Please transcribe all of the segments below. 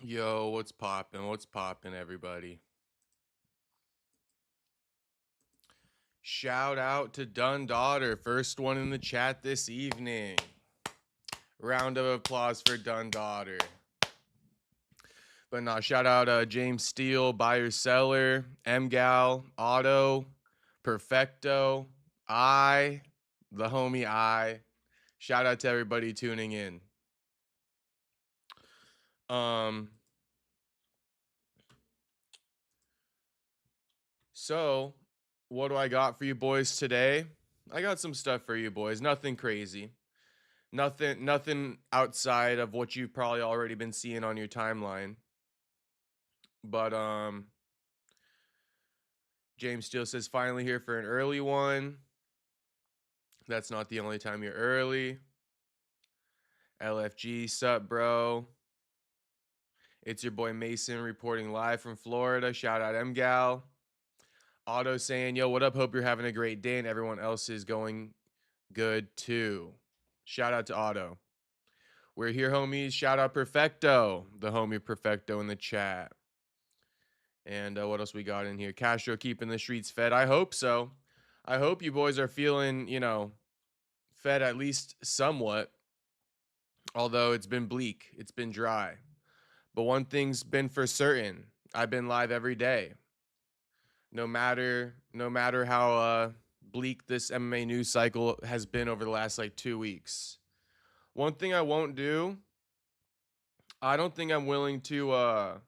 Yo, what's poppin'? What's poppin', everybody? Shout out to Dunn Daughter, first one in the chat this evening. Round of applause for Dunn Daughter. But nah, shout out James Steele, Buyer Seller, MGal, Auto, Perfecto, the homie I. Shout out to everybody tuning in. Um, so what do I got for you boys today? I got some stuff for you boys. Nothing crazy. Nothing outside of what you've probably already been seeing on your timeline. But James Steele says finally here for an early one. That's not the only time you're early. LFG, sup, bro? It's your boy Mason reporting live from Florida. Shout out MGal. Otto saying, yo, what up? Hope you're having a great day and everyone else is going good too. Shout out to Otto. We're here, homies. Shout out Perfecto, the homie Perfecto in the chat. And what else we got in here? Castro keeping the streets fed. I hope so. I hope you boys are feeling, fed at least somewhat. Although it's been bleak, it's been dry. But one thing's been for certain. I've been live every day. No matter how bleak this MMA news cycle has been over the last like 2 weeks. One thing I won't do, I don't think I'm willing to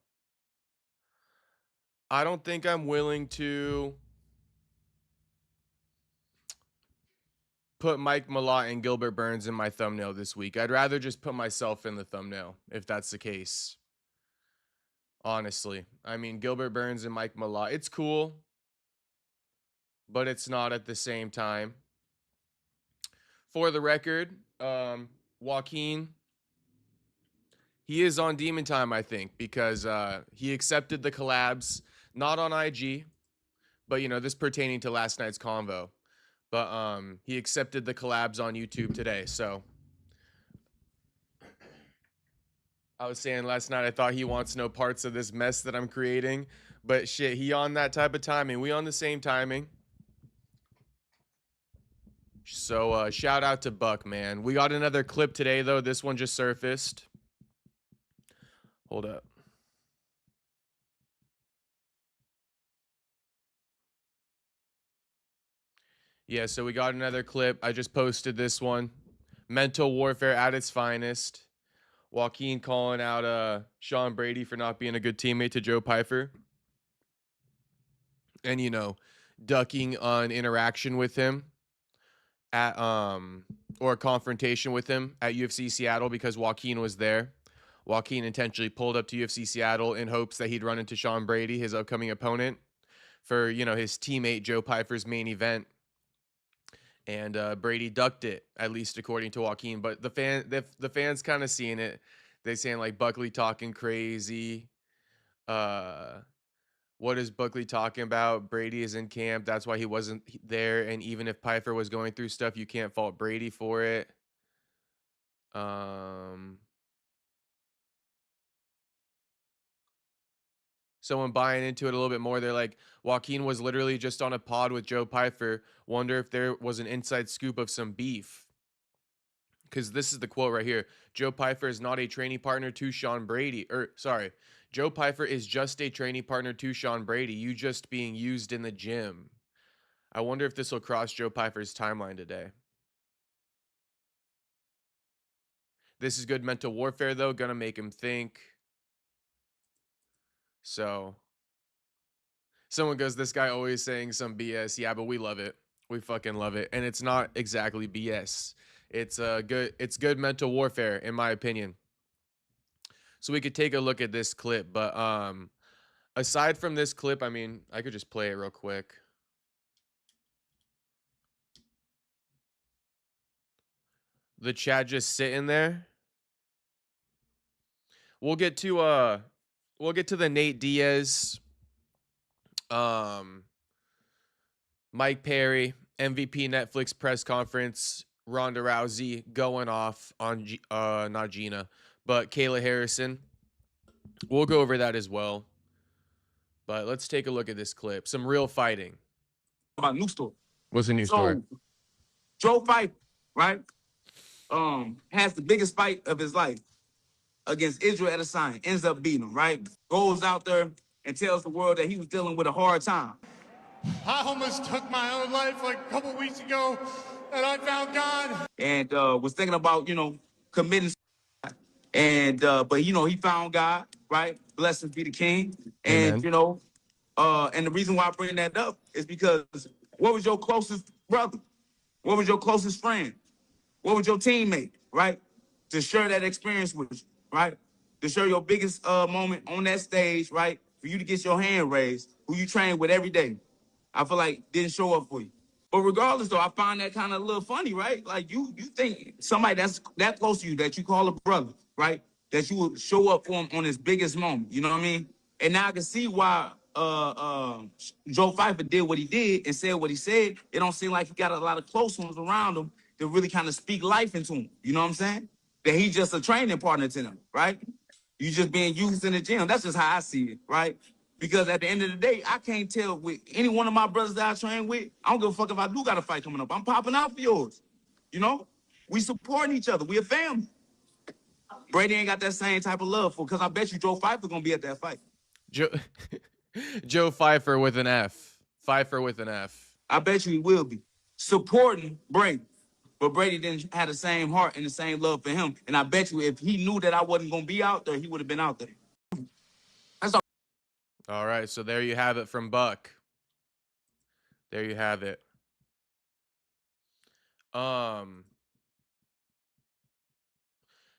put Mike Malott and Gilbert Burns in my thumbnail this week. I'd rather just put myself in the thumbnail if that's the case. Honestly, I mean, Gilbert Burns and Mike Malott, it's cool, but it's not at the same time. For the record, Joaquin, he is on Demon Time, I think, because he accepted the collabs, not on IG, but this pertaining to last night's convo. But he accepted the collabs on YouTube today. So I was saying last night I thought he wants no parts of this mess that I'm creating. But shit, he on that type of timing. We on the same timing. So shout out to Buck, man. We got another clip today, though. This one just surfaced. Hold up. Yeah, so we got another clip. I just posted this one. Mental warfare at its finest. Joaquin calling out Shawn Brady for not being a good teammate to Joe Pyfer. And, ducking an interaction with him at or a confrontation with him at UFC Seattle because Joaquin was there. Joaquin intentionally pulled up to UFC Seattle in hopes that he'd run into Shawn Brady, his upcoming opponent, for, his teammate Joe Pyfer's main event. And Brady ducked it, at least according to Joaquin. But the fans kind of seeing it. They saying like Buckley talking crazy. What is Buckley talking about? Brady is in camp. That's why he wasn't there. And even if Pyfer was going through stuff, you can't fault Brady for it. Someone buying into it a little bit more. They're like, Joaquin was literally just on a pod with Joe Pyfer. Wonder if there was an inside scoop of some beef. Because this is the quote right here. Joe Pyfer is not a training partner to Shawn Brady. Joe Pyfer is just a training partner to Shawn Brady. You just being used in the gym. I wonder if this will cross Joe Pyfer's timeline today. This is good mental warfare, though. Gonna make him think. So, someone goes, this guy always saying some BS. Yeah, but we love it. We fucking love it. And it's not exactly BS. It's good mental warfare, in my opinion. So we could take a look at this clip. But aside from this clip, I mean, I could just play it real quick. The chat just sitting there. We'll get to the Nate Diaz, Mike Perry, MVP Netflix press conference, Ronda Rousey going off on not Gina, but Kayla Harrison. We'll go over that as well. But let's take a look at this clip. Some real fighting. About new story. What's the new story? Joe Fight, right? Has the biggest fight of his life against Israel Adesanya, ends up beating him, right? Goes out there and tells the world that he was dealing with a hard time. I almost took my own life like a couple weeks ago, and I found God. And was thinking about, committing. And but he found God, right? Blessings be the King. And Amen. and the reason why I bring that up is because what was your closest brother? What was your closest friend? What was your teammate, right? To share that experience with you, right? To share your biggest moment on that stage, right? For you to get your hand raised, who you train with every day. I feel like didn't show up for you. But regardless, though, I find that kind of a little funny, right? Like you think somebody that's that close to you that you call a brother, right? That you would show up for him on his biggest moment. You know what I mean? And now I can see why Joe Pfeiffer did what he did and said what he said. It don't seem like he got a lot of close ones around him to really kind of speak life into him. You know what I'm saying? That he's just a training partner to them, right? You just being used in the gym. That's just how I see it, right? Because at the end of the day, I can't tell with any one of my brothers that I train with. I don't give a fuck if I do got a fight coming up. I'm popping out for yours. You know, we supporting each other. We a family. Brady ain't got that same type of love for, because I bet you Joe Pfeiffer gonna be at that fight. Joe, Joe Pfeiffer with an F. Pfeiffer with an F. I bet you he will be supporting Brady. But Brady didn't have the same heart and the same love for him. And I bet you if he knew that I wasn't gonna be out there, he would have been out there. That's all. All right, so there you have it from Buck. There you have it. Now,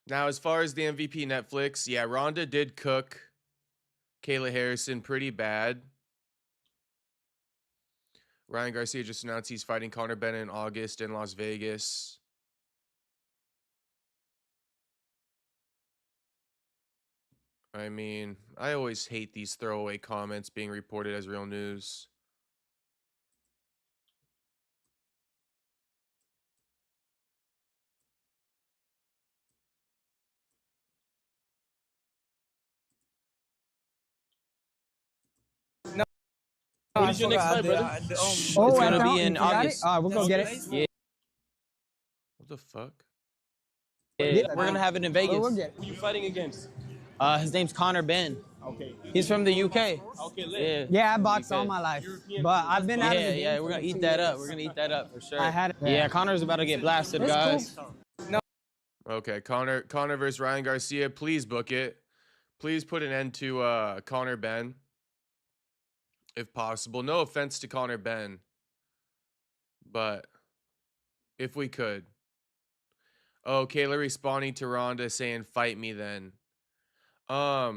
as far as the MVP Netflix, yeah, Ronda did cook Kayla Harrison pretty bad. Ryan Garcia just announced he's fighting Conor Bennett in August in Las Vegas. I mean, I always hate these throwaway comments being reported as real news. What is your next fight, brother? It's gonna be in August. We'll go get it. Yeah, What the fuck? yeah. We're gonna have it in Vegas. We'll get it. Who you fighting against? His name's Connor Ben. Okay. He's from the UK. Okay, lit. Yeah. Yeah, I boxed all my life, but I've been out of the game. Yeah, we're gonna eat that up. We're gonna eat that up for sure. I had it. Yeah, Connor's about to get blasted, It's guys. cool. Okay, Conor versus Ryan Garcia. Please book it. Please put an end to Conor Ben, if possible. No offense to Conor Ben, but if we could. Oh, Kayla responding to Ronda saying, "Fight me then." I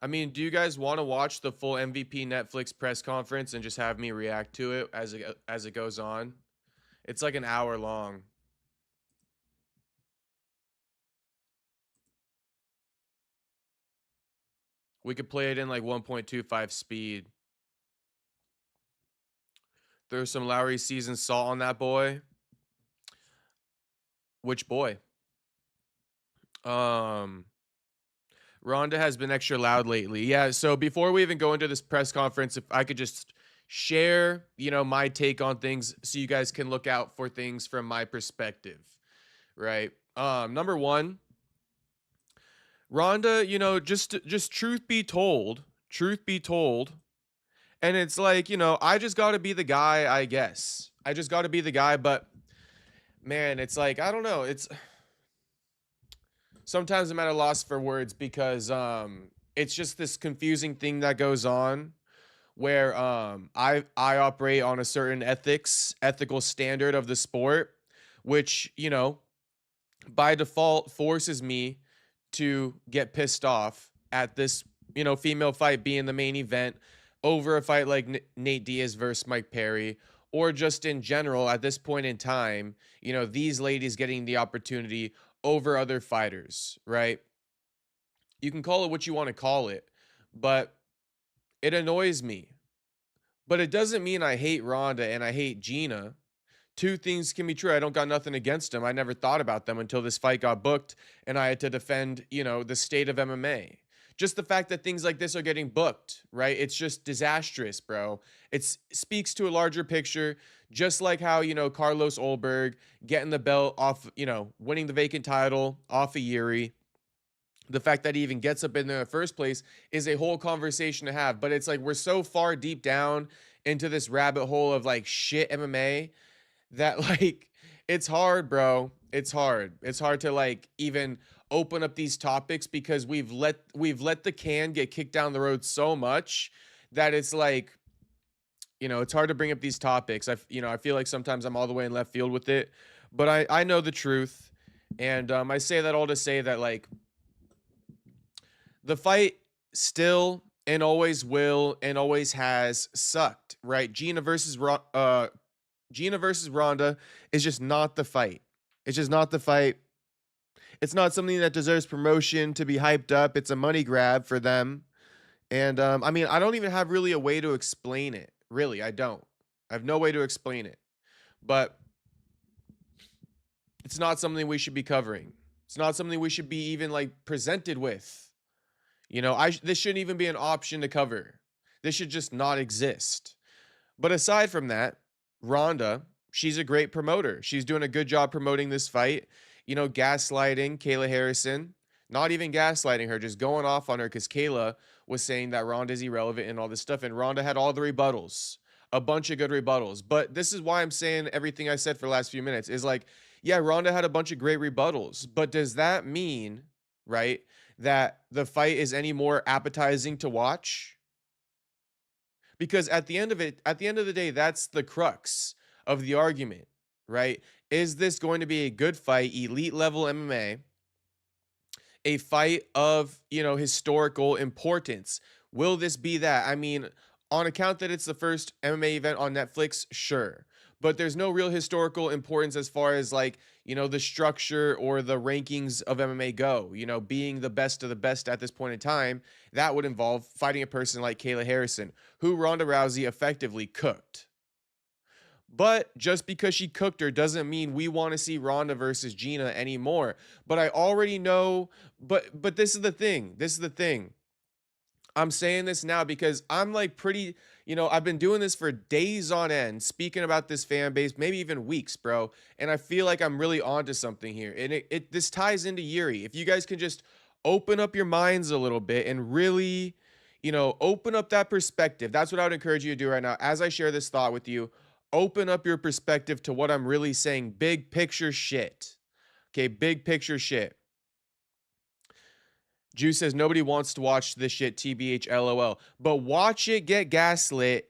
mean, do you guys want to watch the full MVP Netflix press conference and just have me react to it as it goes on? It's like an hour long. We could play it in like 1.25 speed. There's some Lowry season salt on that boy. Which boy? Ronda has been extra loud lately. Yeah, so before we even go into this press conference, if I could just share, my take on things so you guys can look out for things from my perspective, right? Number one, Ronda, just truth be told, and it's like, I just got to be the guy, I guess. I just got to be the guy, but man, it's like, I don't know. Sometimes I'm at a loss for words because it's just this confusing thing that goes on where I operate on a certain ethical standard of the sport, which, by default forces me to get pissed off at this, female fight being the main event over a fight like Nate Diaz versus Mike Perry, or just in general at this point in time, these ladies getting the opportunity over other fighters, right? You can call it what you want to call it, but it annoys me. But it doesn't mean I hate Ronda and I hate Gina. two things can be true. I don't got nothing against them. I never thought about them until this fight got booked and I had to defend, the state of MMA. Just the fact that things like this are getting booked, right? It's just disastrous, bro. It speaks to a larger picture, just like how, Carlos Olberg getting the belt off, winning the vacant title off of Yuri. The fact that he even gets up in there in the first place is a whole conversation to have. But it's like we're so far deep down into this rabbit hole of like shit MMA that like it's hard, bro. It's hard. It's hard to like even open up these topics because we've let the can get kicked down the road so much that it's like, it's hard to bring up these topics. I feel like sometimes I'm all the way in left field with it, but I know the truth. And I say that all to say that like the fight still and always will and always has sucked, right? Gina versus Ronda is just not the fight. It's just not the fight. It's not something that deserves promotion to be hyped up. It's a money grab for them. And I mean, I don't even have really a way to explain it. Really, I don't. I have no way to explain it. But it's not something we should be covering. It's not something we should be even like presented with. This shouldn't even be an option to cover. This should just not exist. But aside from that, Ronda, she's a great promoter. She's doing a good job promoting this fight. Gaslighting Kayla Harrison, not even gaslighting her, just going off on her because Kayla was saying that Ronda's irrelevant and all this stuff. And Ronda had all the rebuttals, a bunch of good rebuttals. But this is why I'm saying everything I said for the last few minutes is like, yeah, Ronda had a bunch of great rebuttals. But does that mean, right, that the fight is any more appetizing to watch? Because at the end of the day, that's the crux of the argument, right? Is this going to be a good fight, elite level MMA, a fight of, historical importance? Will this be that? I mean, on account that it's the first MMA event on Netflix, sure. But there's no real historical importance as far as like, the structure or the rankings of MMA go, being the best of the best at this point in time. That would involve fighting a person like Kayla Harrison, who Ronda Rousey effectively cooked. But just because she cooked her doesn't mean we want to see Ronda versus Gina anymore. But I already know, but this is the thing. This is the thing. I'm saying this now because I'm like pretty, I've been doing this for days on end, speaking about this fan base, maybe even weeks, bro. And I feel like I'm really onto something here. And this ties into Yuri. If you guys can just open up your minds a little bit and really, open up that perspective. That's what I would encourage you to do right now. As I share this thought with you, open up your perspective to what I'm really saying. Big picture shit. Okay, big picture shit. Juice says nobody wants to watch this shit, TBH, LOL. But watch it get gaslit.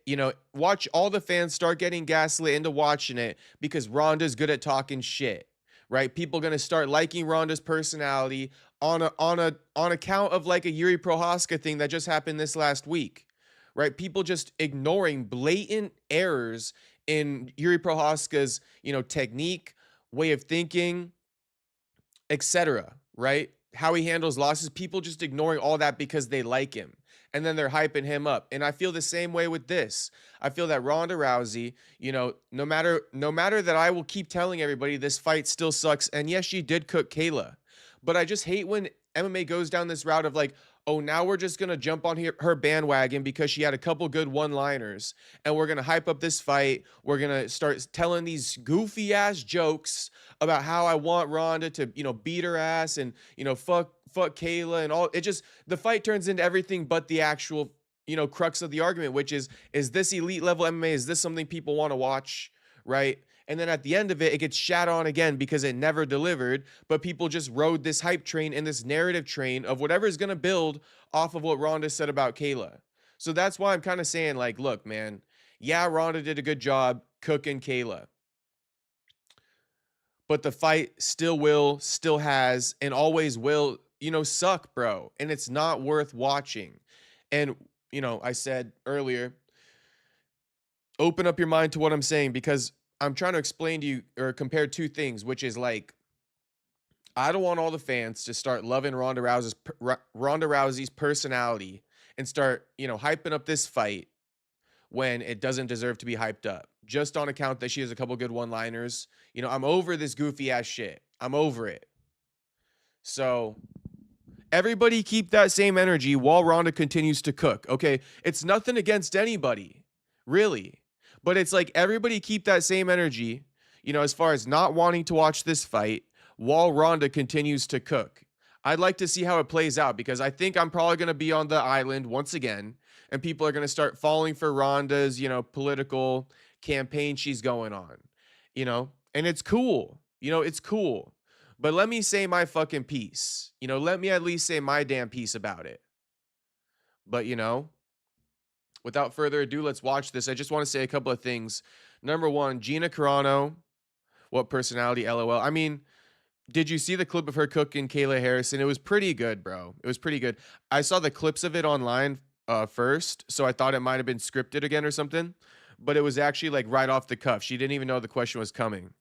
Watch all the fans start getting gaslit into watching it because Ronda's good at talking shit, right? People gonna start liking Ronda's personality on account of like a Yuri Prohaska thing that just happened this last week, right? People just ignoring blatant errors in Yuri Prohaska's, technique, way of thinking, etc., right? How he handles losses, people just ignoring all that because they like him. And then they're hyping him up. And I feel the same way with this. I feel that Ronda Rousey, no matter that I will keep telling everybody this fight still sucks. And yes, she did cook Kayla. But I just hate when MMA goes down this route of like, oh, now we're just going to jump on her bandwagon because she had a couple good one-liners. And we're going to hype up this fight. We're going to start telling these goofy-ass jokes about how I want Ronda to, beat her ass and, fuck Kayla and all. The fight turns into everything but the actual, crux of the argument, which is this elite level MMA? Is this something people want to watch, right? And then at the end of it, it gets shat on again because it never delivered, but people just rode this hype train and this narrative train of whatever is going to build off of what Ronda said about Kayla. So that's why I'm kind of saying like, look, man, yeah, Ronda did a good job cooking Kayla. But the fight still has, and always will, suck, bro. And it's not worth watching. And, I said earlier, open up your mind to what I'm saying because I'm trying to explain to you or compare two things, which is like, I don't want all the fans to start loving Ronda Rousey's personality and start, hyping up this fight when it doesn't deserve to be hyped up, just on account that she has a couple good one-liners. You know, I'm over this goofy ass shit. I'm over it. So everybody keep that same energy while Ronda continues to cook. Okay, it's nothing against anybody, really. But it's like everybody keep that same energy, you know, as far as not wanting to watch this fight while Ronda continues to cook. I'd like to see how it plays out because I think I'm probably going to be on the island once again and people are going to start falling for Ronda's, you know, political campaign she's going on, you know, and it's cool. You know, it's cool. But let me say my fucking piece. You know, let me at least say my damn piece about it. But, you know, without further ado, let's watch this. I just want to say a couple of things. Number one, Gina Carano, what personality, LOL. I mean, did you see the clip of her cooking Kayla Harrison? It was pretty good, bro. It was pretty good. I saw the clips of it online first, so I thought it might have been scripted again or something. But it was actually like right off the cuff. She didn't even know the question was coming.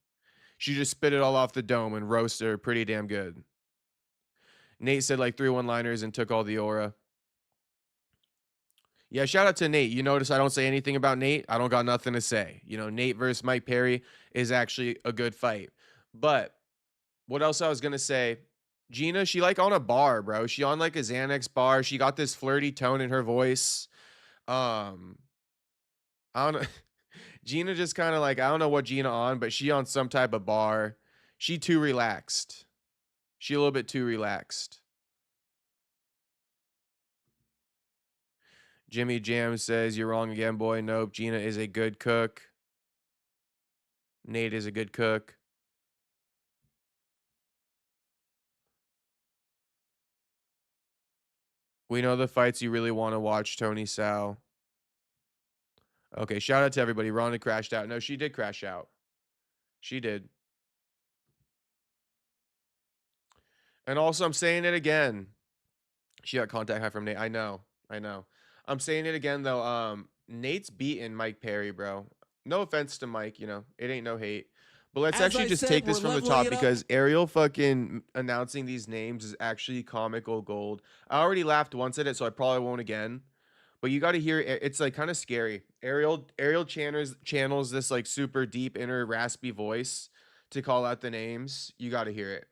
She just spit it all off the dome and roasted her pretty damn good. Nate said like 3 one-liners and took all the aura. Yeah, shout out to Nate. You notice I don't say anything about Nate. I don't got nothing to say. You know, Nate versus Mike Perry is actually a good fight. But what else I was going to say? Gina, she like on a bar, bro. She on like a Xanax bar. She got this flirty tone in her voice. I don't know. Gina just kind of like, I don't know what Gina on, but she on some type of bar. She too relaxed. She a little bit too relaxed. Jimmy Jam says, you're wrong again, boy. Nope. Gina is a good cook. Nate is a good cook. We know the fights you really want to watch, Tony Sal. Okay, shout out to everybody. Ronda crashed out. No, she did crash out. She did. And also, I'm saying it again. She got contact high from Nate. I know. I'm saying it again, though. Nate's beating Mike Perry, bro. No offense to Mike, you know. It ain't no hate. But let's actually just take this from the top because Ariel fucking announcing these names is actually comical gold. I already laughed once at it, so I probably won't again. But you got to hear it. It's like kind of scary. Ariel channels this like super deep inner raspy voice to call out the names. You got to hear it.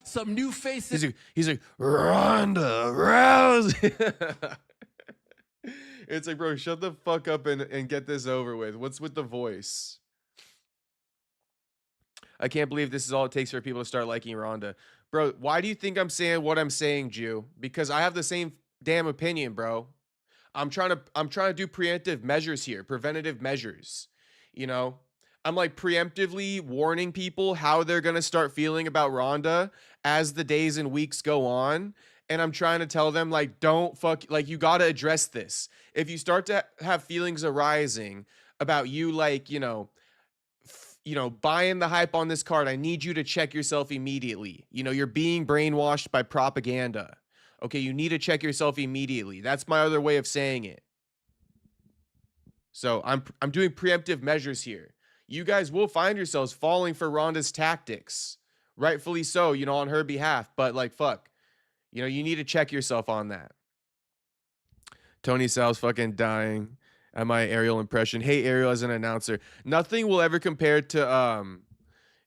Some new faces. He's like Ronda Rousey. It's like, bro, shut the fuck up and get this over with. What's with the voice? I can't believe this is all it takes for people to start liking Ronda. Bro, why do you think I'm saying what I'm saying, Jew? Because I have the same damn opinion, bro. I'm trying to do preemptive measures here, preventative measures. You know, I'm like preemptively warning people how they're going to start feeling about Ronda as the days and weeks go on. And I'm trying to tell them, like, don't fuck, like, you got to address this. If you start to have feelings arising about you, like, you know, buying the hype on this card, I need you to check yourself immediately. You know, you're being brainwashed by propaganda. Okay, you need to check yourself immediately. That's my other way of saying it. So I'm doing preemptive measures here. You guys will find yourselves falling for Ronda's tactics. Rightfully so, you know, on her behalf. But like, fuck. You know, you need to check yourself on that. Tony Sal's fucking dying at my Ariel impression. Hey, Ariel as an announcer. Nothing will ever compare to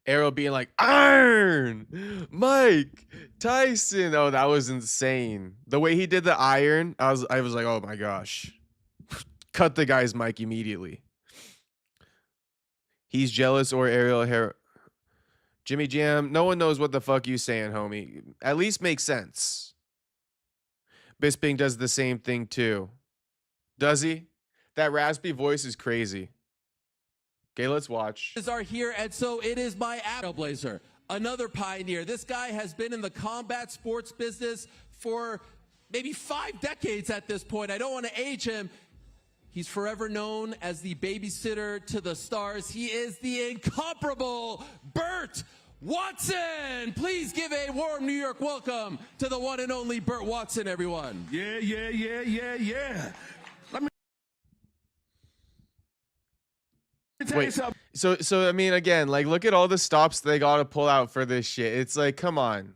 Ariel being like, Iron, Mike, Tyson. Oh, that was insane. The way he did the iron, I was like, oh my gosh. Cut the guy's mic immediately. He's jealous or Ariel Jimmy Jam, no one knows what the fuck you saying, homie. At least make sense. Bisping does the same thing too. Does he? That raspy voice is crazy. Okay, let's watch. Are here, and so it is my trailblazer, another pioneer. This guy has been in the combat sports business for maybe 5 decades at this point. I don't want to age him. He's forever known as the babysitter to the stars. He is the incomparable Burt Watson. Please give a warm New York welcome to the one and only Burt Watson, everyone. Yeah. Wait, so I mean, again, like, look at all the stops they got to pull out for this shit. It's like, come on.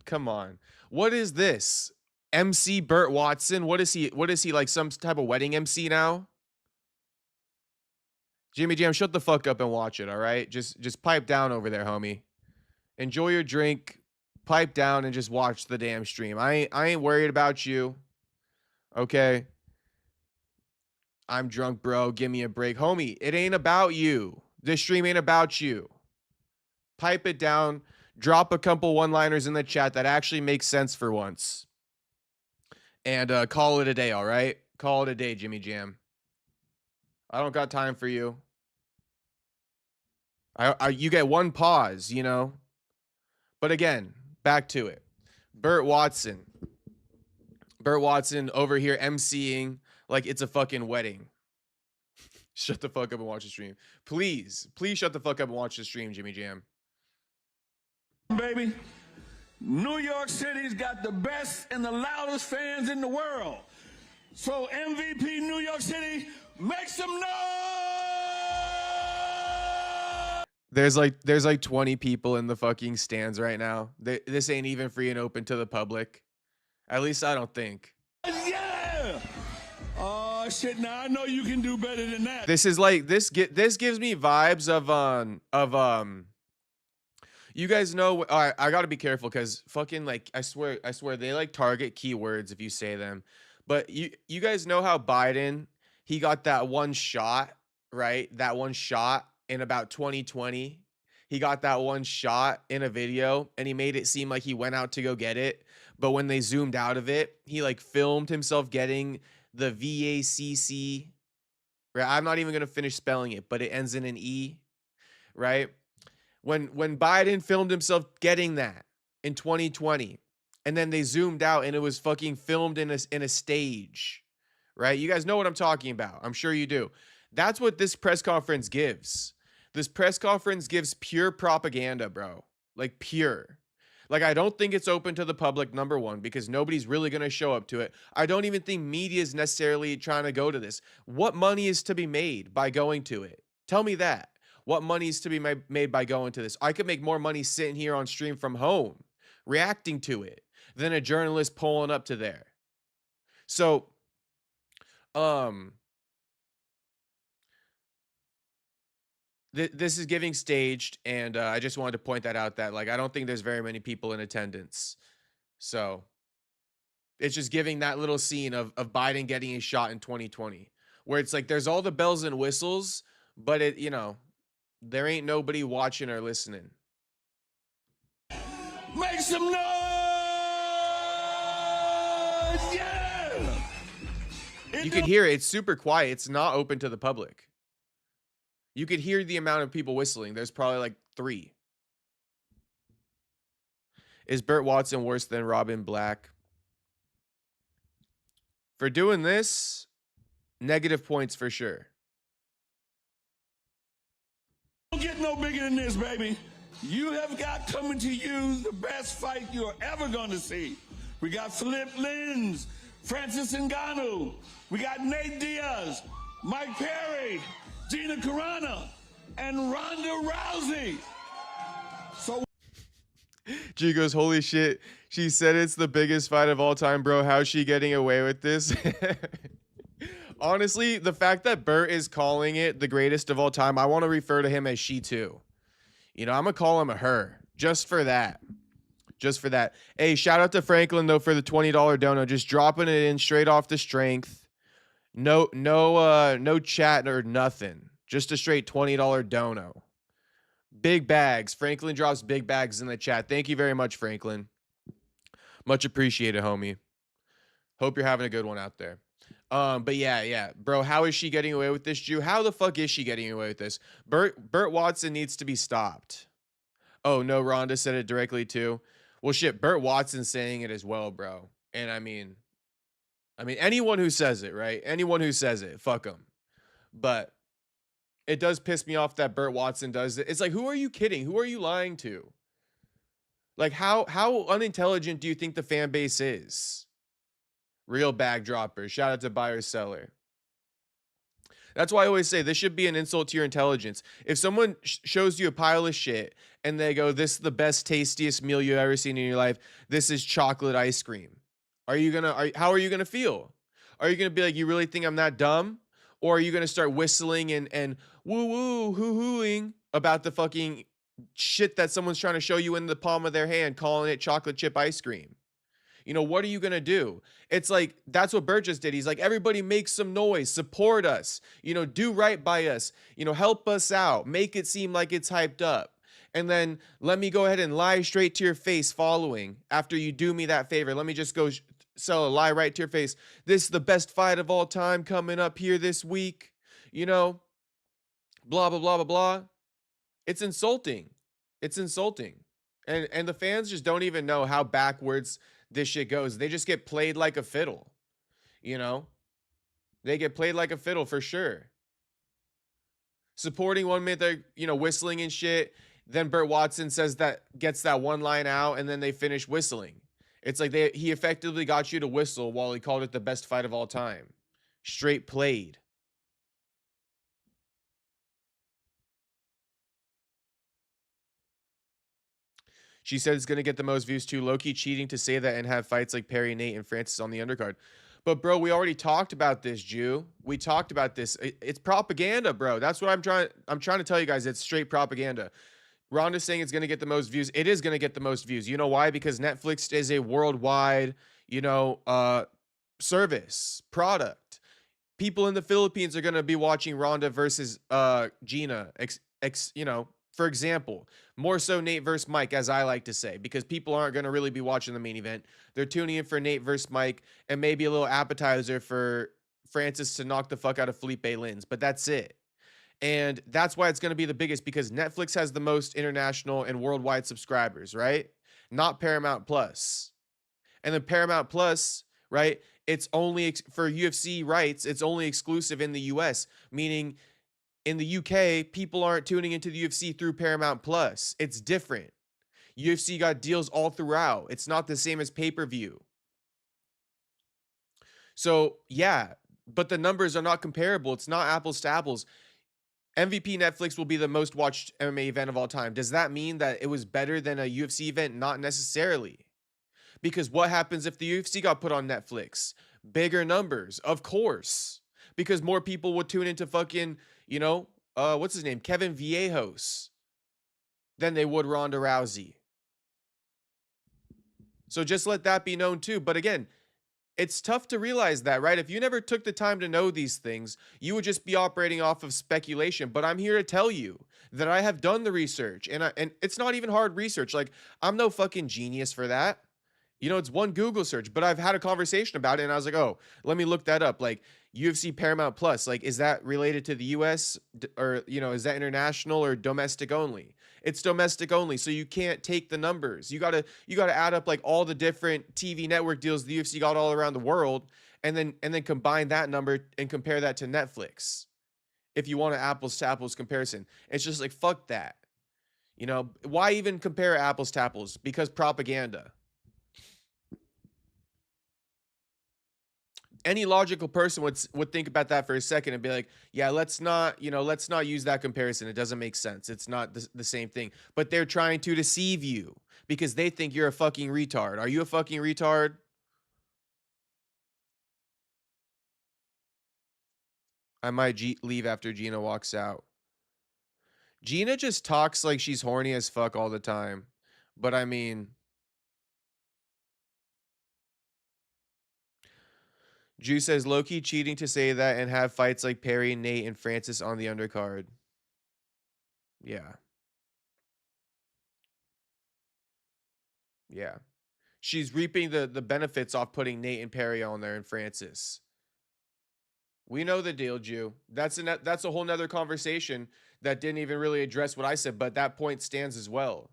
What is this? MC Burt Watson? What is he, like some type of wedding MC now? Jimmy Jam, shut the fuck up and watch it, all right? Just pipe down over there, homie. Enjoy your drink, pipe down, and just watch the damn stream. I ain't worried about you. Okay? I'm drunk, bro. Give me a break. Homie, it ain't about you. This stream ain't about you. Pipe it down. Drop a couple one-liners in the chat that actually makes sense for once. And call it a day, all right? Call it a day, Jimmy Jam. I don't got time for you. You get one pause, you know? But again, back to it. Burt Watson. Burt Watson over here emceeing like it's a fucking wedding. Shut the fuck up and watch the stream. Please shut the fuck up and watch the stream, Jimmy Jam. Baby, New York City's got the best and the loudest fans in the world. So MVP New York City, make some noise! There's like 20 people in the fucking stands right now. This ain't even free and open to the public. At least I don't think. Yeah! Oh shit, now I know you can do better than that. This is like this gives me vibes of you guys know, I got to be careful cuz fucking like I swear they like target keywords if you say them. But you guys know how Biden, he got that one shot, right? That one shot in about 2020. He got that one shot in a video and he made it seem like he went out to go get it. But when they zoomed out of it, he like filmed himself getting the VACC. Right? I'm not even going to finish spelling it, but it ends in an E, right? When Biden filmed himself getting that in 2020, and then they zoomed out and it was fucking filmed in a stage, right? You guys know what I'm talking about. I'm sure you do. That's what this press conference gives. This press conference gives pure propaganda, bro. Like pure. Like, I don't think it's open to the public, number one, because nobody's really going to show up to it. I don't even think media is necessarily trying to go to this. What money is to be made by going to it? Tell me that. What money is to be made by going to this? I could make more money sitting here on stream from home, reacting to it, than a journalist pulling up to there. So, this is giving staged, and I just wanted to point that out that, like, I don't think there's very many people in attendance. So, it's just giving that little scene of Biden getting a shot in 2020, where it's like there's all the bells and whistles, but it, you know, there ain't nobody watching or listening. Make some noise! Yeah! You can hear it. It's super quiet. It's not open to the public. You could hear the amount of people whistling. There's probably like 3. Is Burt Watson worse than Robin Black? For doing this, negative points for sure. Don't get no bigger than this, baby. You have got coming to you the best fight you're ever going to see. We got Philip Lins, Francis Ngannou. We got Nate Diaz, Mike Perry, Gina Carano, and Ronda Rousey. So G goes, holy shit. She said it's the biggest fight of all time, bro. How's she getting away with this? Honestly, the fact that Burt is calling it the greatest of all time, I want to refer to him as she too. You know, I'm going to call him a her just for that. Just for that. Hey, shout out to Franklin, though, for the $20 dono. Just dropping it in straight off the strength. No chat or nothing. Just a straight $20 dono. Big bags. Franklin drops big bags in the chat. Thank you very much, Franklin. Much appreciated, homie. Hope you're having a good one out there. But yeah, bro, how is she getting away with this, Jew? How the fuck is she getting away with this? Burt Watson needs to be stopped. Oh, no, Ronda said it directly too. Well, shit, Burt Watson's saying it as well, bro. And I mean, anyone who says it, right? Anyone who says it, fuck them. But it does piss me off that Burt Watson does it. It's like, who are you kidding? Who are you lying to? Like, how unintelligent do you think the fan base is? Real bag droppers. Shout out to buyer seller. That's why I always say this should be an insult to your intelligence. If someone shows you a pile of shit and they go, this is the best, tastiest meal you've ever seen in your life. This is chocolate ice cream. How are you going to feel? Are you going to be like, you really think I'm that dumb? Or are you going to start whistling and woo woo hoo hooing about the fucking shit that someone's trying to show you in the palm of their hand, calling it chocolate chip ice cream? You know, what are you going to do? It's like, that's what Bert just did. He's like, everybody make some noise, support us, you know, do right by us, you know, help us out, make it seem like it's hyped up. And then let me go ahead and lie straight to your face following after you do me that favor. Let me just go sell a lie right to your face. This is the best fight of all time coming up here this week, you know, blah, blah, blah, blah, blah. It's insulting. It's insulting. And the fans just don't even know how backwards this shit goes. They just get played like a fiddle, you know? They get played like a fiddle for sure. Supporting 1 minute, they're, you know, whistling and shit. Then Burt Watson gets that one line out, and then they finish whistling. It's like he effectively got you to whistle while he called it the best fight of all time. Straight played. She said it's going to get the most views too. Low-key cheating to say that and have fights like Perry, Nate, and Francis on the undercard. But, bro, we already talked about this, Jew. We talked about this. It's propaganda, bro. That's what I'm trying to tell you guys. It's straight propaganda. Ronda's saying it's going to get the most views. It is going to get the most views. You know why? Because Netflix is a worldwide, you know, service, product. People in the Philippines are going to be watching Ronda versus Gina, you know, for example. More so Nate versus Mike, as I like to say, because people aren't going to really be watching the main event. They're tuning in for Nate versus Mike and maybe a little appetizer for Francis to knock the fuck out of Felipe Lins, but that's it. And that's why it's going to be the biggest, because Netflix has the most international and worldwide subscribers, right? Not Paramount Plus. And then Paramount Plus, right? It's only for UFC rights. It's only exclusive in the US, meaning in the UK, people aren't tuning into the UFC through Paramount Plus. It's different. UFC got deals all throughout. It's not the same as pay-per-view. So yeah, but the numbers are not comparable. It's not apples to apples. MVP Netflix will be the most watched MMA event of all time. Does that mean that it was better than a UFC event? Not necessarily. Because what happens if the UFC got put on Netflix? Bigger numbers, of course. Because more people would tune into fucking, you know, what's his name? Kevin Viejos than they would Ronda Rousey. So just let that be known too. But again, it's tough to realize that, right? If you never took the time to know these things, you would just be operating off of speculation. But I'm here to tell you that I have done the research, and it's not even hard research. Like, I'm no fucking genius for that. You know, it's one Google search, but I've had a conversation about it, and I was like, oh, let me look that up. Like, UFC Paramount Plus, like, is that related to the US, or, you know, is that international or domestic only? It's domestic only, so you can't take the numbers. You gotta add up like all the different TV network deals the UFC got all around the world, and then combine that number and compare that to Netflix. If you want an apples to apples comparison, it's just like, fuck that. You know, why even compare apples to apples? Because propaganda. Any logical person would think about that for a second and be like, yeah, let's not use that comparison. It doesn't make sense. It's not the same thing. But they're trying to deceive you because they think you're a fucking retard. Are you a fucking retard? I might leave after Gina walks out. Gina just talks like she's horny as fuck all the time. But I mean, Drew says low-key cheating to say that and have fights like Perry, Nate, and Francis on the undercard. Yeah. Yeah. She's reaping the benefits off putting Nate and Perry on there and Francis. We know the deal, Jew. That's a whole nother conversation that didn't even really address what I said, but that point stands as well.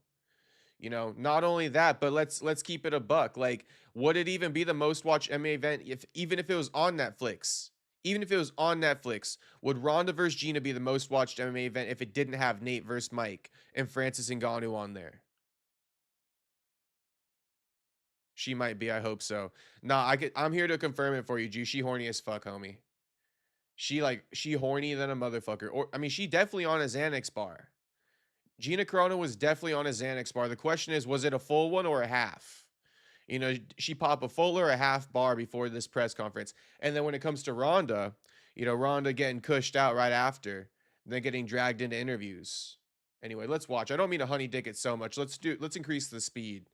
You know, not only that, but let's keep it a buck. Like, would it even be the most watched MMA event even if it was on Netflix? Even if it was on Netflix, would Ronda versus Gina be the most watched MMA event if it didn't have Nate versus Mike and Francis Ngannou on there? She might be. I hope so. Nah, I'm here to confirm it for you, G. She horny as fuck, homie. She horny than a motherfucker. Or I mean, she definitely on a Xanax bar. Gina Carano was definitely on a Xanax bar. The question is, was it a full one or a half? You know, she popped a full or a half bar before this press conference. And then when it comes to Ronda, You know, Ronda getting cushed out right after, then getting dragged into interviews. Anyway, let's watch. I don't mean to honey dick it so much. Let's increase the speed.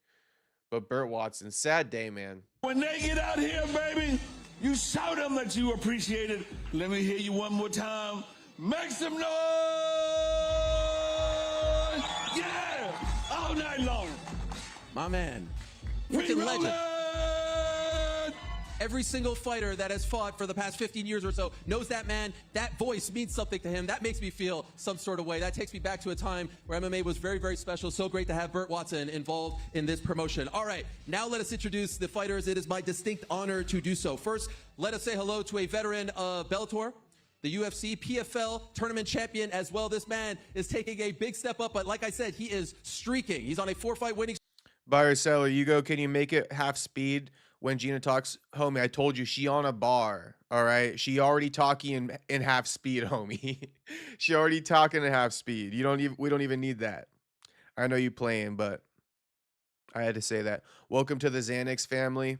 But Burt Watson, sad day, man. When they get out here, baby, you shout them that you appreciate it. Let me hear you one more time. Make some noise! Yeah! All night long. My man. Free Freaking legend. Roland! Every single fighter that has fought for the past 15 years or so knows that man. That voice means something to him. That makes me feel some sort of way. That takes me back to a time where MMA was very, very special. So great to have Burt Watson involved in this promotion. All right, now let us introduce the fighters. It is my distinct honor to do so. First, let us say hello to a veteran of Bellator, the UFC, PFL tournament champion as well. This man is taking a big step up, but like I said, he is streaking. He's on a 4-fight winning. Buyer seller, Hugo, can you make it half speed when Gina talks? Homie, I told you, she on a bar, all right? She already talking in half speed, homie. She already talking in half speed. We don't even need that. I know you playing, but I had to say that. Welcome to the Xanax family.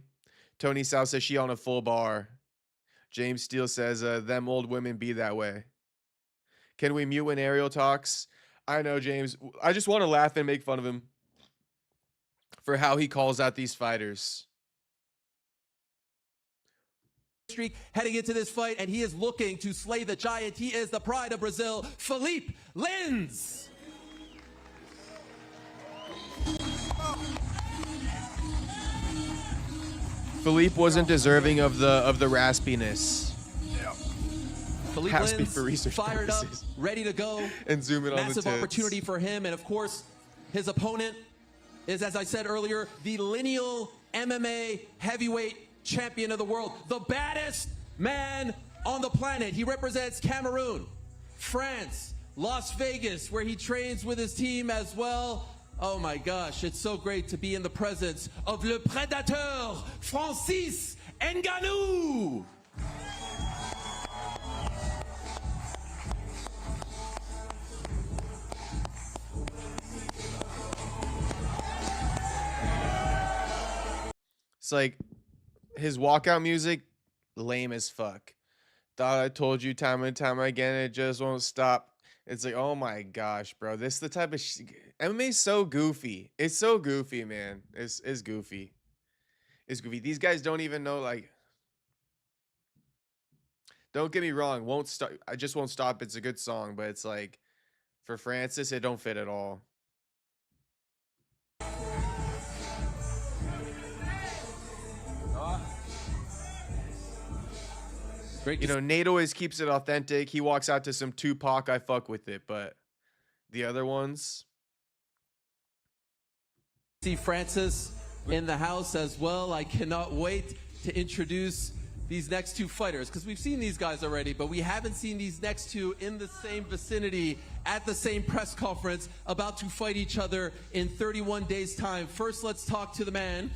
Tony South says she on a full bar. James Steele says, them old women be that way. Can we mute when Ariel talks? I know, James. I just want to laugh and make fun of him for how he calls out these fighters. Streak heading into this fight, and he is looking to slay the giant. He is the pride of Brazil, Felipe Lins. Philippe wasn't deserving of the raspiness. Felipe Raspy Lins for research fired purposes. up, ready to go. And zoom in on the Massive tits. opportunity for him, and of course, his opponent is, as I said earlier, the lineal MMA heavyweight champion of the world, the baddest man on the planet. He represents Cameroon, France, Las Vegas, where he trains with his team as well. Oh my gosh, it's so great to be in the presence of Le Prédateur, Francis Ngannou. It's like his walkout music, lame as fuck. Thought I told you time and time again, it just won't stop. It's like, oh my gosh, bro. This is the type of MMA is so goofy. It's so goofy, man. It's goofy. It's goofy. These guys don't even know, like, don't get me wrong, won't stop. I just won't stop. It's a good song, but it's like for Francis, it don't fit at all. Great. You know, Nate always keeps it authentic. He walks out to some Tupac, I fuck with it, but the other ones. See Francis in the house as well. I cannot wait to introduce these next two fighters, because we've seen these guys already, but we haven't seen these next two in the same vicinity at the same press conference, about to fight each other in 31 days' time. First, let's talk to the man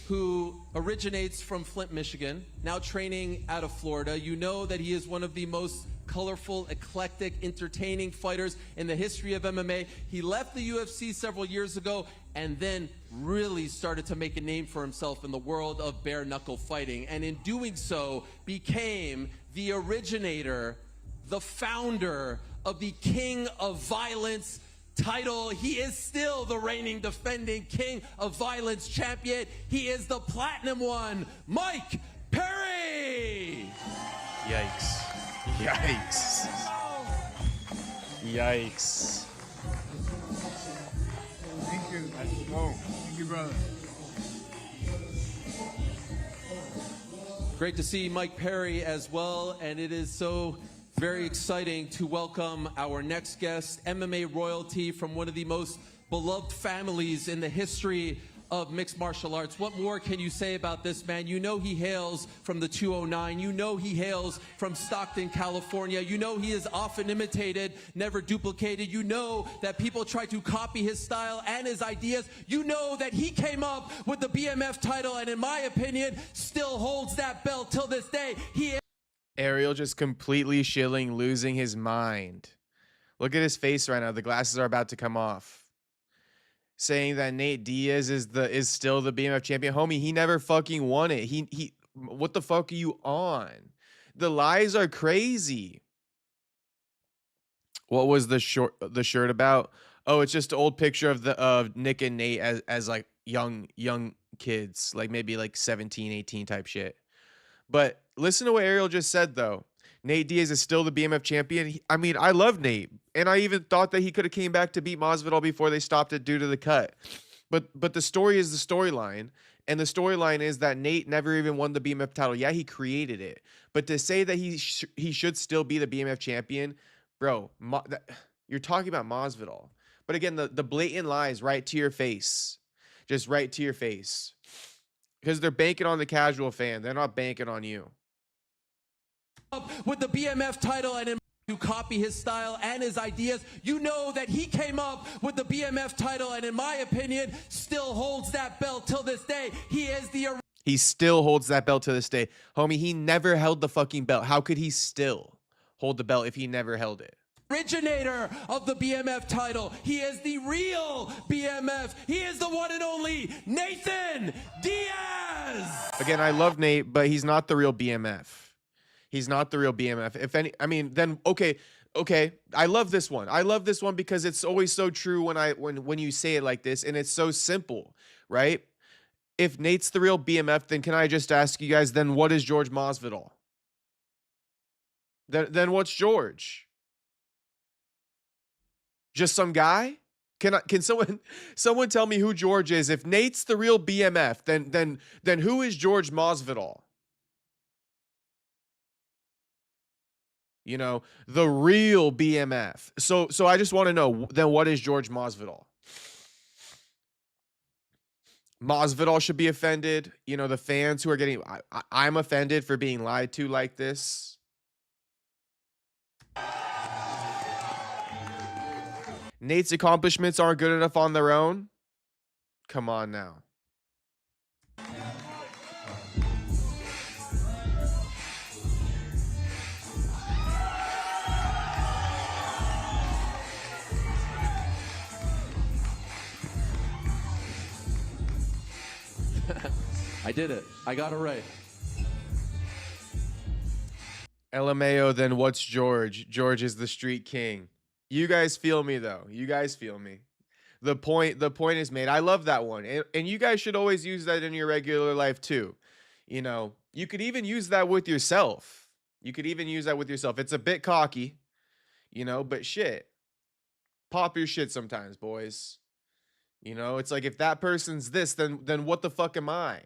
who originates from Flint, Michigan, now training out of Florida. You know that he is one of the most colorful, eclectic, entertaining fighters in the history of MMA. He left the UFC several years ago and then really started to make a name for himself in the world of bare knuckle fighting. And in doing so, became the originator, the founder of the King of Violence title. He is still the reigning, defending King of Violence champion. He is the platinum one, Mike Perry. Yikes. Yikes. Yikes. Thank you. Thank you, brother. Great to see Mike Perry as well, and it is so very exciting to welcome our next guest, MMA royalty from one of the most beloved families in the history of mixed martial arts. What more can you say about this man? You know he hails from the 209. You know he hails from Stockton, California. You know he is often imitated, never duplicated. You know that people try to copy his style and his ideas. You know that he came up with the BMF title and, in my opinion, still holds that belt till this day. Ariel just completely shilling, losing his mind. Look at his face right now. The glasses are about to come off. Saying that Nate Diaz is still the BMF champion. Homie, he never fucking won it. He what the fuck are you on? The lies are crazy. What was the shirt about? Oh, it's just an old picture of Nick and Nate as like young kids, like maybe like 17, 18 type shit. But listen to what Ariel just said though. Nate Diaz is still the BMF champion. I mean, I love Nate, and I even thought that he could have came back to beat Masvidal before they stopped it due to the cut. But the story is the storyline, and the storyline is that Nate never even won the BMF title. Yeah, he created it, but to say that he should still be the BMF champion, bro, you're talking about Masvidal. But again, the blatant lies right to your face, just right to your face, because they're banking on the casual fan. They're not banking on you. With the BMF title and to copy his style and his ideas, you know that he came up with the BMF title and in my opinion still holds that belt till this day. He still holds that belt to this day. Homie, he never held the fucking belt. How could he still hold the belt if he never held it? Originator of the BMF title. He is the real BMF. He is the one and only Nathan Diaz. Again, I love Nate, but he's not the real BMF. He's not the real BMF. If any, I mean, then okay. I love this one. I love this one because it's always so true when you say it like this, and it's so simple, right? If Nate's the real BMF, then can I just ask you guys, then what is George Masvidal? Then what's George? Just some guy? Can someone tell me who George is? If Nate's the real BMF, then who is George Masvidal? You know, the real BMF. So I just want to know, then what is George Masvidal? Masvidal should be offended. You know, the fans who are getting, I'm offended for being lied to like this. Nate's accomplishments aren't good enough on their own. Come on now. I did it. I got it right. LMAO, then what's George? George is the street king. You guys feel me though. You guys feel me. The point is made. I love that one. And you guys should always use that in your regular life too. You know, you could even use that with yourself. It's a bit cocky, you know, but shit. Pop your shit sometimes, boys. You know, it's like if that person's this, then what the fuck am I?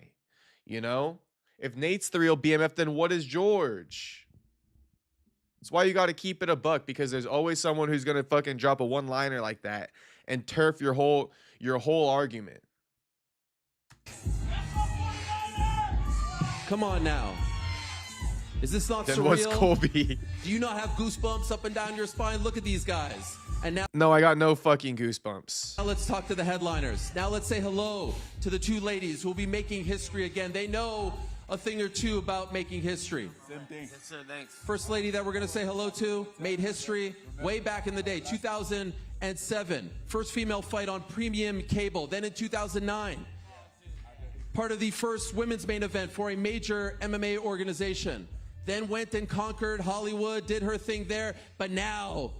You know? If Nate's the real BMF, then what is George? That's why you got to keep it a buck, because there's always someone who's going to fucking drop a one-liner like that and turf your whole argument. Come on now. Is this not then surreal? What's Colby? Do you not have goosebumps up and down your spine? Look at these guys. And now, no, I got no fucking goosebumps. Now let's talk to the headliners. Now let's say hello to the two ladies who will be making history again. They know a thing or two about making history. Same thing. Yes, sir, thanks. First lady that we're going to say hello to made history way back in the day, 2007. First female fight on premium cable. Then in 2009, part of the first women's main event for a major MMA organization. Then went and conquered Hollywood, did her thing there. But now,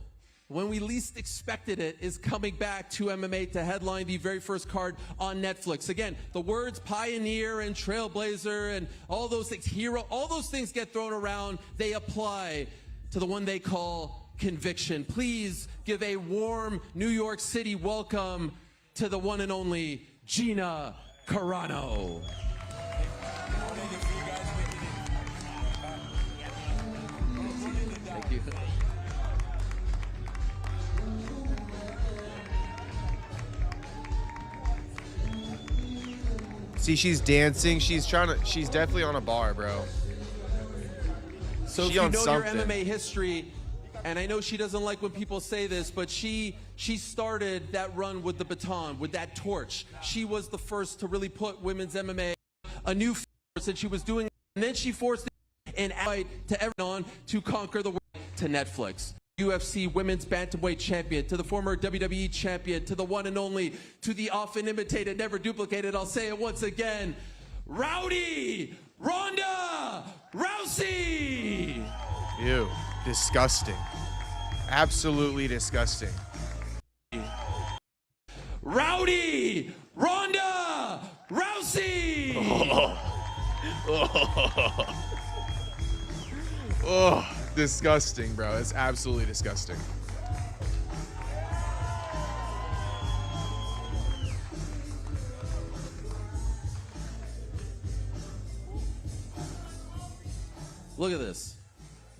when we least expected it, is coming back to MMA to headline the very first card on Netflix. Again, the words pioneer and trailblazer and all those things, hero, all those things get thrown around. They apply to the one they call conviction. Please give a warm New York City welcome to the one and only Gina Carano. Thank you. See, she's dancing. She's definitely on a bar, bro. So if you know your MMA history, and I know she doesn't like when people say this, but she started that run with the baton, with that torch. She was the first to really put women's MMA a new force, and she was doing it. And then she forced an fight to everyone to conquer the world, to Netflix. UFC women's bantamweight champion, to the former WWE champion, to the one and only, to the often imitated, never duplicated, I'll say it once again, Rowdy Ronda Rousey! Ew. Disgusting. Absolutely disgusting. Rowdy Ronda Rousey! Oh, disgusting, bro. It's absolutely disgusting. Look at this.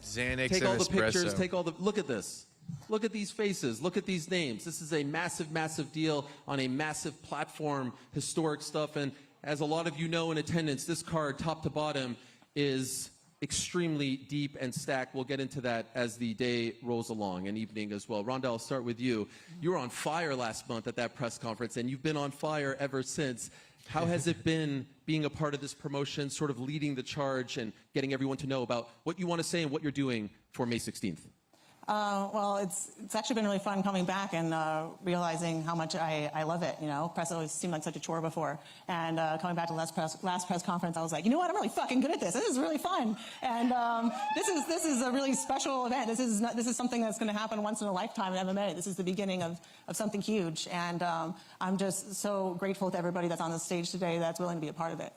Xanax Take and all the espresso. pictures, look at this. Look at these faces, look at these names. This is a massive, massive deal on a massive platform, historic stuff. And as a lot of you know in attendance, this card, top to bottom, is extremely deep and stacked. We'll get into that as the day rolls along and evening as well. Ronda, I'll start with you. You were on fire last month at that press conference, and you've been on fire ever since. How has it been being a part of this promotion, sort of leading the charge and getting everyone to know about what you want to say and what you're doing for May 16th? Well, it's actually been really fun coming back and realizing how much I love it. You know, press always seemed like such a chore before, and coming back to last press conference, I was like, you know what, I'm really fucking good at this. This is really fun, and this is a really special event. This is something that's going to happen once in a lifetime in MMA. This is the beginning of something huge, and I'm just so grateful to everybody that's on the stage today that's willing to be a part of it.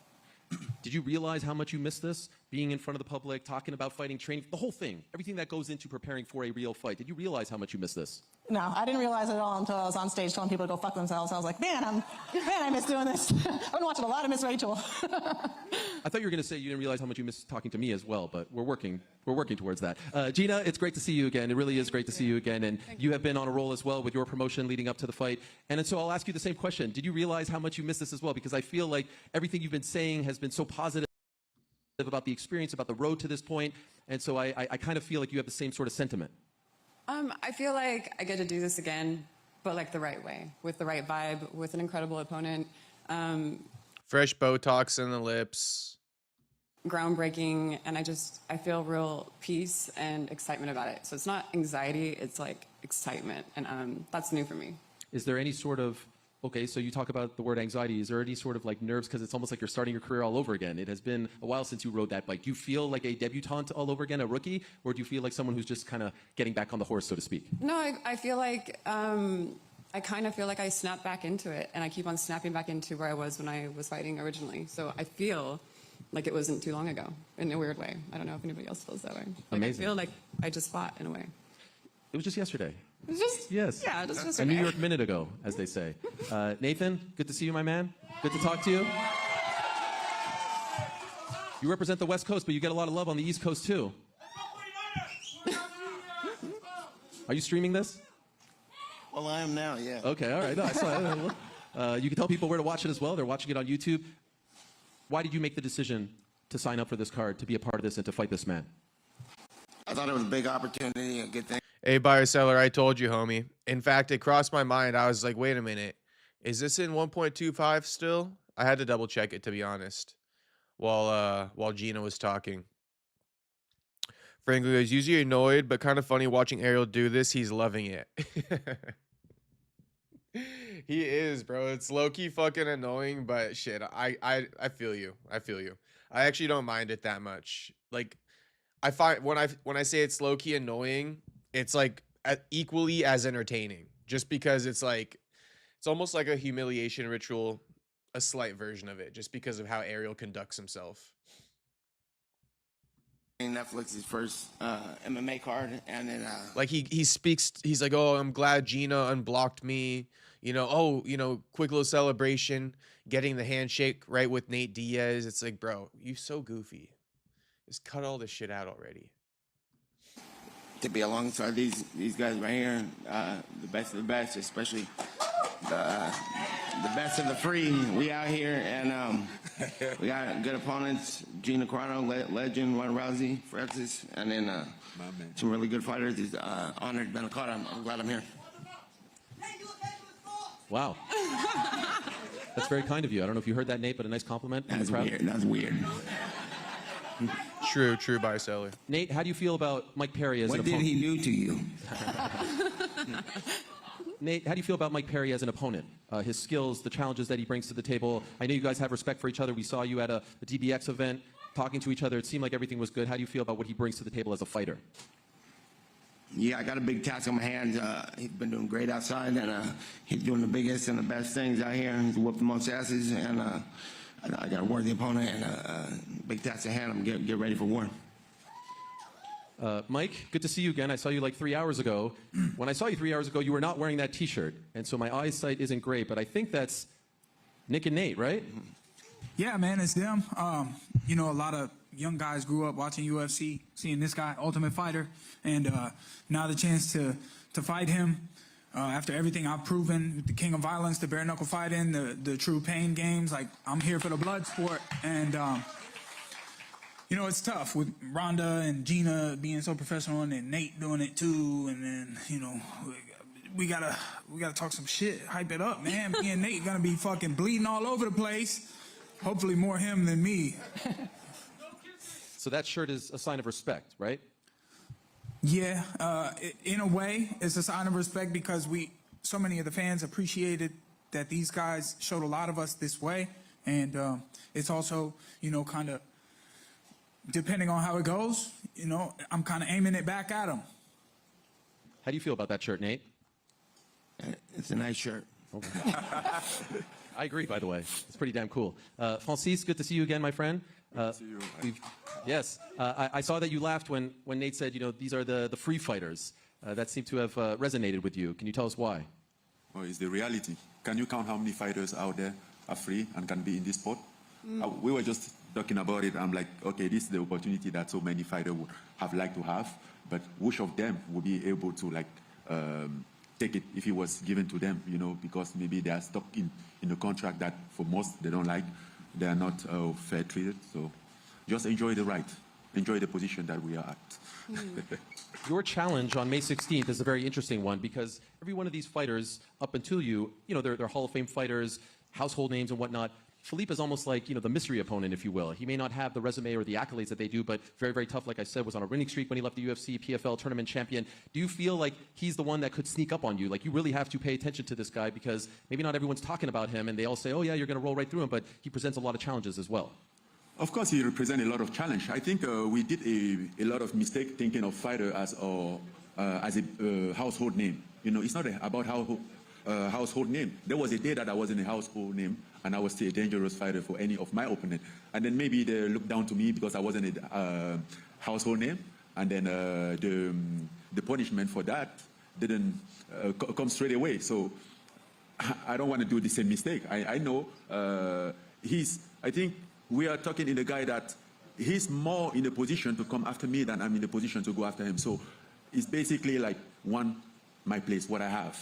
Did you realize how much you missed this? Being in front of the public, talking about fighting, training, the whole thing, everything that goes into preparing for a real fight. Did you realize how much you missed this? No, I didn't realize it at all until I was on stage telling people to go fuck themselves. I was like, man, I miss doing this. I've been watching a lot of Miss Rachel. I thought you were going to say you didn't realize how much you missed talking to me as well, but we're working towards that. Gina, it's great to see you again. It really is great to see you again, and you have been on a roll as well with your promotion leading up to the fight. And so I'll ask you the same question. Did you realize how much you missed this as well? Because I feel like everything you've been saying has been so positive about the experience, about the road to this point, and so I kind of feel like you have the same sort of sentiment. I feel like I get to do this again, but like the right way, with the right vibe, with an incredible opponent. Fresh Botox in the lips. Groundbreaking, and I feel real peace and excitement about it. So it's not anxiety, it's like excitement, and that's new for me. Is there any sort of, okay, so you talk about the word anxiety, is there any sort of like nerves, because it's almost like you're starting your career all over again? It has been a while since you rode that bike. Do you feel like a debutante all over again, a rookie, or do you feel like someone who's just kind of getting back on the horse, so to speak? No, I feel like, I kind of feel like I snapped back into it, and I keep on snapping back into where I was when I was fighting originally. So I feel like it wasn't too long ago, in a weird way. I don't know if anybody else feels that way. Like, amazing. I feel like I just fought, in a way. It was just yesterday. It was just, yes. Yeah, just A yesterday. New York minute ago, as they say. Nathan, good to see you, my man. Good to talk to you. You represent the West Coast, but you get a lot of love on the East Coast, too. Are you streaming this? Well, I am now, yeah. Okay, all right. No, I saw it. You can tell people where to watch it as well. They're watching it on YouTube. Why did you make the decision to sign up for this card, to be a part of this, and to fight this man? I thought it was a big opportunity, a good thing. Hey, buyer seller, I told you, homie. In fact, it crossed my mind. I was like, wait a minute. Is this in 1.25 still? I had to double check it, to be honest, while Gina was talking. Franklin goes, usually annoyed, but kind of funny watching Ariel do this. He's loving it. He is, bro. It's low-key fucking annoying, but shit, I feel you. I feel you. I actually don't mind it that much. Like, I find when I say it's low-key annoying, it's like equally as entertaining. Just because it's like, it's almost like a humiliation ritual, a slight version of it, just because of how Ariel conducts himself. Netflix's first MMA card, and then like he speaks, he's like, oh, I'm glad Gina unblocked me, quick little celebration, getting the handshake right with Nate Diaz. It's like, bro, you so goofy, just cut all this shit out already. To be alongside these guys right here, the best of the best, especially the best of the free. We out here, and we got good opponents. Gina Carano, legend, Ronda Rousey, Francis, and then some really good fighters. He's honored to be on the card. I'm glad I'm here. Wow. That's very kind of you. I don't know if you heard that, Nate, but a nice compliment from the crowd. Weird. That's weird. True buy seller. Nate, how do you feel about Mike Perry as an opponent? What did he do to you? Nate, how do you feel about Mike Perry as an opponent? His skills, the challenges that he brings to the table. I know you guys have respect for each other. We saw you at a DBX event. talking to each other. It seemed like everything was good. How do you feel about what he brings to the table as a fighter? Yeah, I got a big task on my hands. He's been doing great outside, and he's doing the biggest and the best things out here. He's whooped the most asses, and I got a worthy opponent and a big task at hand. I'm get ready for war. Mike, good to see you again. I saw you like 3 hours ago. When I saw you 3 hours ago, you were not wearing that T-shirt, and so my eyesight isn't great, but I think that's Nick and Nate, right? Yeah, man, it's them. You know, a lot of young guys grew up watching UFC, seeing this guy, Ultimate Fighter, and now the chance to fight him after everything I've proven, the king of violence, the bare knuckle fighting, the true pain games. Like, I'm here for the blood sport, and you know, it's tough with Ronda and Gina being so professional, and then Nate doing it too, and then, you know, we gotta talk some shit, hype it up, man. Me and Nate gonna be fucking bleeding all over the place. Hopefully more him than me. So that shirt is a sign of respect, right? Yeah, in a way, it's a sign of respect because so many of the fans appreciated that these guys showed a lot of us this way, and it's also, you know, kind of, depending on how it goes, you know, I'm kind of aiming it back at them. How do you feel about that shirt, Nate? It's a nice shirt. I agree, by the way. It's pretty damn cool. Francis, good to see you again, my friend. Good to see you. Yes, I saw that you laughed when Nate said, you know, these are the free fighters. That seemed to have resonated with you. Can you tell us why? Well, it's the reality. Can you count how many fighters out there are free and can be in this sport? We were just talking about it. I'm like, okay, this is the opportunity that so many fighters would have liked to have, but which of them would be able to, like, take it if it was given to them, you know, because maybe they are stuck in a contract that for most they don't like. They are not fair treated. So just enjoy the ride. Enjoy the position that we are at. Your challenge on May 16th is a very interesting one because every one of these fighters up until you know, they're Hall of Fame fighters, household names and whatnot. Philippe is almost like, you know, the mystery opponent, if you will. He may not have the resume or the accolades that they do, but very, very tough, like I said, was on a winning streak when he left the UFC, PFL tournament champion. Do you feel like he's the one that could sneak up on you? Like, you really have to pay attention to this guy because maybe not everyone's talking about him and they all say, oh yeah, you're going to roll right through him, but he presents a lot of challenges as well. Of course, he represents a lot of challenge. I think we did a lot of mistake thinking of fighter as a household name. You know, it's not about household name. There was a day that I wasn't a household name, and I was still a dangerous fighter for any of my opponent. And then maybe they looked down to me because I wasn't a household name, and then the punishment for that didn't come straight away. So I don't want to do the same mistake. I know I think we are talking in a guy that he's more in a position to come after me than I'm in a position to go after him. So it's basically like my place, what I have.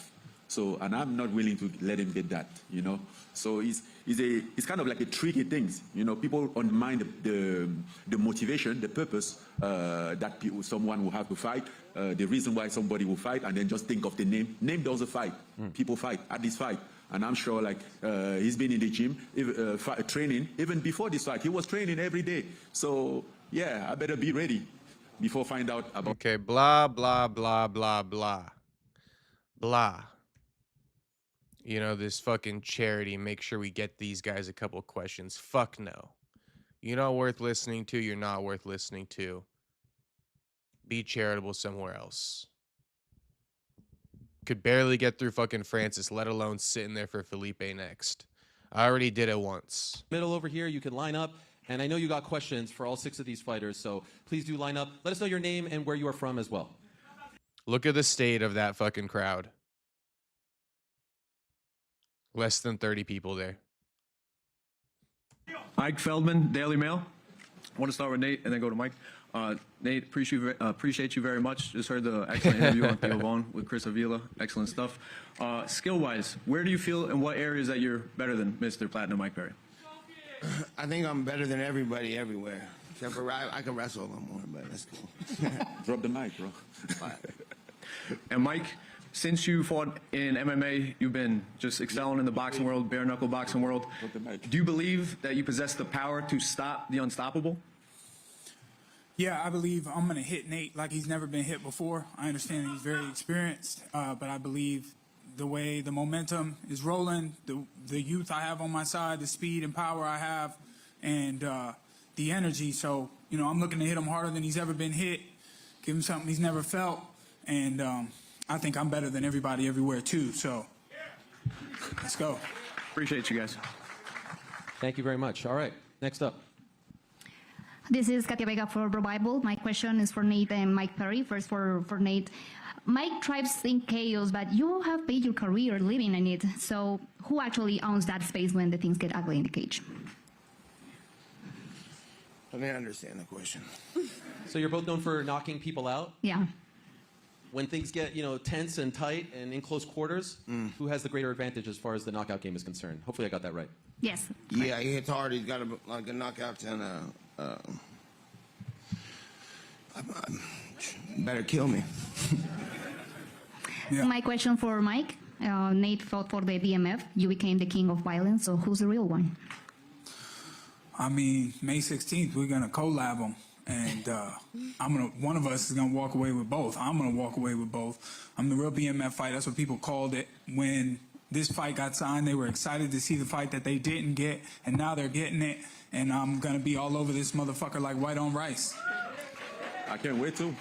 So, and I'm not willing to let him get that, you know. So it's kind of like a tricky thing, you know. People undermine the motivation, the purpose that someone will have to fight, the reason why somebody will fight, and then just think of the name. Name doesn't fight. People fight at this fight. And I'm sure, like, he's been in the gym, training. Even before this fight, he was training every day. So, yeah, I better be ready before find out about... Okay, blah, blah, blah, blah, blah. Blah. You know, this fucking charity, make sure we get these guys a couple questions. Fuck no. You're not worth listening to. You're not worth listening to. Be charitable somewhere else. Could barely get through fucking Francis, let alone sitting there for Felipe next. I already did it once. Middle over here, you can line up. And I know you got questions for all 6 of these fighters, so please do line up. Let us know your name and where you are from as well. Look at the state of that fucking crowd. Less than 30 people there. Mike Feldman, Daily Mail. I want to start with Nate and then go to Mike. Nate, appreciate you very much. Just heard the excellent interview on Theo Vaughn with Chris Avila. Excellent stuff. Skill-wise, where do you feel in what areas that you're better than Mr. Platinum Mike Perry? I think I'm better than everybody everywhere. Except for I can wrestle a little more, but that's cool. Drop the mic, bro. And Mike, since you fought in MMA, you've been just excelling in the boxing world, bare knuckle boxing world. Do you believe that you possess the power to stop the unstoppable? Yeah, I believe I'm going to hit Nate like he's never been hit before. I understand he's very experienced, but I believe the way the momentum is rolling, the youth I have on my side, the speed and power I have, and the energy. So, you know, I'm looking to hit him harder than he's ever been hit, give him something he's never felt. And I think I'm better than everybody everywhere, too. So let's go. Appreciate you guys. Thank you very much. All right, next up. This is Katia Vega for Revival. My question is for Nate and Mike Perry. First for Nate. Mike thrives in chaos, but you have made your career living in it. So who actually owns that space when the things get ugly in the cage? I didn't understand the question. So you're both known for knocking people out? Yeah. When things get, you know, tense and tight and in close quarters, who has the greater advantage as far as the knockout game is concerned? Hopefully I got that right. Yes. Yeah, he hits hard. He's got a knockout and better kill me. Yeah. My question for Mike. Nate fought for the BMF. You became the king of violence. So who's the real one? I mean, May 16th, we're going to collab them. And one of us is going to walk away with both. I'm going to walk away with both. I'm the real BMF fight. That's what people called it. When this fight got signed, they were excited to see the fight that they didn't get. And now they're getting it. And I'm going to be all over this motherfucker like white on rice. I can't wait to.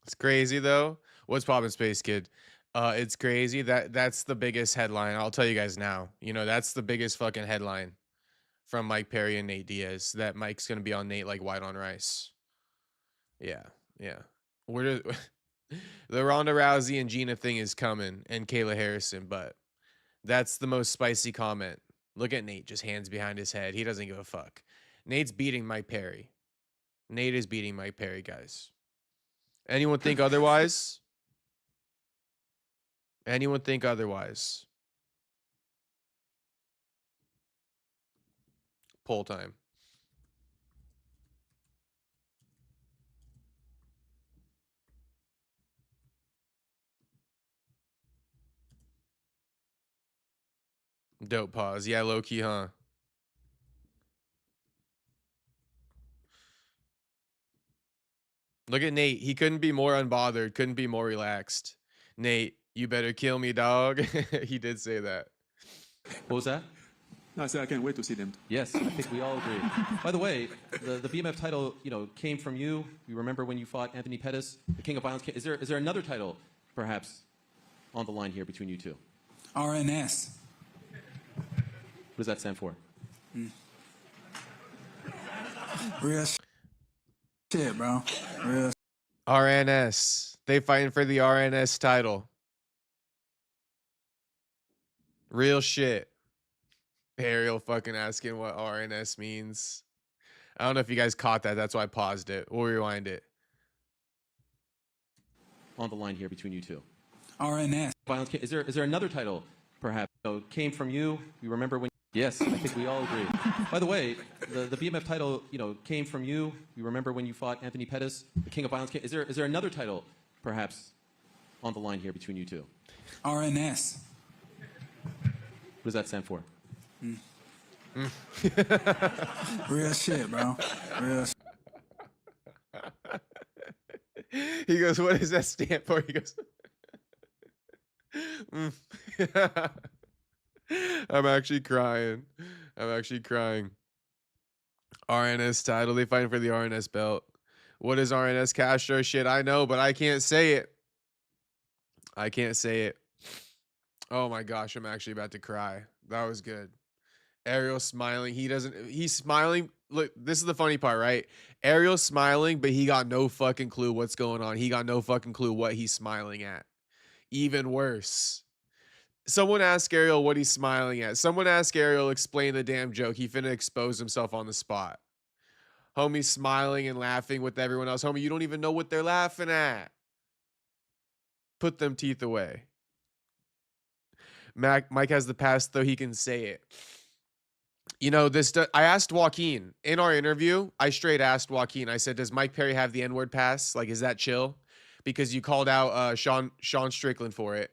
It's crazy though. What's poppin', Space Kid? It's crazy. That's the biggest headline. I'll tell you guys now. You know, that's the biggest fucking headline from Mike Perry and Nate Diaz. That Mike's gonna be on Nate like white on rice. Yeah. The Ronda Rousey and Gina thing is coming, and Kayla Harrison, but that's the most spicy comment. Look at Nate, just hands behind his head. He doesn't give a fuck. Nate's beating Mike Perry. Nate is beating Mike Perry, guys. Anyone think otherwise? Anyone think otherwise? Poll time. Dope pause. Yeah, low key, huh? Look at Nate. He couldn't be more unbothered, couldn't be more relaxed. Nate, you better kill me, dog. He did say that. What was that? No, I said I can't wait to see them. Yes, I think we all agree. By the way, the BMF title, you know, came from you. You remember when you fought Anthony Pettis, the King of Violence? Is there another title, perhaps, on the line here between you two? RNS. What does that stand for? Real shit, bro. Real. RNS. They fighting for the RNS title. Real shit. Ariel fucking asking what RNS means. I don't know if you guys caught that. That's why I paused it. We'll rewind it. On the line here between you two. RNS. Violence. Is there another title, perhaps? So came from you. You remember when? Yes, I think we all agree. By the way, the BMF title, you know, came from you. You remember when you fought Anthony Pettis, the King of Violence? Is there another title, perhaps, on the line here between you two? RNS. What does that stand for? Real shit, bro. Real. He goes, what does that stand for? He goes, I'm actually crying. I'm actually crying. RNS title. They fighting for the RNS belt. What is RNS Castro? Shit, I know, but I can't say it. I can't say it. Oh my gosh, I'm actually about to cry. That was good. Ariel smiling. He's smiling. Look, this is the funny part, right? Ariel's smiling, but he got no fucking clue what's going on. He got no fucking clue what he's smiling at. Even worse. Someone ask Ariel what he's smiling at. Someone ask Ariel, explain the damn joke. He finna expose himself on the spot. Homie's smiling and laughing with everyone else. Homie, you don't even know what they're laughing at. Put them teeth away. Mike has the pass, though he can say it. You know, I asked Joaquin in our interview. I straight asked Joaquin. I said, does Mike Perry have the N-word pass? Like, is that chill? Because you called out Shawn Strickland for it.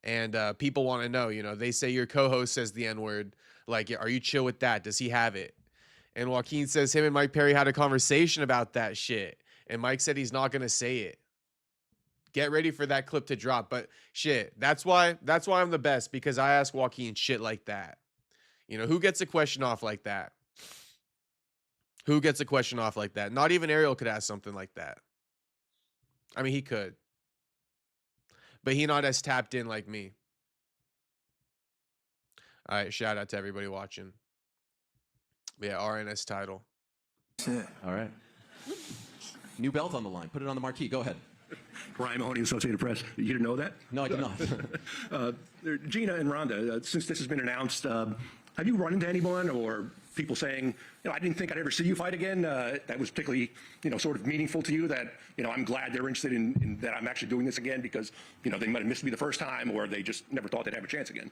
And people want to know, you know, they say your co-host says the N-word. Like, are you chill with that? Does he have it? And Joaquin says him and Mike Perry had a conversation about that shit. And Mike said he's not going to say it. Get ready for that clip to drop. But shit, that's why I'm the best, because I ask Joaquin shit like that. You know, who gets a question off like that? Who gets a question off like that? Not even Ariel could ask something like that. I mean, he could. But he not as tapped in like me. All right, shout out to everybody watching. But yeah, RNS title. All right. New belt on the line. Put it on the marquee. Go ahead. Ryan Mahoney, Associated Press. You didn't know that? No, I did not. Gina and Ronda, since this has been announced, have you run into anyone or people saying, I didn't think I'd ever see you fight again? That was particularly, sort of meaningful to you that, I'm glad they're interested in that I'm actually doing this again because, they might have missed me the first time or they just never thought they'd have a chance again.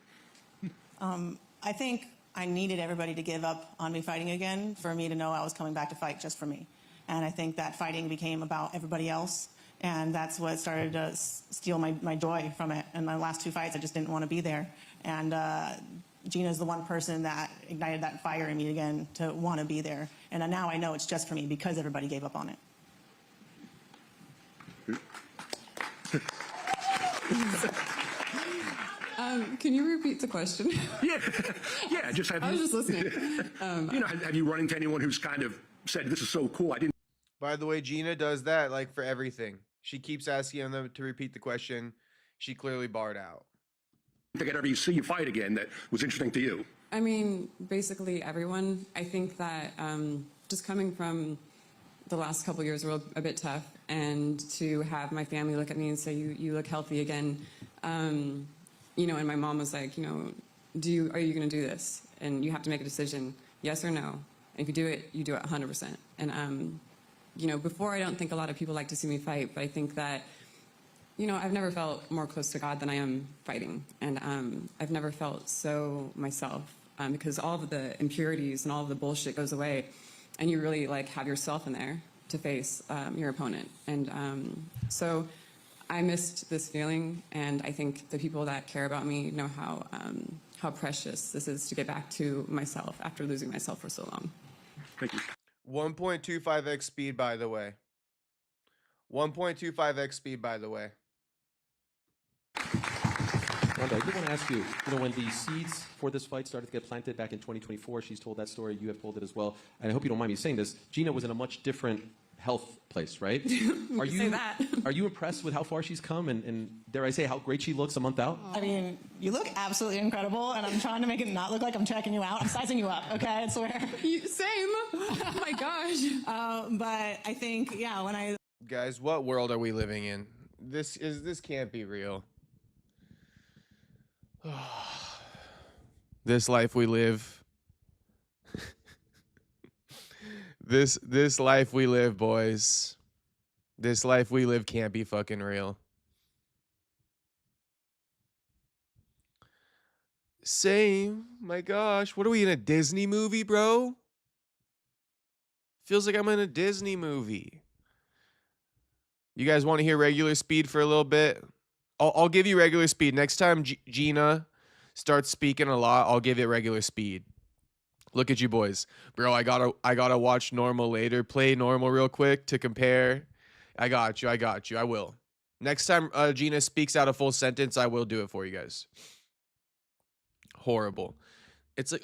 I think I needed everybody to give up on me fighting again for me to know I was coming back to fight just for me. And I think that fighting became about everybody else. And that's what started to steal my joy from it. And my last 2 fights, I just didn't want to be there. And Gina's the one person that ignited that fire in me again to want to be there. And now I know it's just for me because everybody gave up on it. Can you repeat the question? Yeah. Just have I was just listening. Have you run into anyone who's kind of said, this is so cool, I didn't. By the way, Gina does that like for everything. She keeps asking them to repeat the question. She clearly barred out. Think I'd ever see you fight again that was interesting to you? I mean, basically everyone. I think that just coming from the last couple years were a bit tough, and to have my family look at me and say, you look healthy again, and my mom was like, are you going to do this? And you have to make a decision, yes or no. And if you do it 100%. And, before I don't think a lot of people like to see me fight, but I think that, I've never felt more close to God than I am fighting. And I've never felt so myself because all of the impurities and all of the bullshit goes away. And you really have yourself in there to face your opponent. And so I missed this feeling. And I think the people that care about me know how precious this is to get back to myself after losing myself for so long. Thank you. 1.25x speed, by the way. 1.25x speed, by the way. Ronda, I do want to ask you, when the seeds for this fight started to get planted back in 2024, she's told that story, you have told it as well, and I hope you don't mind me saying this, Gina was in a much different health place, right? Are you say that. Are you impressed with how far she's come and dare I say how great she looks a month out? I mean, you look absolutely incredible, and I'm trying to make it not look like I'm checking you out. I'm sizing you up, okay? I swear. Same. Oh my gosh. But I think, when I... Guys, what world are we living in? This can't be real. This life we live. This life we live, boys. This life we live can't be fucking real. Same. My gosh, what are we in a Disney movie, bro? Feels like I'm in a Disney movie. You guys want to hear regular speed for a little bit? I'll give you regular speed. Next time Gina starts speaking a lot, I'll give it regular speed. Look at you boys. Bro, I gotta watch normal later. Play normal real quick to compare. I got you. I will. Next time Gina speaks out a full sentence, I will do it for you guys. Horrible. It's like,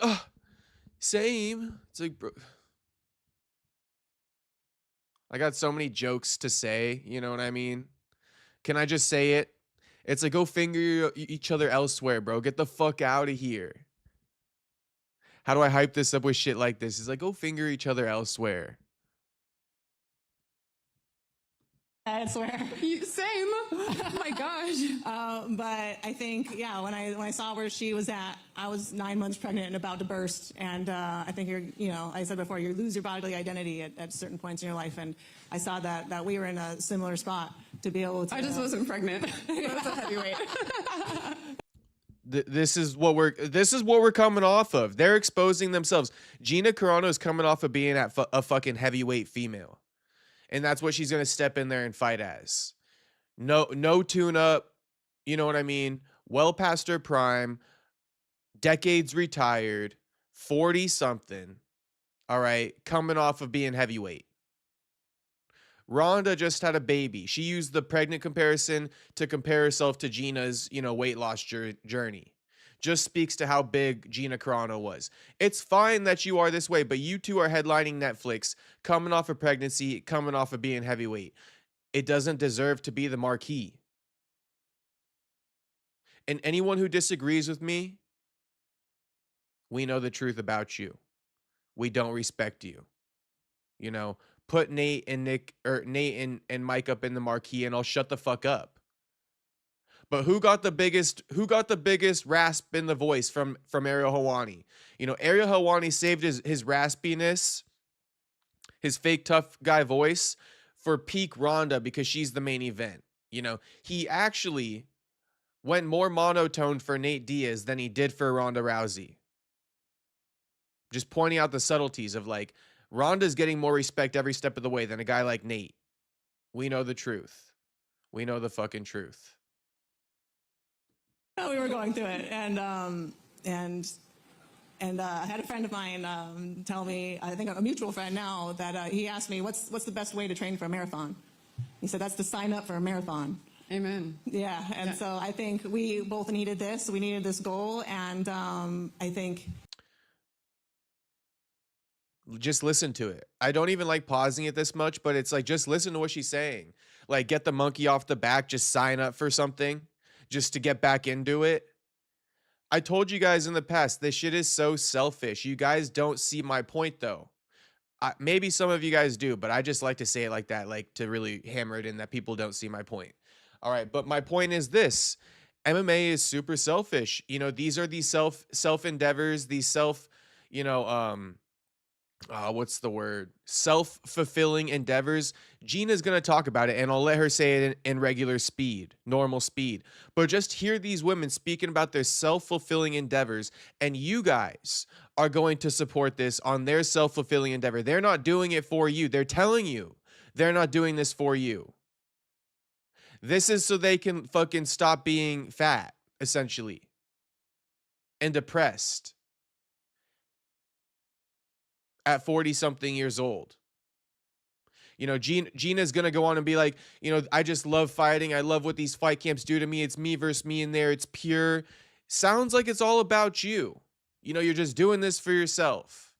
same. It's like, bro. I got so many jokes to say, you know what I mean? Can I just say it? It's like, go finger each other elsewhere, bro. Get the fuck out of here. How do I hype this up with shit like this? It's like, go finger each other elsewhere. I swear. Same. Oh my gosh. But I think, when I saw where she was at, I was 9 months pregnant and about to burst. And I think I said before, you lose your bodily identity at certain points in your life. And I saw that we were in a similar spot to be able to. I just wasn't pregnant. That's a heavyweight. This is what we're coming off of. They're exposing themselves. Gina Carano is coming off of being at a fucking heavyweight female. And that's what she's going to step in there and fight as. No tune-up. You know what I mean? Well past her prime. Decades retired. 40-something. All right? Coming off of being heavyweight. Ronda just had a baby. She used the pregnant comparison to compare herself to Gina's, weight loss journey. just speaks to how big Gina Carano was. It's fine that you are this way, but you two are headlining Netflix, coming off of pregnancy, coming off of being heavyweight. It doesn't deserve to be the marquee. And anyone who disagrees with me, we know the truth about you. We don't respect you. You know, put Nate and Nick or Nate and Mike up in the marquee and I'll shut the fuck up. But who got the biggest rasp in the voice from Ariel Helwani? You know, Ariel Helwani saved his raspiness, his fake tough guy voice for peak Ronda because she's the main event. You know, he actually went more monotone for Nate Diaz than he did for Ronda Rousey. Just pointing out the subtleties of like, Ronda's getting more respect every step of the way than a guy like Nate. We know the truth. We know the fucking truth. We were going through it, and I had a friend of mine tell me, I think a mutual friend now, that he asked me, what's the best way to train for a marathon? He said, that's to sign up for a marathon. Amen. Yeah, and so I think we both needed this. We needed this goal, and I think... Just listen to it. I don't even like pausing it this much, but it's like, just listen to what she's saying. Like, get the monkey off the back, just sign up for something, just to get back into it. I told you guys in the past, this shit is so selfish. You guys don't see my point, though. Maybe some of you guys do, but I just like to say it like that, like to really hammer it in that people don't see my point. All right, but my point is this. MMA is super selfish. You know, these are these self endeavors, these self, you know, what's the word? Self-fulfilling endeavors. Gina's going to talk about it, and I'll let her say it in regular speed, normal speed. But just hear these women speaking about their self-fulfilling endeavors, and you guys are going to support this on their self-fulfilling endeavor. They're not doing it for you. They're telling you they're not doing this for you. This is so they can fucking stop being fat, essentially, and depressed at 40-something years old. You know, Gina's going to go on and be like, you know, I just love fighting. I love what these fight camps do to me. It's me versus me in there. It's pure. Sounds like it's all about you. You know, you're just doing this for yourself.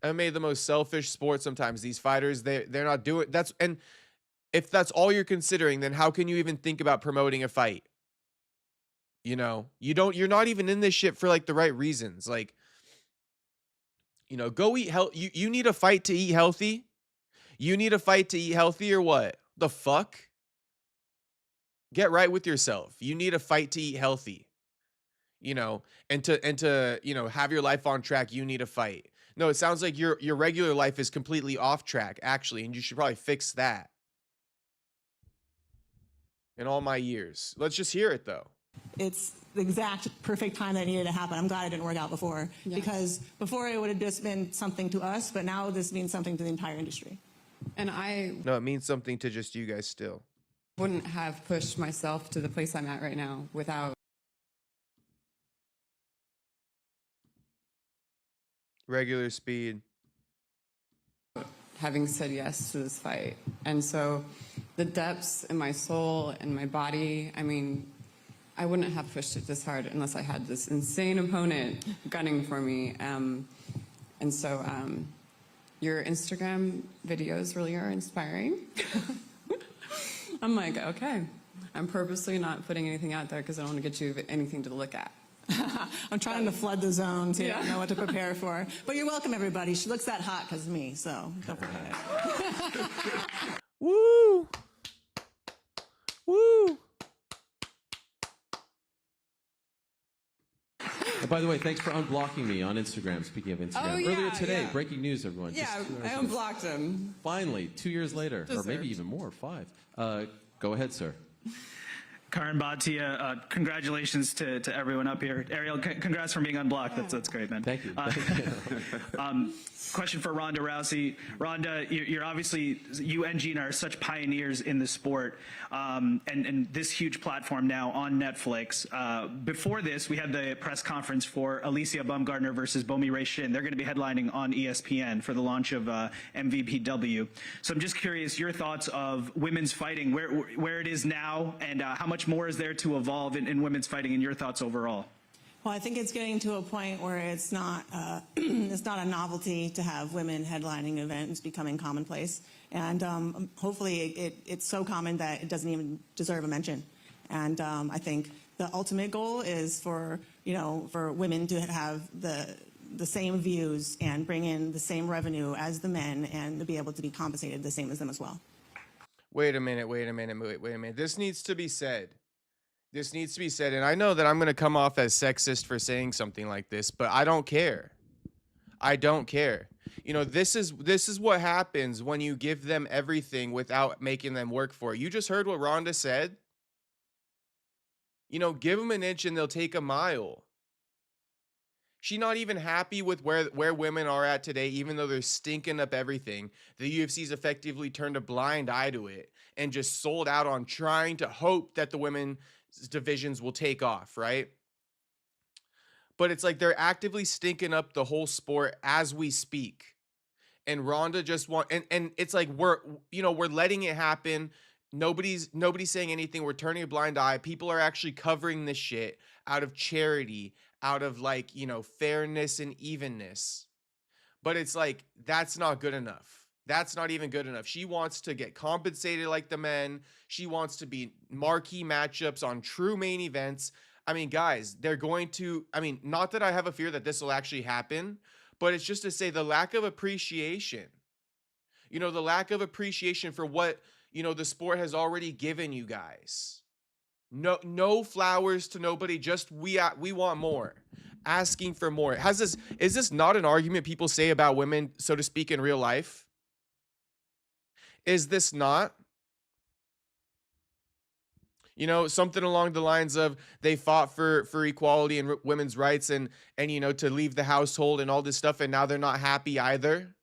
MMA, the most selfish sport sometimes. These fighters, they're not doing that's. And if that's all you're considering, then how can you even think about promoting a fight? You know, you're not even in this shit for like the right reasons. Like, you know, go eat health. You need a fight to eat healthy. You need a fight to eat healthy or what? The fuck? Get right with yourself. You need a fight to eat healthy. You know, and to you know, have your life on track, you need a fight. No, it sounds like your regular life is completely off track, actually, and you should probably fix that. In all my years. Let's just hear it though. It's the exact perfect time that needed to happen. I'm glad it didn't work out before, because before it would have just been something to us, but now this means something to the entire industry. And I No, it means something to just you guys still. wouldn't have pushed myself to the place I'm at right now without Regular speed. having said yes to this fight. And so the depths in my soul and my body, I mean, I wouldn't have pushed it this hard unless I had this insane opponent gunning for me. And so your Instagram videos really are inspiring. I'm like, okay, I'm purposely not putting anything out there because I don't want to get you anything to look at. I'm trying to flood the zone to know what to prepare for. But you're welcome, everybody. She looks that hot because of me, so don't forget it. Woo! Woo! And by the way, thanks for unblocking me on Instagram. Speaking of Instagram, Oh, yeah, earlier today, yeah. breaking news, everyone. Yeah, Just 2 hours I ago. unblocked him. Finally, 2 years later, or maybe Deserved. even more, 5. Go ahead, sir. Karan Bhatia, congratulations to everyone up here. Ariel, congrats for being unblocked. That's great, man. Thank you. Question for Ronda Rousey. Ronda, you're obviously, you and Gina are such pioneers in the sport, and this huge platform now on Netflix. Before this, we had the press conference for Alicia Baumgardner versus Bomi Ray Shin. They're going to be headlining on ESPN for the launch of MVPW. So I'm just curious, your thoughts of women's fighting, where it is now, and how much much more is there to evolve in women's fighting, and your thoughts overall? Well, I think it's getting to a point where it's not it's not a novelty to have women headlining events becoming commonplace, and hopefully it's so common that it doesn't even deserve a mention. And I think the ultimate goal is for women to have the same views and bring in the same revenue as the men, and to be able to be compensated the same as them as well. Wait a minute. This needs to be said. This needs to be said. And I know that I'm going to come off as sexist for saying something like this, but I don't care. I don't care. This is what happens when you give them everything without making them work for it. You just heard what Ronda said. Give them an inch and they'll take a mile. She's not even happy with where women are at today, even though they're stinking up everything. The UFC's effectively turned a blind eye to it and just sold out on trying to hope that the women's divisions will take off, right? But it's like they're actively stinking up the whole sport as we speak. And Ronda just and it's like we're letting it happen. Nobody's saying anything. We're turning a blind eye. People are actually covering this shit out of charity, out of fairness and evenness. But it's like, that's not good enough. That's not even good enough. She wants to get compensated like the men. She wants to be marquee matchups on true main events. I mean, guys, they're going to, not that I have a fear that this will actually happen, but it's just to say the lack of appreciation. The lack of appreciation for what, the sport has already given you guys. No flowers to nobody, just we want more. Asking for more. Is this not an argument people say about women, so to speak, in real life? Is this not? Something along the lines of they fought for equality and women's rights and to leave the household and all this stuff, and now they're not happy either.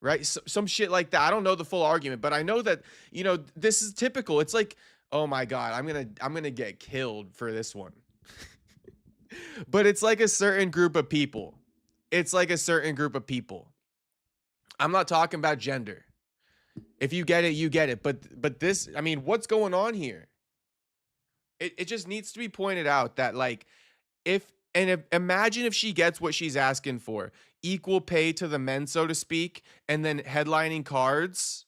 Right? Some shit like that. I don't know the full argument, but I know that, this is typical. It's like, oh my God, I'm going to get killed for this one. But it's like a certain group of people. It's like a certain group of people. I'm not talking about gender. If you get it, you get it. But this, what's going on here? It just needs to be pointed out that imagine if she gets what she's asking for, equal pay to the men, so to speak, and then headlining cards.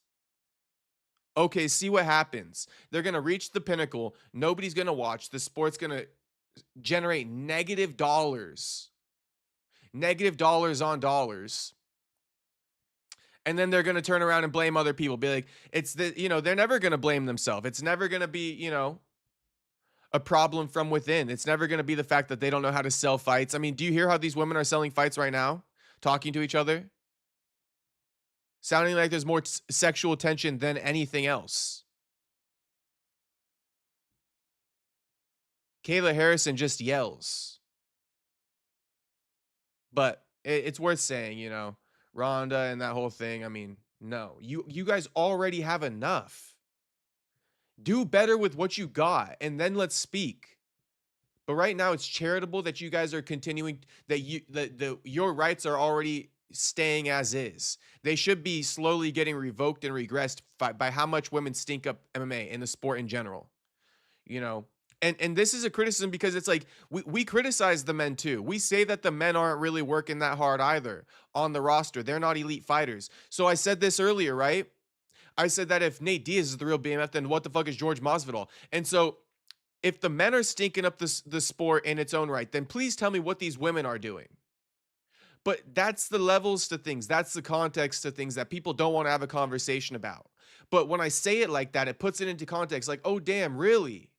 Okay, see what happens. They're going to reach the pinnacle. Nobody's going to watch. The sport's going to generate negative dollars on dollars. And then they're going to turn around and blame other people. Be like, they're never going to blame themselves. It's never going to be, a problem from within. It's never going to be the fact that they don't know how to sell fights. Do you hear how these women are selling fights right now? Talking to each other? Sounding like there's more sexual tension than anything else. Kayla Harrison just yells. But it's worth saying, Ronda and that whole thing. No, you guys already have enough. Do better with what you got, and then let's speak. But right now, it's charitable that you guys are continuing, that your rights are already staying as is. They should be slowly getting revoked and regressed by how much women stink up MMA and the sport in general. And this is a criticism because it's like we criticize the men too. We say that the men aren't really working that hard either on the roster. They're not elite fighters. So I said this earlier, right? I said that if Nate Diaz is the real BMF, then what the fuck is George Masvidal? And so if the men are stinking up the sport in its own right, then please tell me what these women are doing. But that's the levels to things. That's the context to things that people don't want to have a conversation about. But when I say it like that, it puts it into context. Like, oh, damn, really?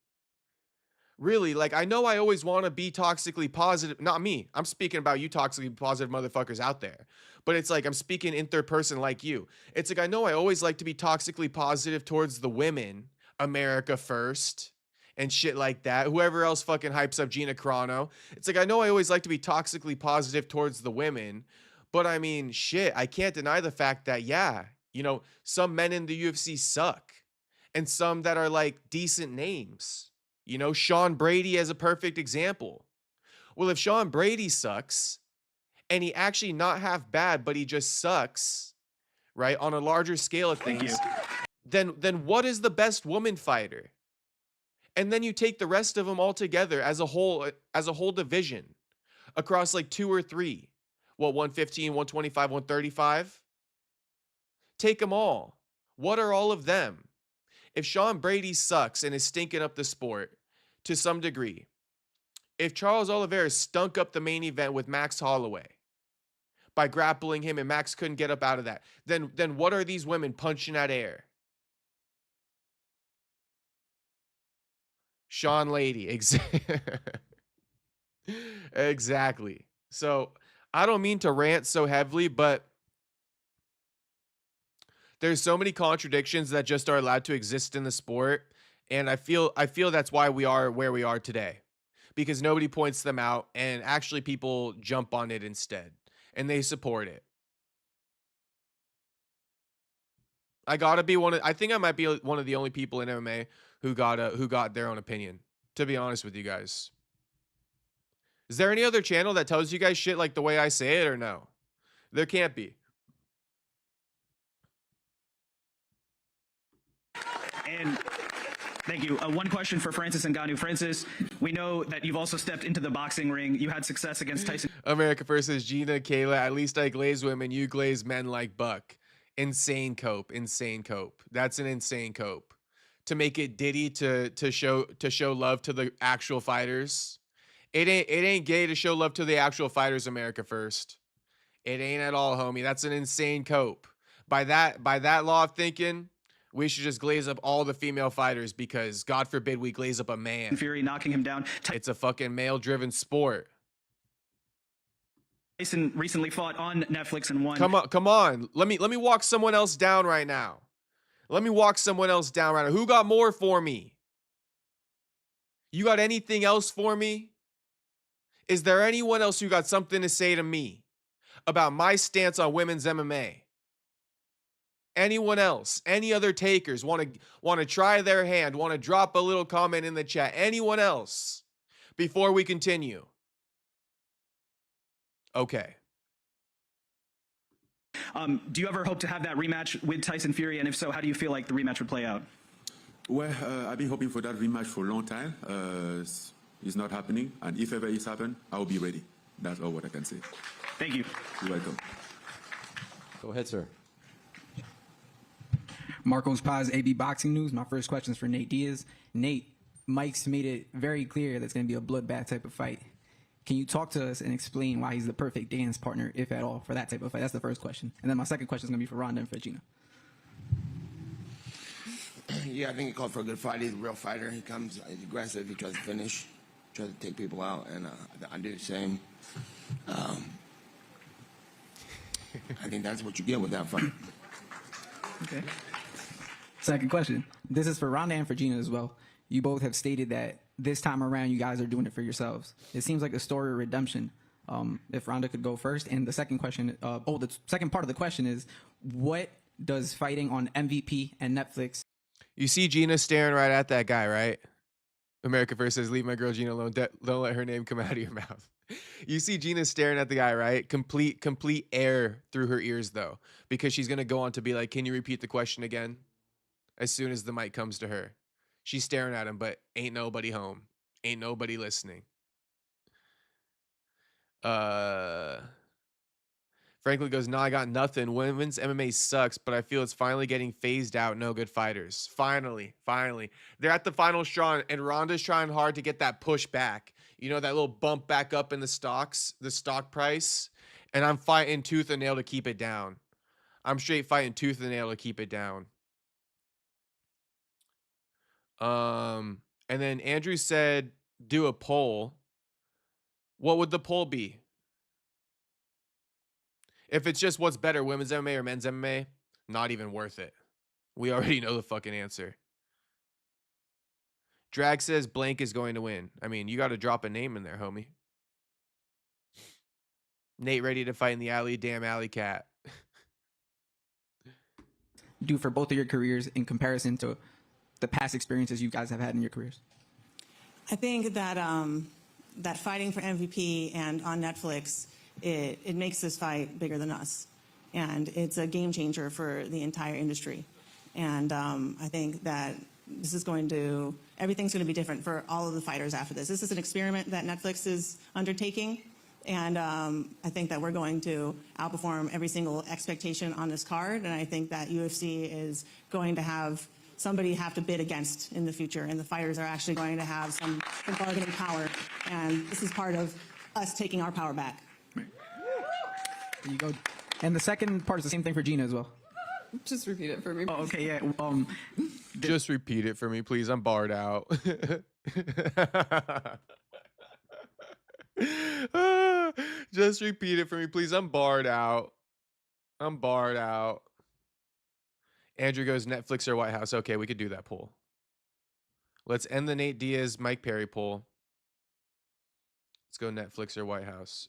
Really? Like, I know I always want to be toxically positive. Not me. I'm speaking about you toxically positive motherfuckers out there. But it's like I'm speaking in third person like you. It's like I know I always like to be toxically positive towards the women. America first. And shit like that. Whoever else fucking hypes up Gina Carano. It's like I know I always like to be toxically positive towards the women. But shit, I can't deny the fact that, yeah, some men in the UFC suck. And some that are like decent names. Shawn Brady as a perfect example. Well, if Shawn Brady sucks, and he actually not half bad, but he just sucks, right, on a larger scale of things, then what is the best woman fighter? And then you take the rest of them all together as a whole division across like 2 or 3. What, 115, 125, 135? Take them all. What are all of them? If Shawn Brady sucks and is stinking up the sport to some degree, if Charles Oliveira stunk up the main event with Max Holloway by grappling him and Max couldn't get up out of that, then what are these women punching at air? Sean Lady. Exactly. So I don't mean to rant so heavily, but there's so many contradictions that just are allowed to exist in the sport. And I feel that's why we are where we are today, because nobody points them out and actually people jump on it instead and they support it. I think I might be one of the only people in MMA who got their own opinion, to be honest with you guys. Is there any other channel that tells you guys shit like the way I say it, or no? There can't be. And thank you. One question for Francis Ngannou. Francis, we know that you've also stepped into the boxing ring. You had success against Tyson. America versus Gina, Kayla. At least I glaze women. You glaze men like Buck. Insane cope. Insane cope. That's an insane cope. To make it Diddy to show love to the actual fighters. It ain't gay to show love to the actual fighters. America first. It ain't at all, homie. That's an insane cope. By that law of thinking, we should just glaze up all the female fighters, because God forbid we glaze up a man. Fury knocking him down. It's a fucking male-driven sport. Tyson recently fought on Netflix and won. Come on. Let me walk someone else down right now. Who got more for me? You got anything else for me? Is there anyone else who got something to say to me about my stance on women's MMA? Anyone else? Any other takers want to try their hand? Want to drop a little comment in the chat? Anyone else before we continue? Okay. Do you ever hope to have that rematch with Tyson Fury? And if so, how do you feel like the rematch would play out? Well, I've been hoping for that rematch for a long time. It's not happening. And if ever it's happened, I'll be ready. That's all what I can say. Thank you. You're welcome. Go ahead, sir. Marcos Paz, AB Boxing News. My first question is for Nate Diaz. Nate, Mike's made it very clear that's going to be a bloodbath type of fight. Can you talk to us and explain why he's the perfect dance partner, if at all, for that type of fight? That's the first question. And then my second question is going to be for Ronda and for Gina. Yeah, I think he called for a good fight. He's a real fighter. He comes, he's aggressive. He tries to finish, tries to take people out, and I do the same. I think that's what you get with that fight. Okay. Second question. This is for Ronda and for Gina as well. You both have stated that this time around you guys are doing it for yourselves. It seems like a story of redemption. If Ronda could go first. And the second question, the second part of the question is, what does fighting on MVP and Netflix? You see Gina staring right at that guy, right? America First says, leave my girl Gina alone. Don't let her name come out of your mouth. You see Gina staring at the guy, right? Complete air through her ears, though, because she's going to go on to be like, can you repeat the question again? As soon as the mic comes to her. She's staring at him, but ain't nobody home. Ain't nobody listening. Franklin goes, no, I got nothing. Women's MMA sucks, but I feel it's finally getting phased out. No good fighters. Finally. They're at the final straw, and Ronda's trying hard to get that push back. You know, that little bump back up in the stock price. And I'm fighting tooth and nail to keep it down. I'm straight fighting tooth and nail to keep it down. And then Andrew said, do a poll. What would the poll be? If it's just what's better, women's MMA or men's MMA, not even worth it. We already know the fucking answer. Drag says blank is going to win. I mean, you got to drop a name in there, homie. Nate ready to fight in the alley, damn alley cat. Do for both of your careers in comparison to the past experiences you guys have had in your careers? I think that that fighting for MVP and on Netflix, it makes this fight bigger than us. And it's a game changer for the entire industry. And I think that this is everything's going to be different for all of the fighters after this. This is an experiment that Netflix is undertaking. And I think that we're going to outperform every single expectation on this card. And I think that UFC is going to have somebody have to bid against in the future. And the fighters are actually going to have some bargaining power. And this is part of us taking our power back. There you go. And the second part is the same thing for Gina as well. Just repeat it for me. Oh, okay, yeah. Just repeat it for me, please. I'm barred out. Just repeat it for me, please. I'm barred out. I'm barred out. Andrew goes Netflix or White House. Okay, we could do that poll. Let's end the Nate Diaz, Mike Perry poll. Let's go Netflix or White House.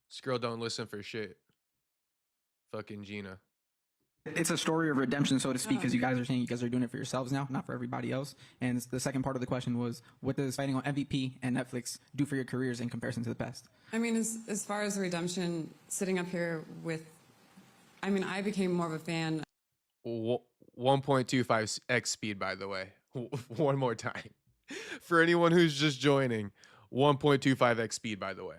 This girl don't listen for shit. Fucking Gina. It's a story of redemption, so to speak, because you guys are saying you guys are doing it for yourselves now, not for everybody else. And the second part of the question was, what does fighting on MVP and Netflix do for your careers in comparison to the past? I mean, as far as the redemption, sitting up here with, I mean, I became more of a fan. 1.25x speed, by the way. One more time. For anyone who's just joining, 1.25x speed, by the way.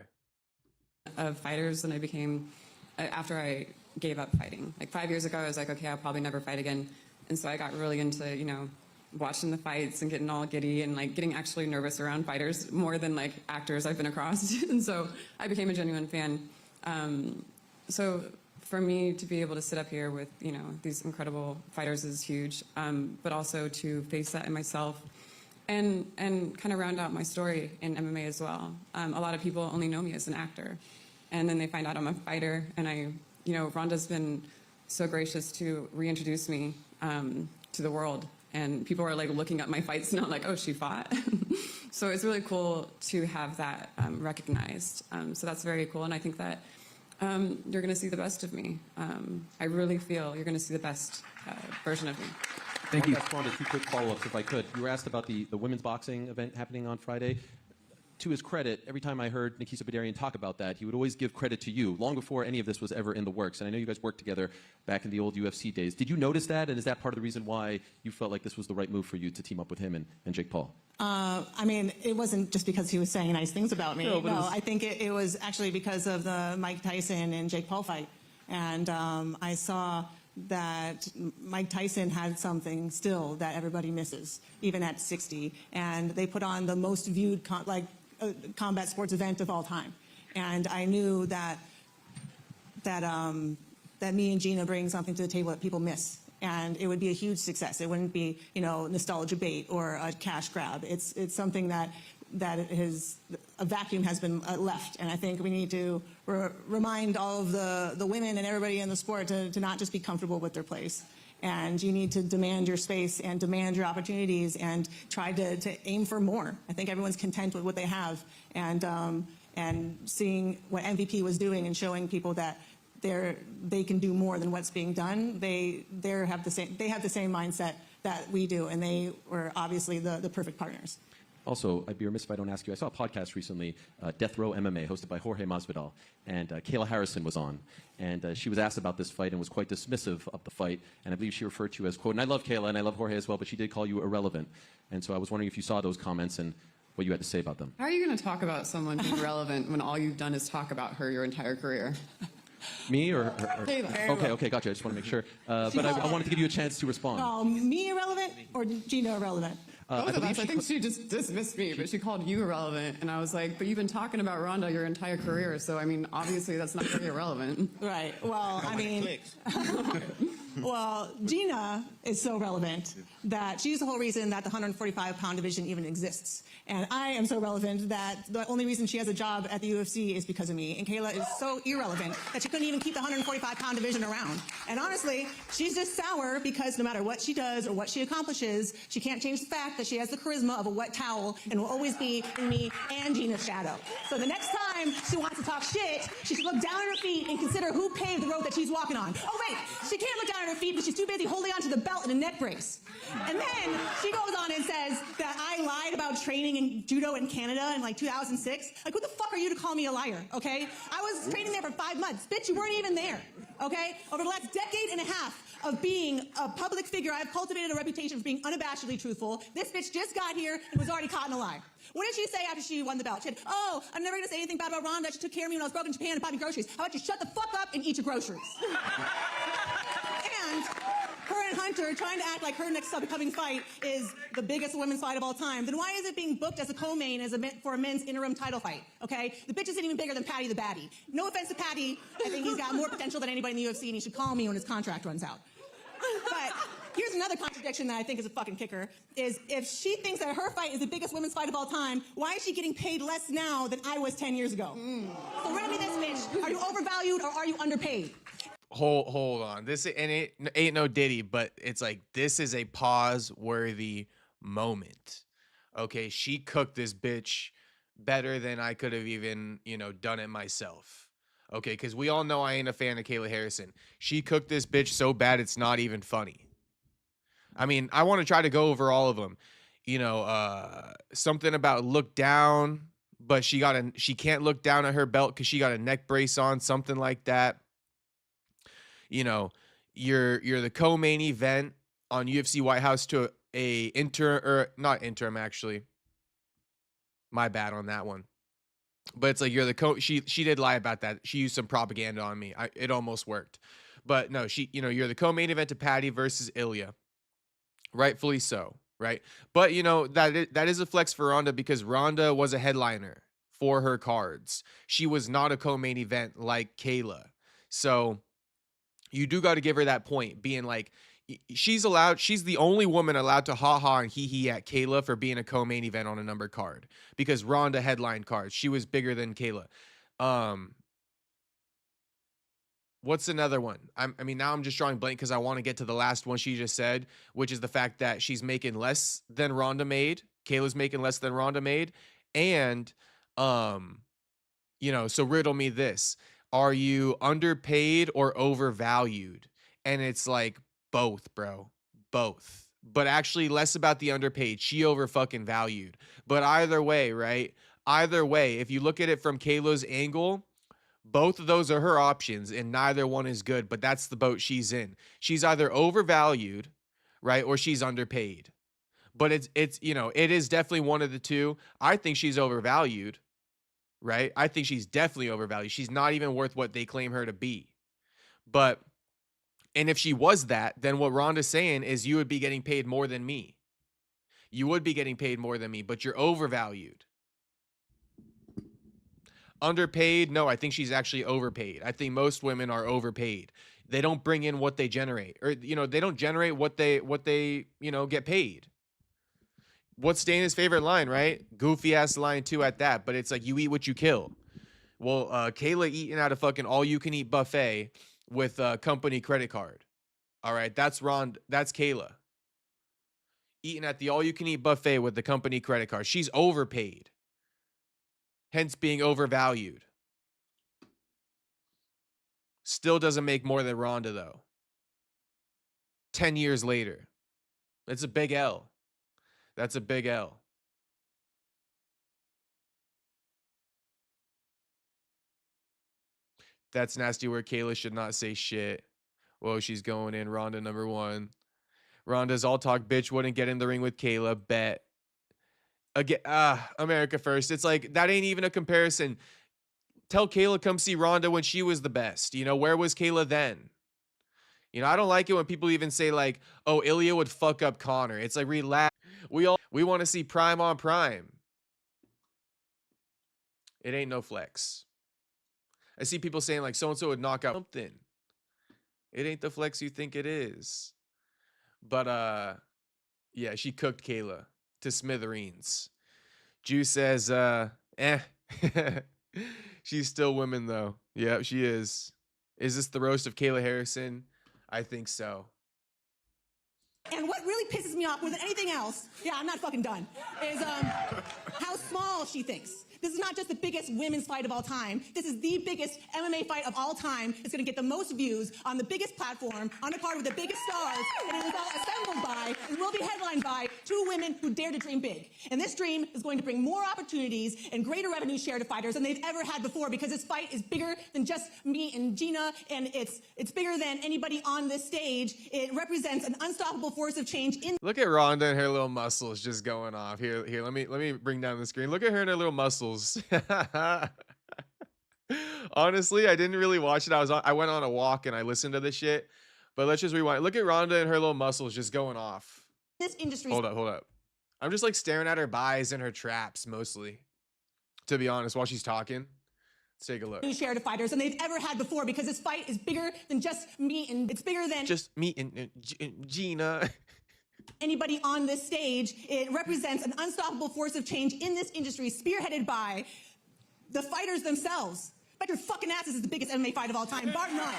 Of fighters than I became after I gave up fighting. Like 5 years ago, I was like, okay, I'll probably never fight again. And so I got really into, you know, watching the fights and getting all giddy and like getting actually nervous around fighters more than like actors I've been across. And so I became a genuine fan. So for me to be able to sit up here with, you know, these incredible fighters is huge. But also to face that in myself and kind of round out my story in MMA as well. A lot of people only know me as an actor. And then they find out I'm a fighter, and you know, Ronda's been so gracious to reintroduce me to the world. And people are like looking at my fights now like, oh, she fought. So it's really cool to have that recognized. So that's very cool. And I think that you're going to see the best of me. I really feel you're going to see the best version of me. Thank you. Ronda, two quick follow-ups, if I could. You were asked about the women's boxing event happening on Friday. To his credit, every time I heard Nikisa Badarian talk about that, he would always give credit to you, long before any of this was ever in the works. And I know you guys worked together back in the old UFC days. Did you notice that? And is that part of the reason why you felt like this was the right move for you to team up with him and Jake Paul? I mean, it wasn't just because he was saying nice things about me. No, I think it was actually because of the Mike Tyson and Jake Paul fight. And I saw that Mike Tyson had something still that everybody misses, even at 60. And they put on the most viewed combat sports event of all time. And I knew that me and Gina bring something to the table that people miss. And it would be a huge success. It wouldn't be, you know, nostalgia bait or a cash grab. It's something that a vacuum has been left. And I think we need to remind all of the women and everybody in the sport to not just be comfortable with their place. And you need to demand your space and demand your opportunities and try to aim for more. I think everyone's content with what they have. And seeing what MVP was doing and showing people that they can do more than what's being done, they have the same mindset that we do, and they were obviously the perfect partners. Also, I'd be remiss if I don't ask you, I saw a podcast recently, Death Row MMA, hosted by Jorge Masvidal, and Kayla Harrison was on. And she was asked about this fight and was quite dismissive of the fight. And I believe she referred to you as, quote, and I love Kayla and I love Jorge as well, but she did call you irrelevant. And so I was wondering if you saw those comments and what you had to say about them. How are you going to talk about someone being relevant when all you've done is talk about her your entire career? Me or Kayla. Okay, gotcha. I just want to make sure. But I wanted to give you a chance to respond. Me irrelevant or Gina irrelevant? Both of us. I think she just dismissed me, but she called you irrelevant. And I was like, but you've been talking about Ronda your entire career, so I mean, obviously that's not very irrelevant. Right. Well, I mean, well, Gina is so relevant. that she's the whole reason that the 145-pound division even exists. And I am so relevant that the only reason she has a job at the UFC is because of me. And Kayla is so irrelevant that she couldn't even keep the 145-pound division around. And honestly, she's just sour because no matter what she does or what she accomplishes, she can't change the fact that she has the charisma of a wet towel and will always be in me and Gina's shadow. So the next time she wants to talk shit, she should look down at her feet and consider who paved the road that she's walking on. Oh wait, she can't look down at her feet because she's too busy holding onto the belt in a neck brace. And then she goes on and says that I lied about training in judo in Canada in like 2006. Like, who the fuck are you to call me a liar, okay? I was training there for 5 months. Bitch, you weren't even there, okay? Over the last decade and a half of being a public figure, I've cultivated a reputation for being unabashedly truthful. This bitch just got here and was already caught in a lie. What did she say after she won the belt? She said, oh, I'm never going to say anything bad about Ronda. She took care of me when I was broke in Japan and bought me groceries. How about you shut the fuck up and eat your groceries? And her and Hunter trying to act like her next upcoming fight is the biggest women's fight of all time. Then why is it being booked as a co-main for a men's interim title fight? Okay, the bitch isn't even bigger than Patty the Baddie. No offense to Patty, I think he's got more potential than anybody in the UFC, and he should call me when his contract runs out. But here's another contradiction that I think is a fucking kicker, is if she thinks that her fight is the biggest women's fight of all time, why is she getting paid less now than I was 10 years ago? So riddle me this, bitch. Are you overvalued or are you underpaid? Hold on. This ain't no Diddy, but it's like this is a pause-worthy moment. Okay, she cooked this bitch better than I could have even, done it myself. Okay, because we all know I ain't a fan of Kayla Harrison. She cooked this bitch so bad it's not even funny. I mean, I want to try to go over all of them. Something about look down, but she can't look down at her belt because she got a neck brace on, something like that. You're the co-main event on UFC White House to not interim actually. My bad on that one. But it's like you're the she did lie about that. She used some propaganda on me. It almost worked. But no, you're the co-main event to Patty versus Ilya. Rightfully so, right? But that is a flex for Ronda because Ronda was a headliner for her cards. She was not a co-main event like Kayla. So you do got to give her that point, being like, she's the only woman allowed to ha-ha and hee-hee at Kayla for being a co-main event on a numbered card because Ronda headline cards. She was bigger than Kayla. What's another one? I mean, now I'm just drawing blank because I want to get to the last one she just said, which is the fact that she's making less than Ronda made. Kayla's making less than Ronda made. And, so riddle me this. Are you underpaid or overvalued? And it's like both, bro. Both. But actually less about the underpaid. She over fucking valued. But either way, right? Either way, if you look at it from Kayla's angle, both of those are her options and neither one is good, but that's the boat she's in. She's either overvalued, right? Or she's underpaid. But it is definitely one of the two. I think she's overvalued. Right? I think she's definitely overvalued. She's not even worth what they claim her to be. And if she was that, then what Ronda's saying is you would be getting paid more than me. You would be getting paid more than me, but you're overvalued. Underpaid? No, I think she's actually overpaid. I think most women are overpaid. They don't bring in what they generate, or they don't generate what they get paid. What's Dana's favorite line, right? Goofy ass line too at that, but it's like you eat what you kill. Well, Kayla eating at a fucking all you can eat buffet with a company credit card. All right, that's Kayla. Eating at the all you can eat buffet with the company credit card. She's overpaid. Hence being overvalued. Still doesn't make more than Ronda though. 10 years later. That's a big L. That's a big L. That's nasty where Kayla should not say shit. Whoa, she's going in. Ronda number 1. Ronda's all talk bitch wouldn't get in the ring with Kayla. Bet. Again, America first. It's like, that ain't even a comparison. Tell Kayla come see Ronda when she was the best. Where was Kayla then? I don't like it when people even say like, oh, Ilya would fuck up Conor. It's like, relax. We want to see prime on prime. It ain't no flex. I see people saying like so-and-so would knock out something. It ain't the flex you think it is. But Yeah, she cooked Kayla to smithereens. Juice says, She's still women, though. Yeah, she is. Is this the roast of Kayla Harrison? I think so. And what really pisses me off more than anything else, yeah, I'm not fucking done, is how small she thinks. This is not just the biggest women's fight of all time. This is the biggest MMA fight of all time. It's going to get the most views on the biggest platform, on a card with the biggest stars, and it was all assembled by and will be headlined by two women who dare to dream big. And this dream is going to bring more opportunities and greater revenue share to fighters than they've ever had before, because this fight is bigger than just me and Gina, and it's bigger than anybody on this stage. It represents an unstoppable force of change in. Look at Ronda and her little muscles just going off. Here, let me bring down the screen. Look at her and her little muscles. Honestly, I didn't really watch it. I went on a walk and I listened to this shit. But let's just rewind. Look at Ronda and her little muscles just going off. This industry. Hold up. I'm just like staring at her buys and her traps mostly. To be honest, while she's talking. Let's take a look. Share to fighters than they've ever had before, because this fight is bigger than just me, and it's bigger than just me and Gina. Anybody on this stage. It represents an unstoppable force of change in this industry, spearheaded by the fighters themselves. Bet your fucking asses is the biggest MMA fight of all time, bar none.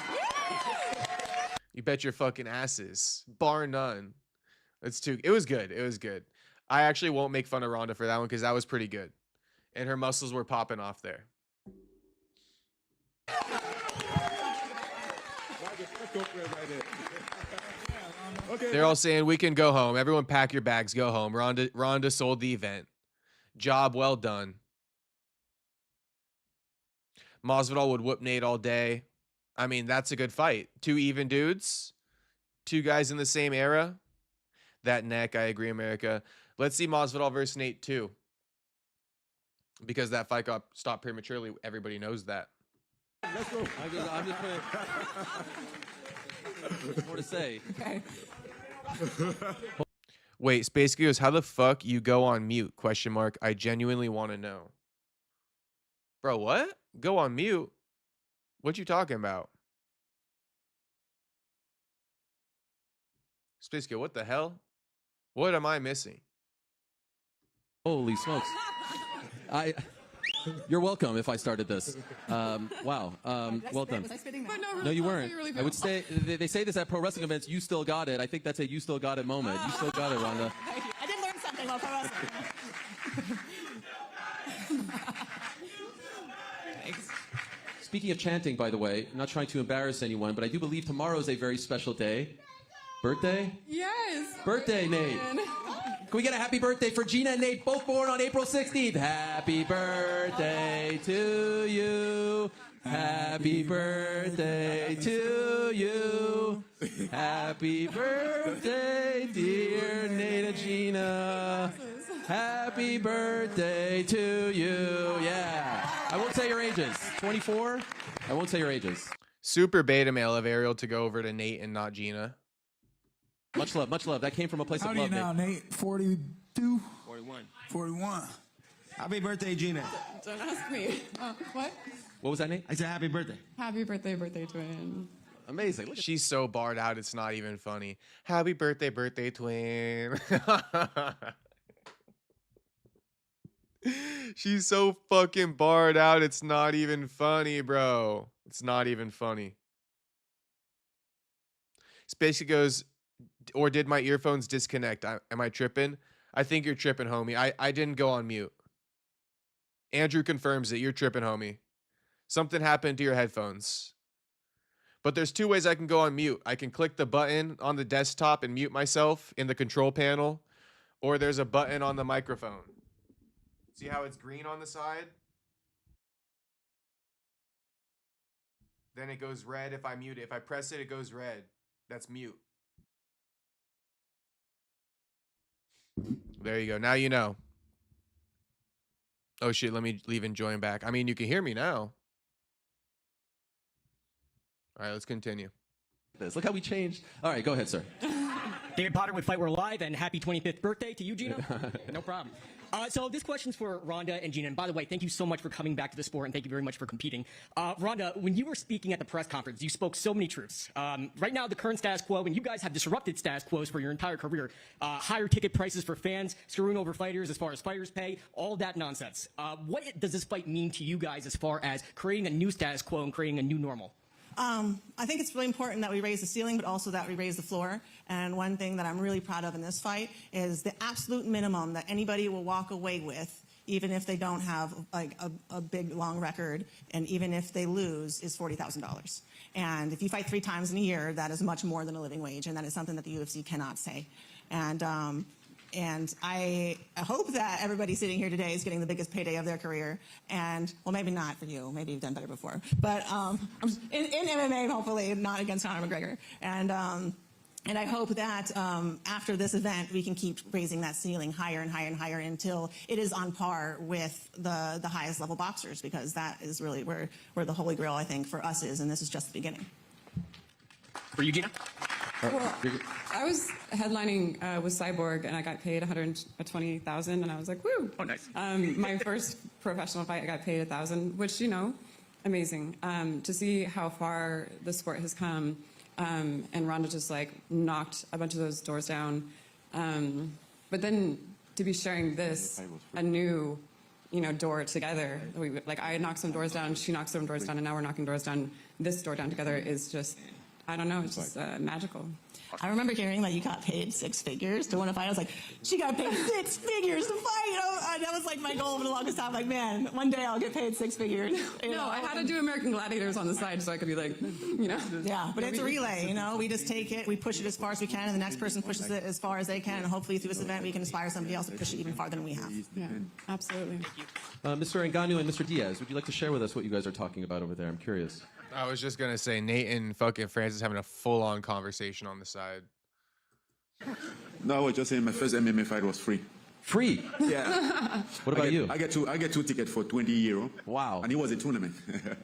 You bet your fucking asses, bar none. It was good. It was good. I actually won't make fun of Ronda for that one because that was pretty good, and her muscles were popping off there. They're all saying we can go home. Everyone pack your bags, go home. Ronda sold the event. Job well done. Masvidal would whoop Nate all day. I mean, that's a good fight. Two even dudes. Two guys in the same era. That neck, I agree, America. Let's see Masvidal versus Nate too. Because that fight got stopped prematurely. Everybody knows that. Let's go. I'm just putting more to say. Okay. Wait, Space goes, how the fuck you go on mute? Question mark. I genuinely want to know. Bro, what? Go on mute? What you talking about? Space Go, what the hell? What am I missing? Holy smokes. You're welcome if I started this. Wow. Well done. Was I spitting that? No, you weren't. I would say, they say this at pro wrestling events, you still got it. I think that's a you still got it moment. You still got it, Ronda. Thank you. I did learn something while pro wrestling. Thanks. Speaking of chanting, by the way, I'm not trying to embarrass anyone, but I do believe tomorrow is a very special day. Birthday? Yes. Birthday, Nate. Can we get a happy birthday for Gina and Nate, both born on April 16th? Happy birthday to you. Happy birthday to you. Happy birthday, dear Nate and Gina. Happy birthday to you. Yeah. I won't say your ages. 24? I won't say your ages. Super beta male of Ariel to go over to Nate and not Gina. Much love, much love. That came from a place How of old are love, you now, Nate. Nate? 42? 41. 41. Happy birthday, Gina. Don't ask me. What? What was that, Nate? I said happy birthday. Happy birthday, birthday twin. Amazing. Look at She's so barred out, it's not even funny. Happy birthday, birthday twin. She's so fucking barred out, it's not even funny, bro. It's not even funny. Spacey goes, or did my earphones disconnect? Am I tripping? I think you're tripping, homie. I didn't go on mute. Andrew confirms it. You're tripping, homie. Something happened to your headphones. But there's two ways I can go on mute. I can click the button on the desktop and mute myself in the control panel, or there's a button on the microphone. See how it's green on the side? Then it goes red if I mute it. If I press it, it goes red. That's mute. There you go. Now you know. Oh shit, let me leave and join back. I mean, you can hear me now. All right, let's continue. Look how we changed. All right, go ahead, sir. David Potter with Fight World Live, and happy 25th birthday to you, Gino. No problem. So this question's for Ronda and Gina. And by the way, thank you so much for coming back to the sport, and thank you very much for competing. Ronda, when you were speaking at the press conference, you spoke so many truths. Right now, the current status quo, and you guys have disrupted status quos for your entire career. Higher ticket prices for fans, screwing over fighters as far as fighters pay, all that nonsense. What does this fight mean to you guys as far as creating a new status quo and creating a new normal? I think it's really important that we raise the ceiling, but also that we raise the floor. And one thing that I'm really proud of in this fight is the absolute minimum that anybody will walk away with, even if they don't have like a big, long record, and even if they lose, is $40,000. And if you fight 3 times in a year, that is much more than a living wage, and that is something that the UFC cannot say. And I hope that everybody sitting here today is getting the biggest payday of their career. And, well, maybe not for you. Maybe you've done better before. But in MMA, hopefully, not against Conor McGregor. And I hope that after this event, we can keep raising that ceiling higher and higher and higher until it is on par with the highest level boxers, because that is really where the holy grail, I think, for us is. And this is just the beginning. For you, Gina? Well, I was headlining with Cyborg, and I got paid $120,000, and I was like, woo! Oh, nice. My first professional fight, I got paid $1,000, which, you know, amazing. To see how far the sport has come, and Ronda just like knocked a bunch of those doors down. But then to be sharing this, a new, you know, door together. Like I knocked some doors down, she knocked some doors down, and now we're knocking doors down. This door down together is just, I don't know, it's just magical. I remember hearing that you got paid 6 figures to win a fight. I was like, she got paid 6 figures to fight. You know? That was like my goal for the longest time. Like, man, one day I'll get paid 6 figures. You know? I had to do American Gladiators on the side so I could be like, you know. Yeah, but it's a relay, you know. We just take it, we push it as far as we can, and the next person pushes it as far as they can, and hopefully through this event we can inspire somebody else to push it even farther than we have. Yeah, absolutely. Mr. Ngannou and Mr. Diaz, would you like to share with us what you guys are talking about over there? I'm curious. I was just going to say, Nate and fucking Francis having a full-on conversation on the side. No, I was just saying my first MMA fight was free. Free? Yeah. What about you? I get 2 tickets for 20 euro. Wow. And it was a tournament.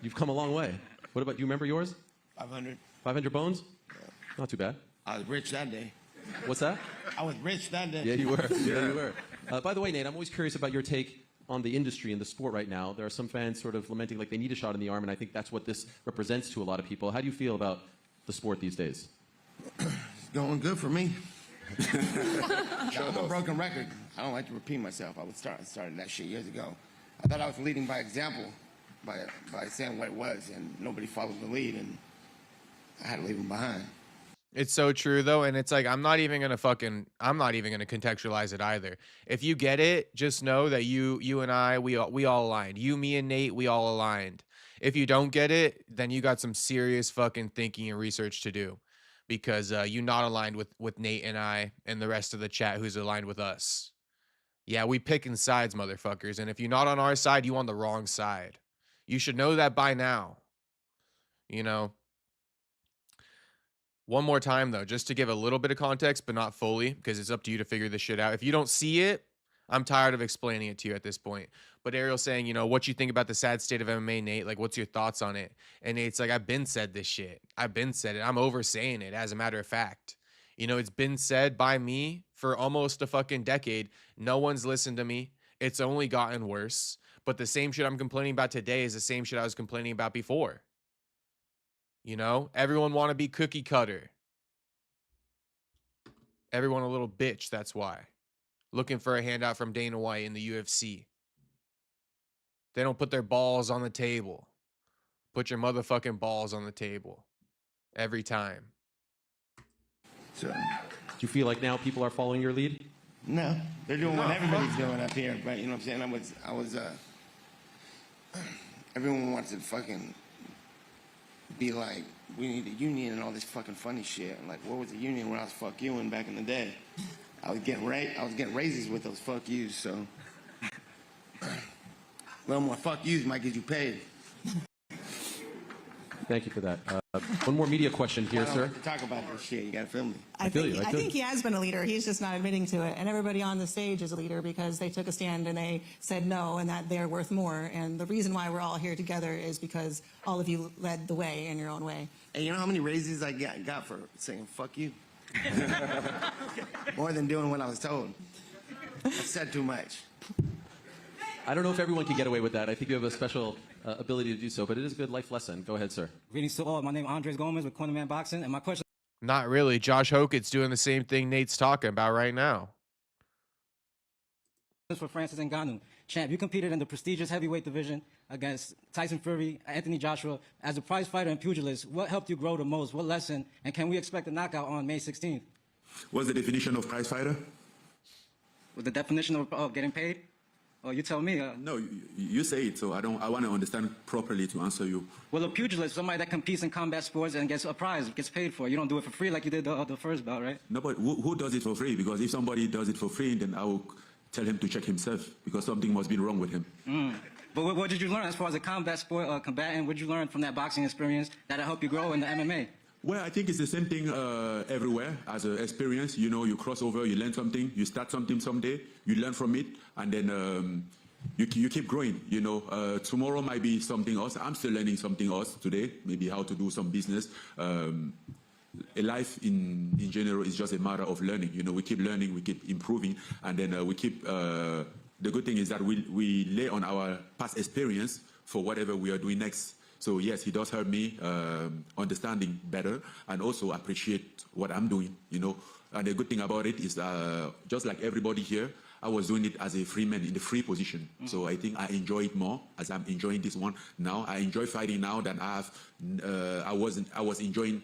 You've come a long way. What about, do you remember yours? 500. 500 bones? Not too bad. I was rich that day. What's that? I was rich that day. Yeah, you were. Yeah, you were. By the way, Nate, I'm always curious about your take on the industry and the sport right now. There are some fans sort of lamenting like they need a shot in the arm, and I think that's what this represents to a lot of people. How do you feel about the sport these days? It's going good for me. I'm a broken record. I don't like to repeat myself. I started that shit years ago. I thought I was leading by example, by saying what it was, and nobody followed the lead, and I had to leave them behind. It's so true though, and it's like I'm not even gonna contextualize it either. If you get it, just know that you and I, we all aligned. You, me, and Nate, we all aligned. If you don't get it, then you got some serious fucking thinking and research to do, because you're not aligned with Nate and I and the rest of the chat who's aligned with us. Yeah, we picking sides, motherfuckers, and if you're not on our side, you on the wrong side. You should know that by now. You know. One more time, though, just to give a little bit of context, but not fully, because it's up to you to figure this shit out. If you don't see it, I'm tired of explaining it to you at this point. But Ariel's saying, you know, what you think about the sad state of MMA, Nate? Like, what's your thoughts on it? And Nate's like, I've been said this shit. I've been said it. I'm over saying it, as a matter of fact. You know, it's been said by me for almost a fucking decade. No one's listened to me. It's only gotten worse. But the same shit I'm complaining about today is the same shit I was complaining about before. You know, everyone want to be cookie cutter. Everyone a little bitch, that's why. Looking for a handout from Dana White in the UFC. They don't put their balls on the table. Put your motherfucking balls on the table. Every time. So, do you feel like now people are following your lead? No, they're doing what everybody's doing up here, but you know what I'm saying? I was everyone wants to fucking be like, we need a union and all this fucking funny shit. Like, what was the union when I was fuck youing back in the day? I was getting raises with those fuck yous, so a little more fuck yous might get you paid. Thank you for that. One more media question here, I don't sir. like to talk about this shit. You gotta feel me. I think he has been a leader. He's just not admitting to it. And everybody on the stage is a leader because they took a stand and they said no and that they're worth more. And the reason why we're all here together is because all of you led the way in your own way. Hey, you know how many raises I got for saying fuck you? More than doing what I was told. I said too much. I don't know if everyone can get away with that. I think you have a special ability to do so, but it is a good life lesson. Go ahead, sir. Greetings to all. My name is Andres Gomez with Cornerman Boxing, and my question. Not really. Josh Hokett's doing the same thing Nate's talking about right now. For Francis Ngannou. Champ, you competed in the prestigious heavyweight division against Tyson Fury, Anthony Joshua. As a prize fighter and pugilist, what helped you grow the most? What lesson? And can we expect a knockout on May 16th? What's the definition of prize fighter? With the definition of getting paid? Oh, you tell me. No, you say it, so I want to understand properly to answer you. Well, a pugilist, somebody that competes in combat sports and gets a prize, gets paid for. You don't do it for free like you did the first bout, right? No, but who does it for free? Because if somebody does it for free, then I will tell him to check himself, because something must be wrong with him. But what did you learn as far as a combat sport combatant? What did you learn from that boxing experience that'll help you grow in the MMA? Well, I think it's the same thing everywhere as an experience. You know, you cross over, you learn something, you start something someday, you learn from it, and then you keep growing. You know, tomorrow might be something else. I'm still learning something else today, maybe how to do some business. Life in general is just a matter of learning. You know, we keep learning, we keep improving, and then we keep. The good thing is that we lay on our past experience for whatever we are doing next. So yes, he does help me understanding better and also appreciate what I'm doing. You know, and the good thing about it is just like everybody here, I was doing it as a free man in the free position. So I think I enjoy it more as I'm enjoying this one now. I enjoy fighting now than I was enjoying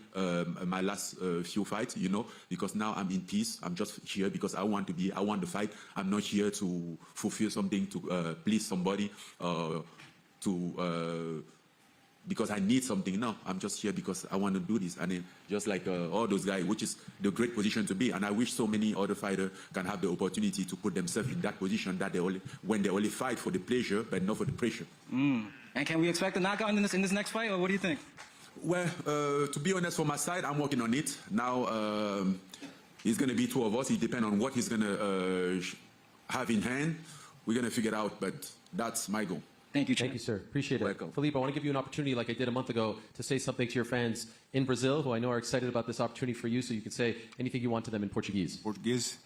my last few fights, you know, because now I'm in peace. I'm just here because I want to fight. I'm not here to fulfill something, to please somebody, because I need something. No, I'm just here because I want to do this. And then just like all those guys, which is the great position to be. And I wish so many other fighters can have the opportunity to put themselves in that position, that when they only fight for the pleasure, but not for the pressure. And can we expect a knockout in this next fight, or what do you think? Well, to be honest, from my side, I'm working on it. Now, it's going to be two of us. It depends on what he's going to have in hand. We're going to figure it out, but that's my goal. Thank you, Thank you, sir. Appreciate it. Welcome. Felipe, I want to give you an opportunity, like I did a month ago, to say something to your fans in Brazil, who I know are excited about this opportunity for you, so you can say anything you want to them in Portuguese. Português.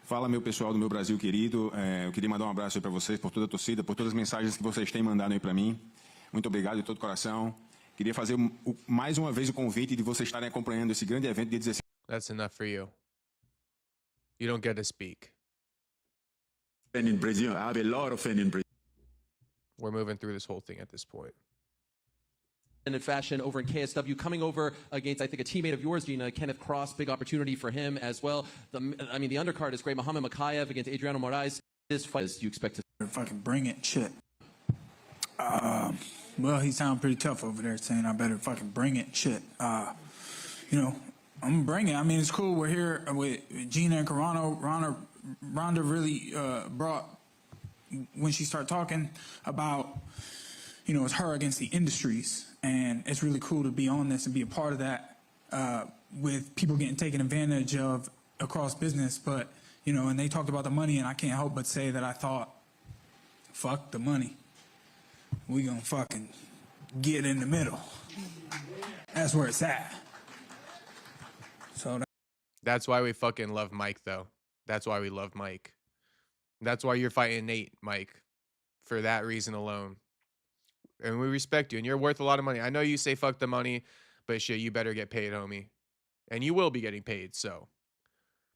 Fala, meu pessoal do meu Brasil querido. Eu queria mandar abraço aí para vocês, por toda a torcida, por todas as mensagens que vocês têm mandado aí para mim. Muito obrigado de todo o coração. Queria fazer mais uma vez o convite de vocês estarem acompanhando esse grande evento dia 16. That's enough for you. You don't get to speak. And in Brazil, I have a lot of fans in Brazil. We're moving through this whole thing at this point. And in fashion over in KSW, coming over against, I think, a teammate of yours, Gina, Kenneth Cross. Big opportunity for him as well. The undercard is great. Muhammad Makayev against Adriano Moraes. This fight, as you expect to... Fucking bring it, shit. Well, he sounded pretty tough over there, saying I better fucking bring it, shit. You know, I'm gonna bring it. I mean, it's cool. We're here with Gina and Carano. Ronda really brought, when she started talking about, you know, it's her against the industries. And it's really cool to be on this and be a part of that with people getting taken advantage of across business. But, you know, and they talked about the money, and I can't help but say that I thought, fuck the money. We gonna fucking get in the middle. That's where it's at. So that's why we fucking love Mike, though. That's why we love Mike. That's why you're fighting Nate, Mike, for that reason alone. And we respect you, and you're worth a lot of money. I know you say fuck the money, but shit, you better get paid, homie. And you will be getting paid, so.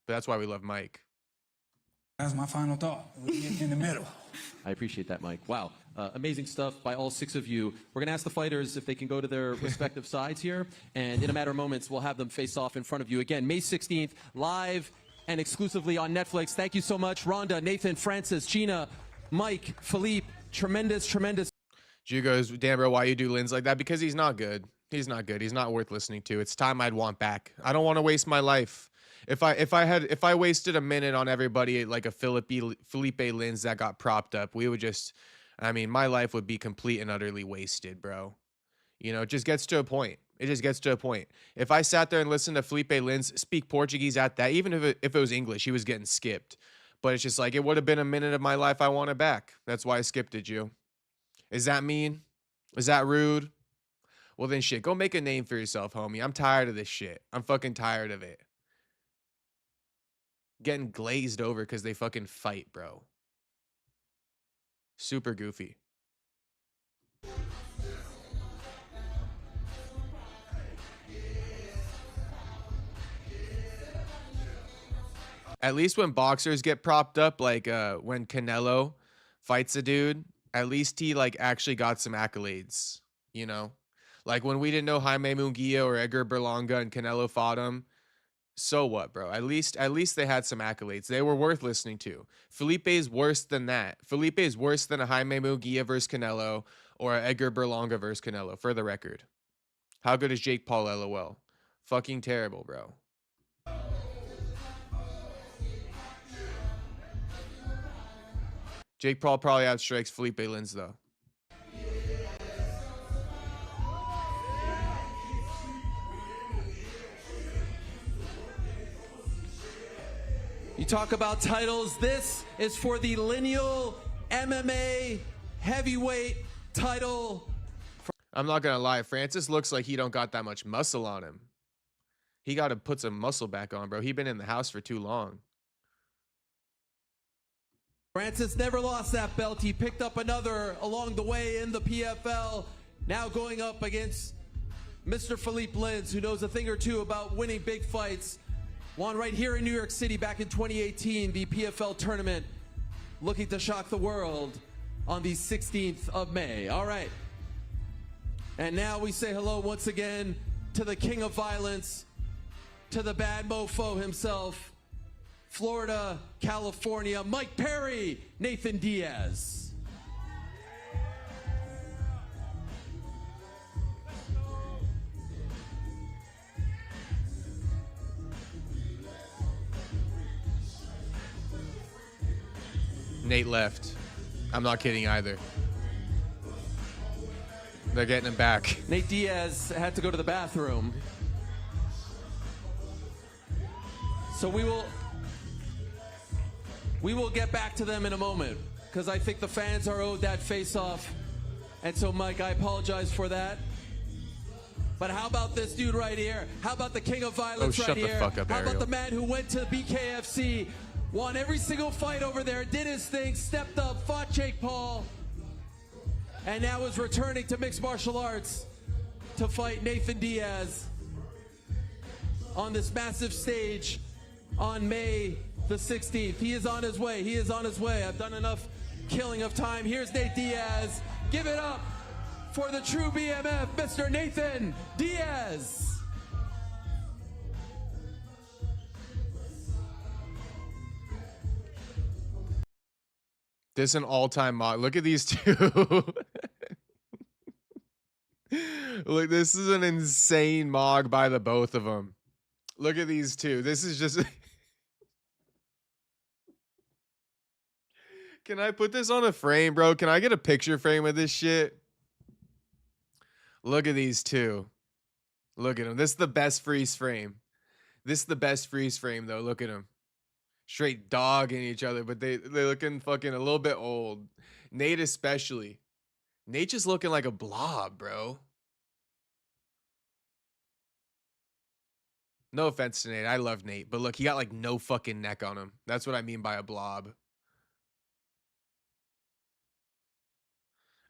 But that's why we love Mike. That's my final thought. We get in the middle. I appreciate that, Mike. Wow. Amazing stuff by all six of you. We're going to ask the fighters if they can go to their respective sides here, and in a matter of moments, we'll have them face off in front of you. Again, May 16th, live and exclusively on Netflix. Thank you so much, Ronda, Nathan, Francis, Gina, Mike, Philippe. Tremendous. Drew goes, damn, bro, why you do Lynn's like that? Because he's not good. He's not good. He's not worth listening to. It's time I'd want back. I don't want to waste my life. If I wasted a minute on everybody like a Felipe Lins that got propped up, we would just, I mean, my life would be complete and utterly wasted, bro. You know, it just gets to a point. It just gets to a point. If I sat there and listened to Felipe Lins speak Portuguese at that, even if it was English, he was getting skipped. But it's just like, it would have been a minute of my life I wanted back. That's why I skipped it, you. Is that mean? Is that rude? Well, then shit, go make a name for yourself, homie. I'm tired of this shit. I'm fucking tired of it. Getting glazed over because they fucking fight, bro. Super goofy. At least when boxers get propped up, like when Canelo fights a dude, at least he like actually got some accolades, you know? Like when we didn't know Jaime Munguia or Edgar Berlanga and Canelo fought him, so what, bro? At least they had some accolades. They were worth listening to. Felipe's worse than that. Felipe is worse than a Jaime Munguia versus Canelo or a Edgar Berlanga versus Canelo, for the record. How good is Jake Paul, LOL? Fucking terrible, bro. Jake Paul probably outstrikes Felipe Lins, though. You talk about titles. This is for the lineal MMA heavyweight title. I'm not gonna lie, Francis looks like he don't got that much muscle on him. He got to put some muscle back on, bro. He been in the house for too long. Francis never lost that belt. He picked up another along the way in the PFL. Now going up against Mr. Philippe Lins, who knows a thing or two about winning big fights. Won right here in New York City back in 2018, the PFL tournament, looking to shock the world on the 16th of May. All right. And now we say hello once again to the king of violence, to the bad mofo himself, Florida, California, Mike Perry, Nathan Diaz. Nate left. I'm not kidding either. They're getting him back. Nate Diaz had to go to the bathroom. So we will get back to them in a moment, because I think the fans are owed that face-off. And so, Mike, I apologize for that. But how about this dude right here? How about the king of violence right here? Shut the fuck up, How Ariel. about the man who went to BKFC, won every single fight over there, did his thing, stepped up, fought Jake Paul, and now is returning to mixed martial arts to fight Nathan Diaz on this massive stage on May the 16th. He is on his way. He is on his way. I've done enough killing of time. Here's Nate Diaz. Give it up for the true BMF, Mr. Nathan Diaz. This is an all-time mock. Look at these two. Look, this is an insane mog by the both of them. Look at these two. This is just... Can I put this on a frame, bro? Can I get a picture frame of this shit? Look at these two. Look at them. This is the best freeze frame. This is the best freeze frame, though. Look at them. Straight dogging each other, but they're looking fucking a little bit old. Nate especially. Nate just looking like a blob, bro. No offense to Nate. I love Nate, but look, he got like no fucking neck on him. That's what I mean by a blob.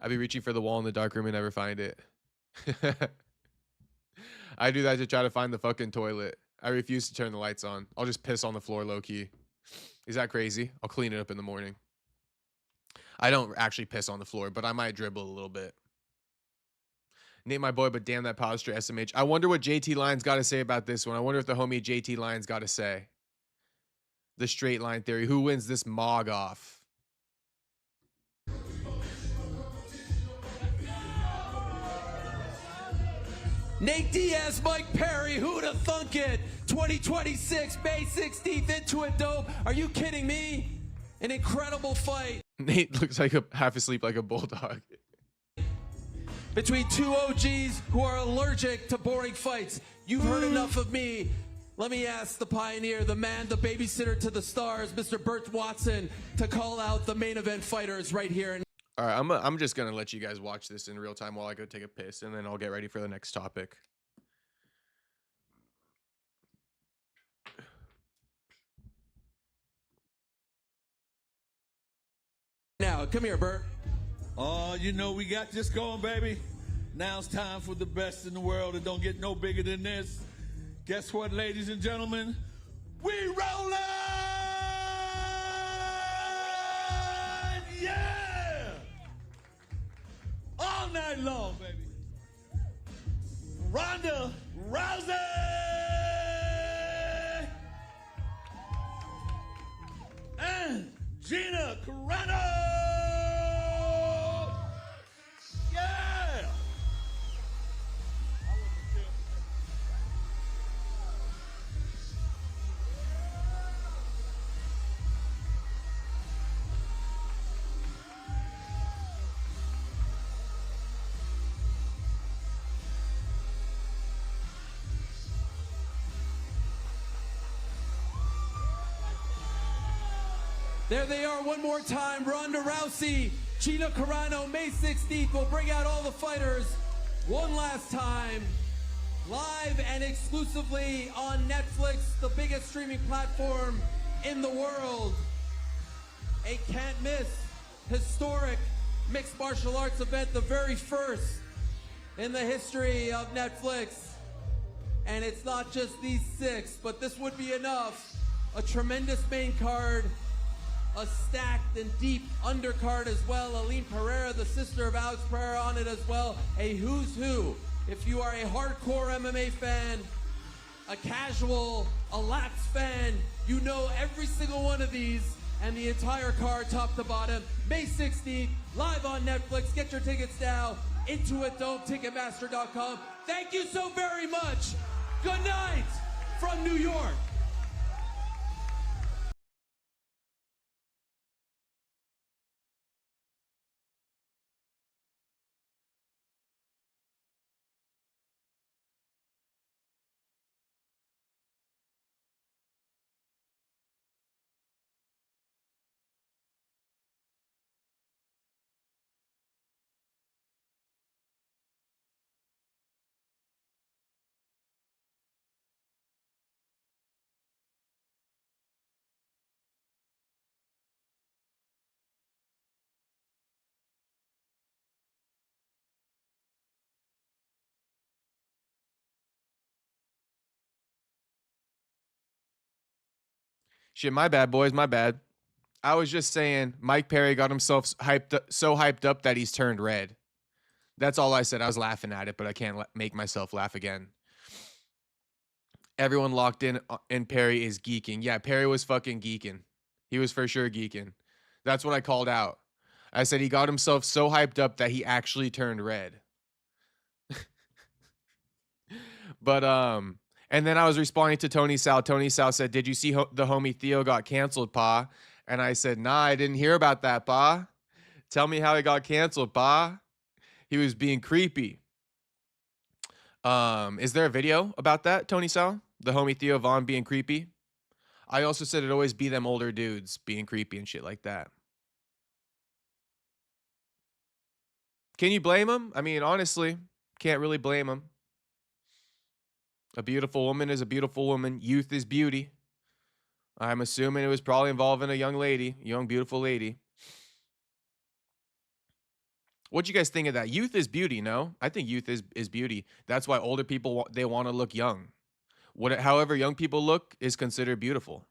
I'd be reaching for the wall in the dark room and never find it. I do that to try to find the fucking toilet. I refuse to turn the lights on. I'll just piss on the floor low key. Is that crazy? I'll clean it up in the morning. I don't actually piss on the floor, but I might dribble a little bit. Nate, my boy, but damn that posture, SMH. I wonder what JT Lyons got to say about this one. I wonder if the homie JT Lyons got to say. The straight line theory. Who wins this mog off? Nate Diaz, Mike Perry, who'd have thunk it? 2026, May 16th, into it, dope. Are you kidding me? An incredible fight. Nate looks like half asleep like a bulldog. Between two OGs who are allergic to boring fights. You've heard enough of me. Let me ask the pioneer, the man, the babysitter to the stars, Mr. Bert Watson, to call out the main event fighters right here. All right, I'm just going to let you guys watch this in real time while I go take a piss, and then I'll get ready for the next topic. Now, come here, Bert. Oh, you know we got this going, baby. Now it's time for the best in the world. It don't get no bigger than this. Guess what, ladies and gentlemen? We rollin'! Yeah! All night long, baby. Ronda Rousey! And Gina Carano! Yeah! There they are one more time. Ronda Rousey, Gina Carano, May 16th. We'll bring out all the fighters one last time. Live and exclusively on Netflix, the biggest streaming platform in the world. A can't miss, historic mixed martial arts event, the very first in the history of Netflix. And it's not just these 6, but this would be enough. A tremendous main card, a stacked and deep undercard as well. Aline Pereira, the sister of Alex Pereira, on it as well. A who's who. If you are a hardcore MMA fan, a casual, a lax fan, you know every single one of these and the entire card top to bottom. May 16th, live on Netflix. Get your tickets now. Intuit Ticketmaster.com. Thank you so very much. Good night from New York. Shit, my bad, boys. My bad. I was just saying Mike Perry got himself so hyped up that he's turned red. That's all I said. I was laughing at it, but I can't make myself laugh again. Everyone locked in, and Perry is geeking. Yeah, Perry was fucking geeking. He was for sure geeking. That's what I called out. I said he got himself so hyped up that he actually turned red. But and then I was responding to Tony Sal. Tony Sal said, "Did you see the homie Theo got canceled, Pa?" And I said, "Nah, I didn't hear about that, Pa. Tell me how he got canceled, Pa." He was being creepy. Is there a video about that, Tony Sal? The homie Theo Vaughn being creepy? I also said it'd always be them older dudes being creepy and shit like that. Can you blame him? I mean, honestly, can't really blame him. A beautiful woman is a beautiful woman. Youth is beauty. I'm assuming it was probably involving a young lady, young, beautiful lady. What'd you guys think of that? Youth is beauty, no? I think youth is beauty. That's why older people, they want to look young. However young people look is considered beautiful.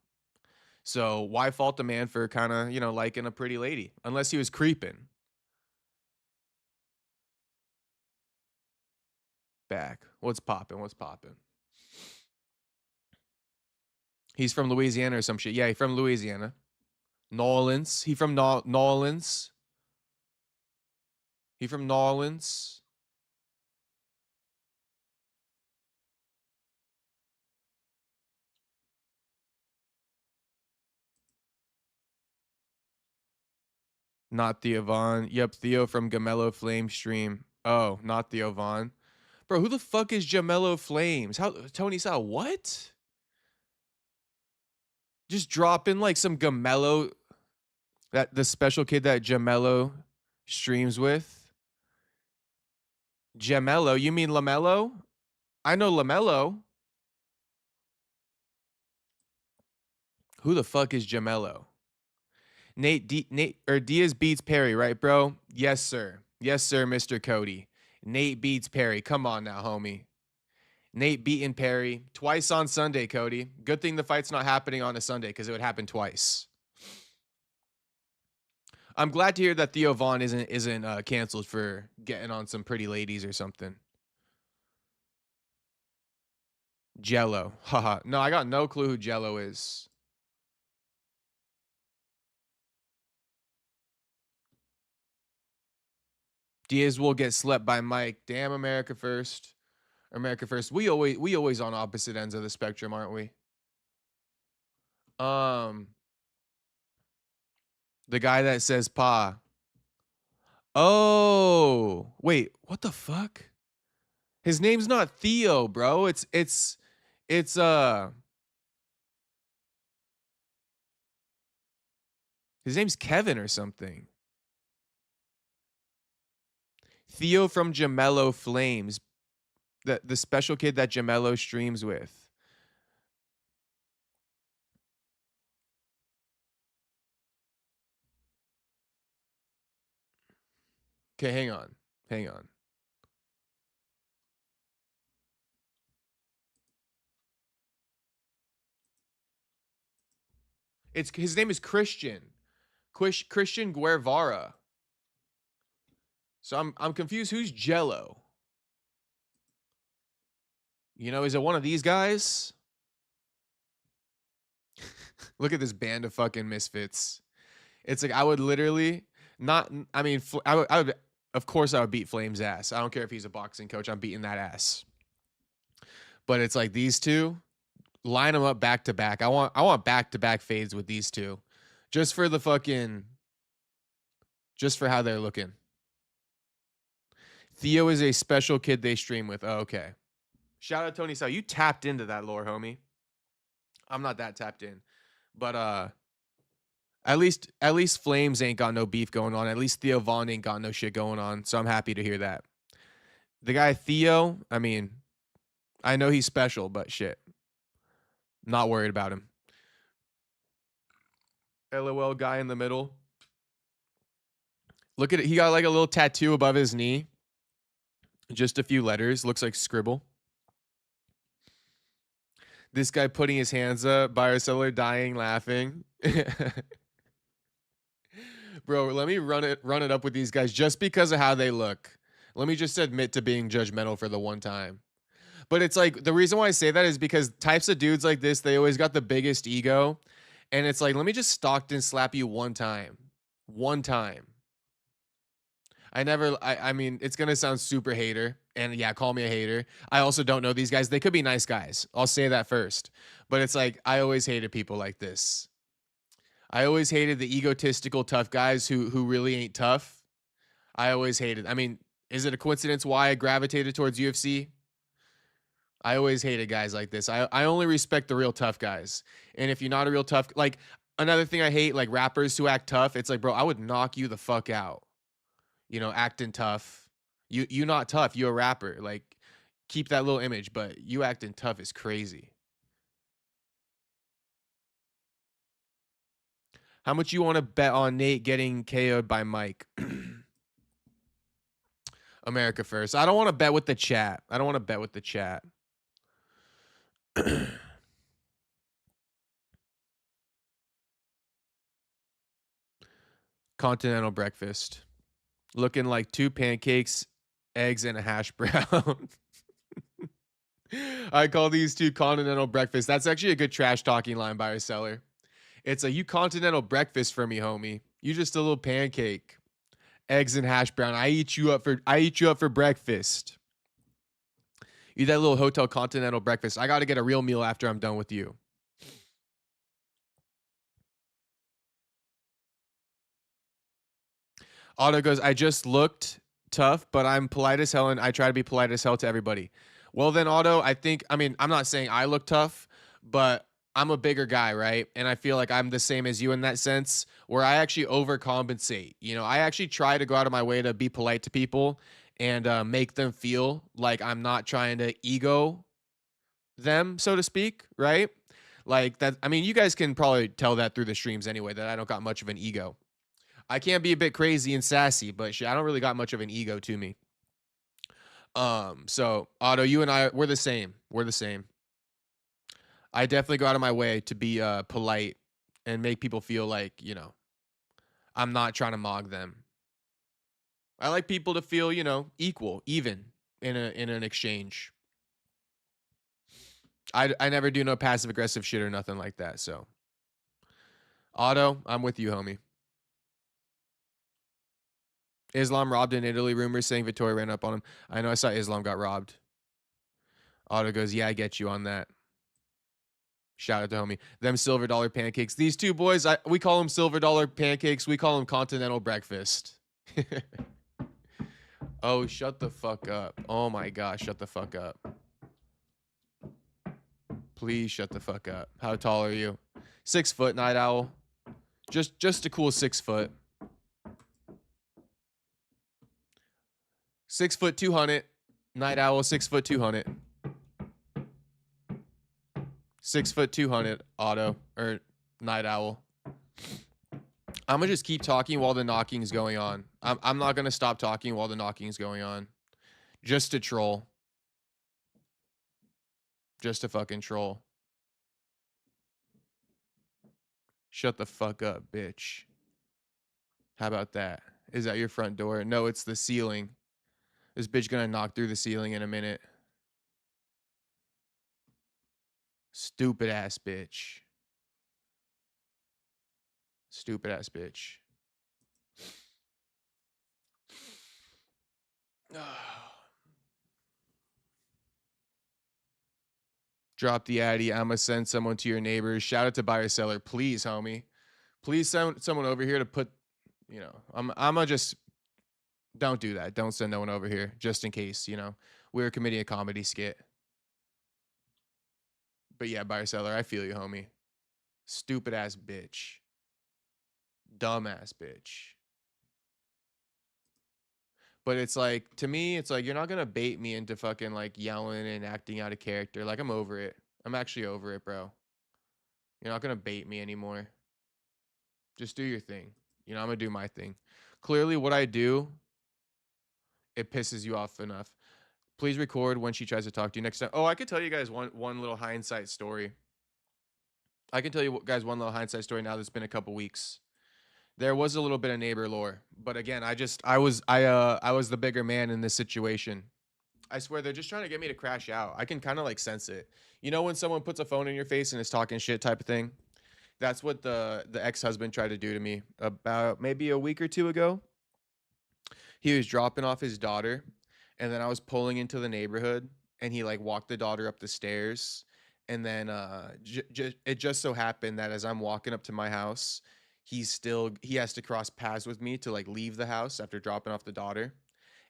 So why fault a man for kind of, liking a pretty lady? Unless he was creeping. Back. What's popping? What's popping? He's from Louisiana or some shit. Yeah, he's from Louisiana. Nolans. He from Nolans. He from Nolans. Not Theo Vaughn. Yep, Theo from Gamello Flame stream. Oh, not Theo Vaughn. Bro, who the fuck is Jamello Flames? How Tony Sal, what? Just drop in like some Gamello, that the special kid that Jamello streams with. Jamello, you mean LaMelo? I know LaMelo. Who the fuck is Jamello? Diaz beats Perry, right, bro? Yes, sir. Yes, sir, Mr. Cody. Nate beats Perry. Come on now, homie. Nate beating Perry twice on Sunday, Cody. Good thing the fight's not happening on a Sunday because it would happen twice. I'm glad to hear that Theo Vaughn isn't canceled for getting on some pretty ladies or something. Jello. Haha. No, I got no clue who Jello is. Diaz will get slept by Mike. Damn, America first. America first. We always on opposite ends of the spectrum, aren't we? The guy that says pa. Oh, wait, what the fuck? His name's not Theo, bro. It's his name's Kevin or something. Theo from Gemello Flames. The special kid that Gemello streams with. Okay, hang on. Hang on. His name is Christian. Christian Guevara. So I'm confused. Who's Jello? You know, is it one of these guys? Look at this band of fucking misfits. It's like I would literally not. I mean, I would. Of course, I would beat Flame's ass. I don't care if he's a boxing coach. I'm beating that ass. But it's like these two, line them up back to back. I want back to back fades with these two, just for the fucking, just for how they're looking. Theo is a special kid they stream with. Oh, okay. Shout out Tony Sal. You tapped into that lore, homie. I'm not that tapped in, but at least Flames ain't got no beef going on. At least Theo Vaughn ain't got no shit going on. So I'm happy to hear that. The guy Theo, I mean, I know he's special, but shit, not worried about him. LOL guy in the middle. Look at it. He got like a little tattoo above his knee. Just a few letters. Looks like scribble. This guy putting his hands up, buyer seller dying laughing. Bro, let me run it up with these guys just because of how they look. Let me just admit to being judgmental for the one time. But it's like the reason why I say that is because types of dudes like this, they always got the biggest ego. And it's like, let me just Stockton slap you one time. One time. I mean, it's going to sound super hater. And yeah, call me a hater. I also don't know these guys. They could be nice guys. I'll say that first. But it's like, I always hated people like this. I always hated the egotistical tough guys who really ain't tough. I always hated. I mean, is it a coincidence why I gravitated towards UFC? I always hated guys like this. I only respect the real tough guys. And if you're not a real tough, like another thing I hate, like rappers who act tough, it's like, bro, I would knock you the fuck out. You know, acting tough. You not tough. You a rapper. Like, keep that little image, but you acting tough is crazy. How much you want to bet on Nate getting KO'd by Mike? America first. I don't want to bet with the chat. I don't want to bet with the chat. Continental breakfast. Looking like 2 pancakes, eggs, and a hash brown. I call these 2 continental breakfast. That's actually a good trash talking line by a seller. It's a you continental breakfast for me, homie. You just a little pancake, eggs and hash brown. I eat you up for breakfast. You that little hotel continental breakfast. I got to get a real meal after I'm done with you. Otto goes, I just looked tough, but I'm polite as hell, and I try to be polite as hell to everybody. Well, then, Otto, I mean, I'm not saying I look tough, but I'm a bigger guy, right? And I feel like I'm the same as you in that sense, where I actually overcompensate. You know, I actually try to go out of my way to be polite to people and make them feel like I'm not trying to ego them, so to speak, right? Like that. I mean, you guys can probably tell that through the streams anyway, that I don't got much of an ego. I can be a bit crazy and sassy, but shit, I don't really got much of an ego to me. So Otto, you and I, we're the same. We're the same. I definitely go out of my way to be polite and make people feel like, you know, I'm not trying to mog them. I like people to feel, you know, equal, even in an exchange. I never do no passive aggressive shit or nothing like that. So Otto, I'm with you, homie. Islam robbed in Italy. Rumors saying Vittori ran up on him. I know, I saw Islam got robbed. Otto goes, yeah, I get you on that. Shout out to homie. Them silver dollar pancakes. These two boys, we call them silver dollar pancakes. We call them continental breakfast. Oh, shut the fuck up. Oh my gosh, shut the fuck up. Please shut the fuck up. How tall are you? 6 foot, Night Owl. Just a cool 6 foot. 6 foot 200. Night Owl, 6 foot 200. 6 foot 200. Otto or Night Owl. I'm gonna just keep talking while the knocking is going on. I'm not gonna stop talking while the knocking is going on, just to troll. Just to fucking troll. Shut the fuck up, bitch. How about that? Is that your front door? No, it's the ceiling. This bitch gonna knock through the ceiling in a minute. Stupid ass bitch. Stupid ass bitch. Drop the addy. I'ma send someone to your neighbors. Shout out to buyer seller. Please, homie. Please send someone over here to put, you know, I'ma just, don't do that. Don't send no one over here just in case, you know. We're committing a comedy skit. But yeah, buyer seller, I feel you, homie. Stupid ass bitch. Dumb ass bitch. But it's like, to me, it's like, you're not gonna bait me into fucking like yelling and acting out of character. Like, I'm over it. I'm actually over it, bro. You're not gonna bait me anymore. Just do your thing. You know, I'm gonna do my thing. Clearly, what I do, it pisses you off enough. Please record when she tries to talk to you next time. Oh, I could tell you guys one little hindsight story. I can tell you guys one little hindsight story now that's been a couple weeks. There was a little bit of neighbor lore, but again, I was the bigger man in this situation. I swear they're just trying to get me to crash out. I can kind of like sense it. You know when someone puts a phone in your face and is talking shit type of thing? That's what the ex-husband tried to do to me about maybe a week or two ago. He was dropping off his daughter, and then I was pulling into the neighborhood, and he like walked the daughter up the stairs, and then it just so happened that as I'm walking up to my house, he has to cross paths with me to like leave the house after dropping off the daughter.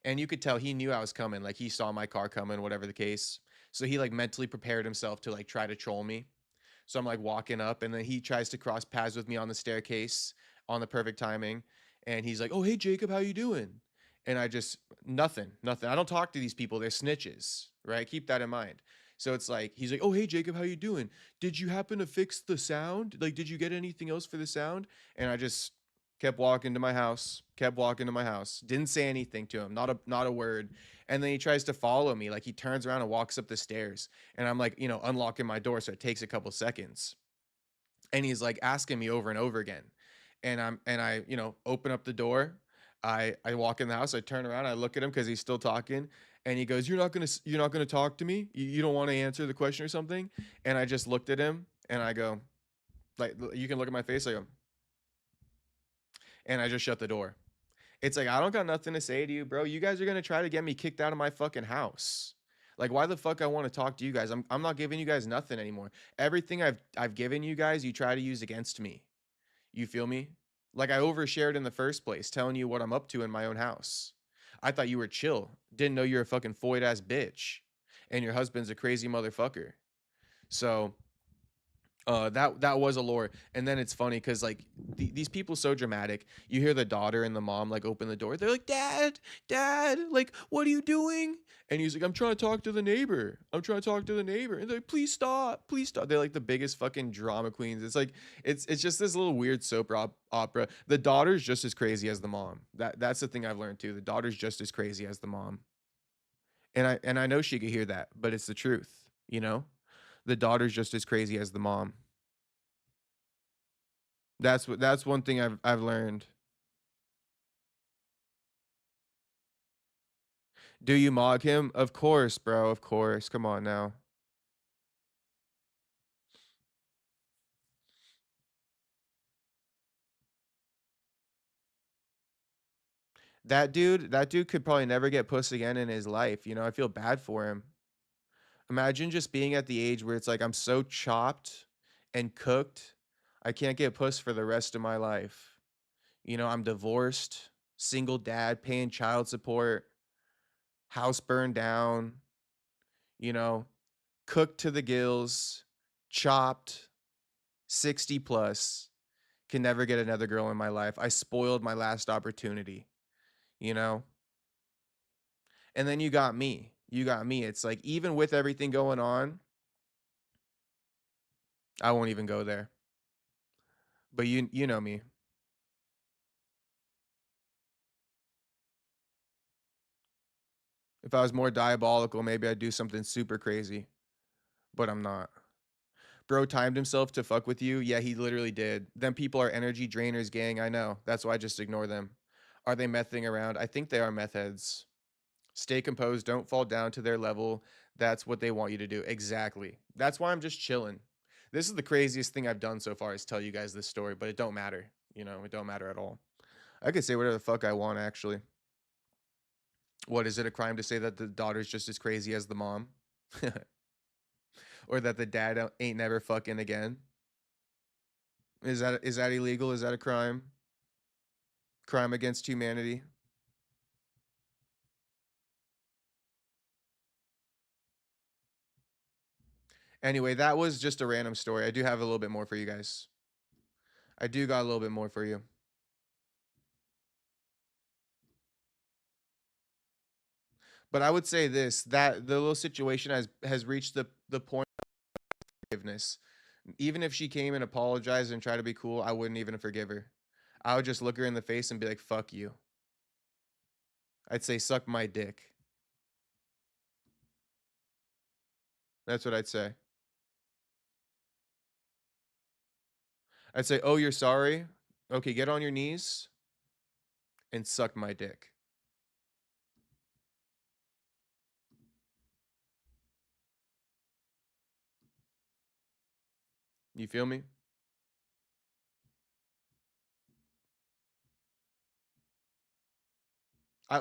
And you could tell he knew I was coming, like he saw my car coming, whatever the case. So he like mentally prepared himself to like try to troll me. So I'm like walking up, and then he tries to cross paths with me on the staircase on the perfect timing. And he's like, "Oh, hey Jacob, how you doing?" And I just, nothing. I don't talk to these people. They're snitches, right? Keep that in mind. So it's like, he's like, "Oh, hey Jacob, how you doing? Did you happen to fix the sound? Like, did you get anything else for the sound?" And I just kept walking to my house, Didn't say anything to him, not a word. And then he tries to follow me. Like, he turns around and walks up the stairs, and I'm like, you know, unlocking my door. So it takes a couple seconds. And he's like asking me over and over again. And I, you know, open up the door. I walk in the house. I turn around. I look at him because he's still talking. And he goes, you're not gonna talk to me? You don't want to answer the question or something?" And I just looked at him, and I go, like, you can look at my face. I go, and I just shut the door. It's like, I don't got nothing to say to you, bro. You guys are gonna try to get me kicked out of my fucking house. Like, why the fuck I want to talk to you guys? I'm not giving you guys nothing anymore. Everything I've given you guys, you try to use against me. You feel me? Like, I overshared in the first place, telling you what I'm up to in my own house. I thought you were chill. Didn't know you're a fucking foid ass bitch. And your husband's a crazy motherfucker. So That was a lore. And then it's funny because like these people so dramatic. You hear the daughter and the mom like open the door. They're like, Dad, like, what are you doing? And he's like, I'm trying to talk to the neighbor. I'm trying to talk to the neighbor. And they're like, please stop, please stop. They're like the biggest fucking drama queens. It's like it's just this little weird soap opera. The daughter's just as crazy as the mom. That's the thing I've learned too. The daughter's just as crazy as the mom. And I know she could hear that, but it's the truth, you know? The daughter's just as crazy as the mom. That's one thing I've learned. Do you mock him? Of course, bro. Of course. Come on now. That dude could probably never get puss again in his life. You know, I feel bad for him. Imagine just being at the age where it's like I'm so chopped and cooked, I can't get puss for the rest of my life. You know, I'm divorced, single dad, paying child support, house burned down, you know, cooked to the gills, chopped, 60 plus, can never get another girl in my life. I spoiled my last opportunity, you know? And then you got me. You got me. It's like even with everything going on, I won't even go there. But you know me. If I was more diabolical, maybe I'd do something super crazy, but I'm not. Bro timed himself to fuck with you. Yeah, he literally did. Them people are energy drainers, gang. I know. That's why I just ignore them. Are they mething around? I think they are meth heads. Stay composed. Don't fall down to their level. That's what they want you to do. Exactly. That's why I'm just chilling. This is the craziest thing I've done so far is tell you guys this story, but it don't matter. You know, it don't matter at all. I could say whatever the fuck I want, actually. What, is it a crime to say that the daughter's just as crazy as the mom? Or that the dad ain't never fucking again? Is that illegal? Is that a crime? Crime against humanity? Anyway, that was just a random story. I do have a little bit more for you guys. I do got a little bit more for you. But I would say this, that the little situation has reached the point of forgiveness. Even if she came and apologized and tried to be cool, I wouldn't even forgive her. I would just look her in the face and be like, fuck you. I'd say, suck my dick. That's what I'd say. I'd say, oh, you're sorry? Okay, get on your knees and suck my dick. You feel me?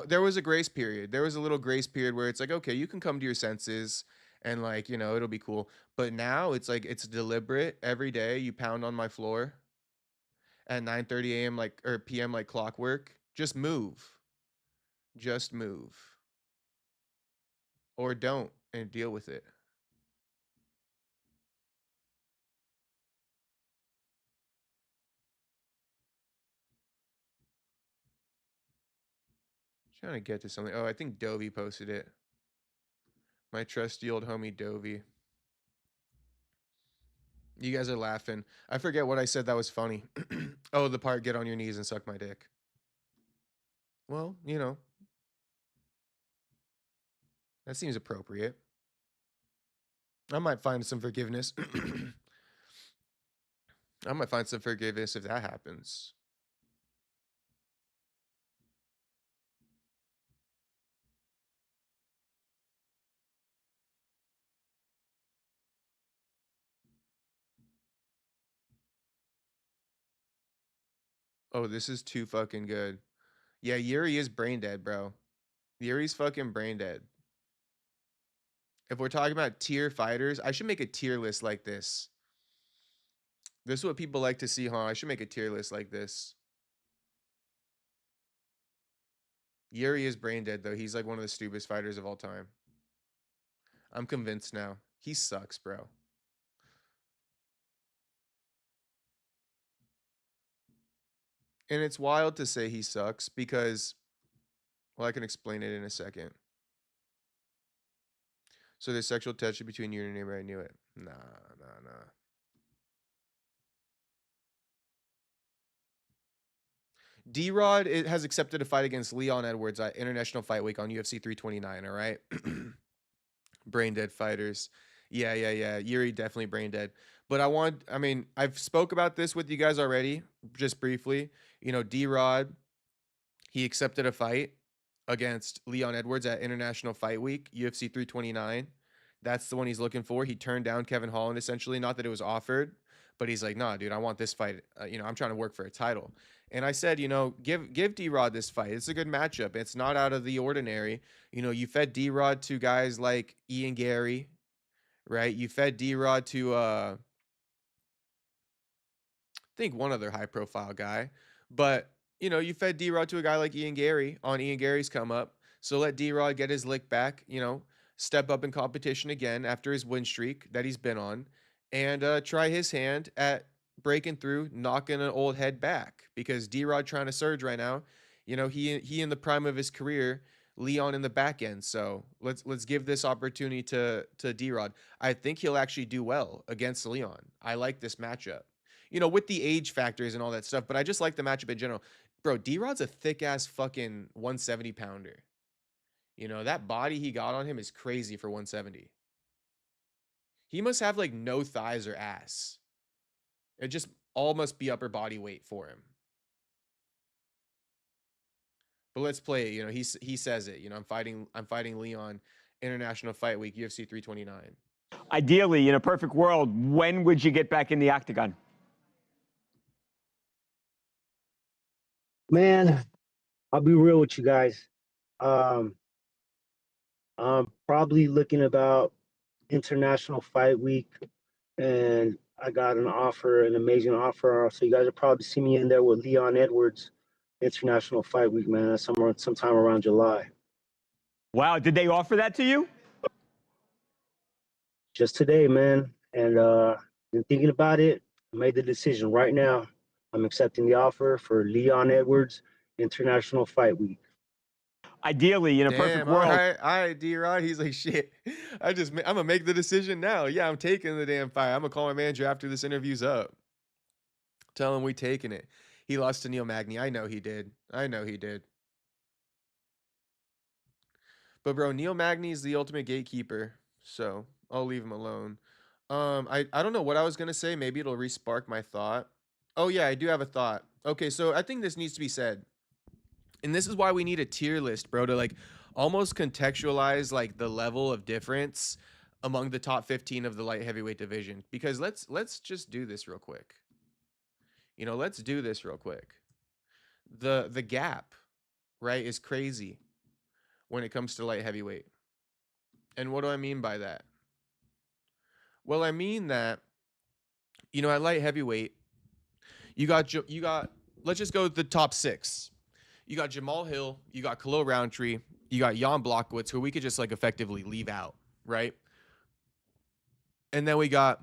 There was a grace period. There was a little grace period where it's like, okay, you can come to your senses and like, you know, it'll be cool. But now it's like it's deliberate. Every day you pound on my floor at 9:30 a.m. like or p.m. like clockwork. Just move. Just move. Or don't and deal with it. Trying to get to something. Oh, I think Dovey posted it. My trusty old homie Dovey. You guys are laughing. I forget what I said that was funny. Oh, the part get on your knees and suck my dick. Well, you know, that seems appropriate. I might find some forgiveness. I might find some forgiveness if that happens. Oh, this is too fucking good. Yeah, Yuri is brain dead, bro. Yuri's fucking brain dead. If we're talking about tier fighters, I should make a tier list like this. This is what people like to see, huh? I should make a tier list like this. Yuri is brain dead, though. He's like one of the stupidest fighters of all time. I'm convinced now. He sucks, bro. And it's wild to say he sucks because, well, I can explain it in a second. So there's sexual tension between you and your neighbor. I knew it. Nah. D-Rod has accepted a fight against Leon Edwards at International Fight Week on UFC 329, all right? Brain dead fighters. Yeah. Yuri definitely brain dead. But I've spoke about this with you guys already, just briefly. You know, D-Rod, he accepted a fight against Leon Edwards at International Fight Week, UFC 329. That's the one he's looking for. He turned down Kevin Holland, essentially. Not that it was offered, but he's like, nah, dude, I want this fight. I'm trying to work for a title. And I said, give D-Rod this fight. It's a good matchup. It's not out of the ordinary. You fed D-Rod to guys like Ian Gary, right? You fed D-Rod to, I think one other high-profile guy. But, you fed D-Rod to a guy like Ian Gary on Ian Gary's come up. So let D-Rod get his lick back, step up in competition again after his win streak that he's been on, and try his hand at breaking through, knocking an old head back, because D-Rod trying to surge right now. He in the prime of his career, Leon in the back end. So let's give this opportunity to D-Rod. I think he'll actually do well against Leon. I like this matchup. With the age factors and all that stuff, but I just like the matchup in general. Bro, D-Rod's a thick ass fucking 170 pounder. That body he got on him is crazy for 170. He must have like no thighs or ass. It just all must be upper body weight for him. But let's play it. He says it. I'm fighting Leon, International Fight Week, UFC 329. Ideally, in a perfect world, when would you get back in the octagon? Man, I'll be real with you guys. I'm probably looking about International Fight Week, and I got an amazing offer. So you guys will probably see me in there with Leon Edwards, International Fight Week, man. Sometime around July. Wow, did they offer that to you? Just today, man. And been thinking about it. I made the decision right now. I'm accepting the offer for Leon Edwards, International Fight Week. Ideally, in a perfect world. All right, D-Rod. He's like, shit. I'm gonna make the decision now. Yeah, I'm taking the damn fight. I'm gonna call my manager after this interview's up. Tell him we taking it. He lost to Neil Magny. I know he did. But bro, Neil Magny is the ultimate gatekeeper, so I'll leave him alone. I don't know what I was gonna say. Maybe it'll re-spark my thought. Oh yeah, I do have a thought. Okay, so I think this needs to be said. And this is why we need a tier list, bro, to like almost contextualize like the level of difference among the top 15 of the light heavyweight division. Because let's just do this real quick. Let's do this real quick. The gap, right, is crazy when it comes to light heavyweight. And what do I mean by that? Well, I mean that, at light heavyweight, you got let's just go with the top 6. You got Jamal Hill, you got Khalil Roundtree, you got Jan Blachowicz, who we could just like effectively leave out, right? And then we got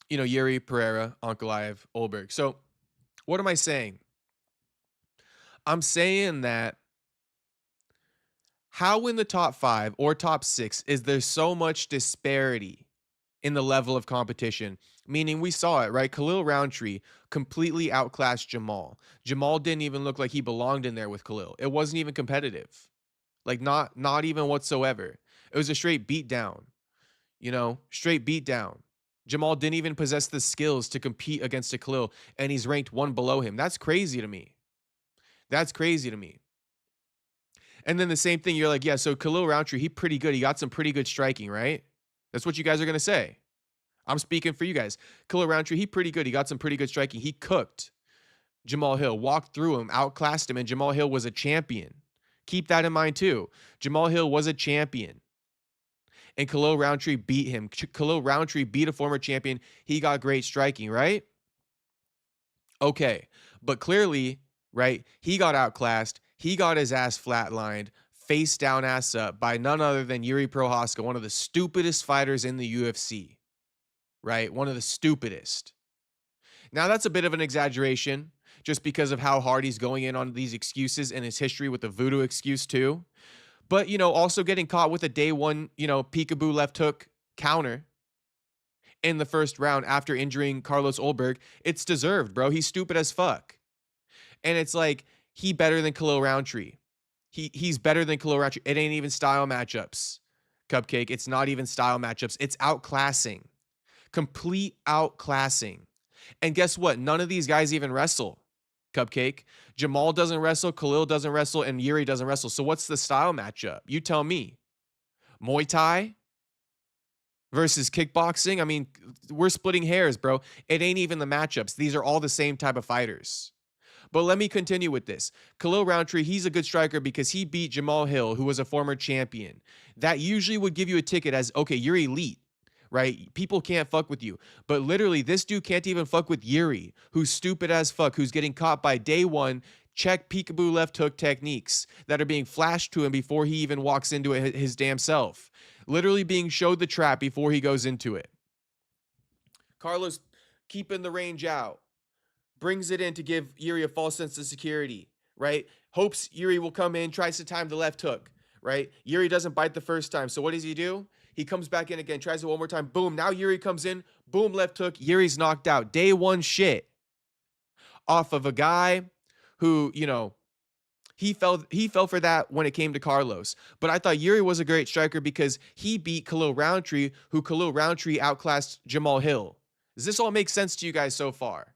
Yuri Pereira, Ankalaev, Olberg. So what am I saying? I'm saying that how in the top 5 or top 6 is there so much disparity in the level of competition? Meaning we saw it, right? Khalil Roundtree completely outclassed Jamal. Jamal didn't even look like he belonged in there with Khalil. It wasn't even competitive. Like not even whatsoever. It was a straight beat down. Straight beat down. Jamal didn't even possess the skills to compete against a Khalil, and he's ranked 1 below him. That's crazy to me. And then the same thing, you're like, yeah, so Khalil Roundtree, he pretty good. He got some pretty good striking, right? That's what you guys are going to say. I'm speaking for you guys. Khalil Roundtree, he pretty good. He got some pretty good striking. He cooked Jamal Hill, walked through him, outclassed him, and Jamal Hill was a champion. Keep that in mind too. Jamal Hill was a champion. And Khalil Roundtree beat him. Khalil Roundtree beat a former champion. He got great striking, right? Okay. But clearly, right, he got outclassed. He got his ass flatlined, face down, ass up by none other than Yuri Prohaska, one of the stupidest fighters in the UFC. Right? One of the stupidest. Now, that's a bit of an exaggeration just because of how hard he's going in on these excuses and his history with the voodoo excuse too. But, also getting caught with a day one, peekaboo left hook counter in the first round after injuring Carlos Ulberg, it's deserved, bro. He's stupid as fuck. And it's like, he better than Khalil Roundtree. He's better than Khalil Roundtree. It ain't even style matchups, Cupcake. It's not even style matchups. It's outclassing. Complete outclassing. And guess what? None of these guys even wrestle, Cupcake. Jamal doesn't wrestle, Khalil doesn't wrestle, and Yuri doesn't wrestle. So what's the style matchup? You tell me. Muay Thai versus kickboxing? I mean, we're splitting hairs, bro. It ain't even the matchups. These are all the same type of fighters. But let me continue with this. Khalil Roundtree, he's a good striker because he beat Jamal Hill, who was a former champion. That usually would give you a ticket as, okay, you're elite, right? People can't fuck with you. But literally, this dude can't even fuck with Yuri, who's stupid as fuck, who's getting caught by day one check peekaboo left hook techniques that are being flashed to him before he even walks into it his damn self. Literally being showed the trap before he goes into it. Carlos keeping the range out. Brings it in to give Yuri a false sense of security, right? Hopes Yuri will come in, tries to time the left hook, right? Yuri doesn't bite the first time. So what does he do? He comes back in again, tries it one more time. Boom. Now Yuri comes in. Boom, left hook. Yuri's knocked out. Day one shit. Off of a guy who, he fell for that when it came to Carlos. But I thought Yuri was a great striker because he beat Khalil Roundtree, who Khalil Roundtree outclassed Jamal Hill. Does this all make sense to you guys so far?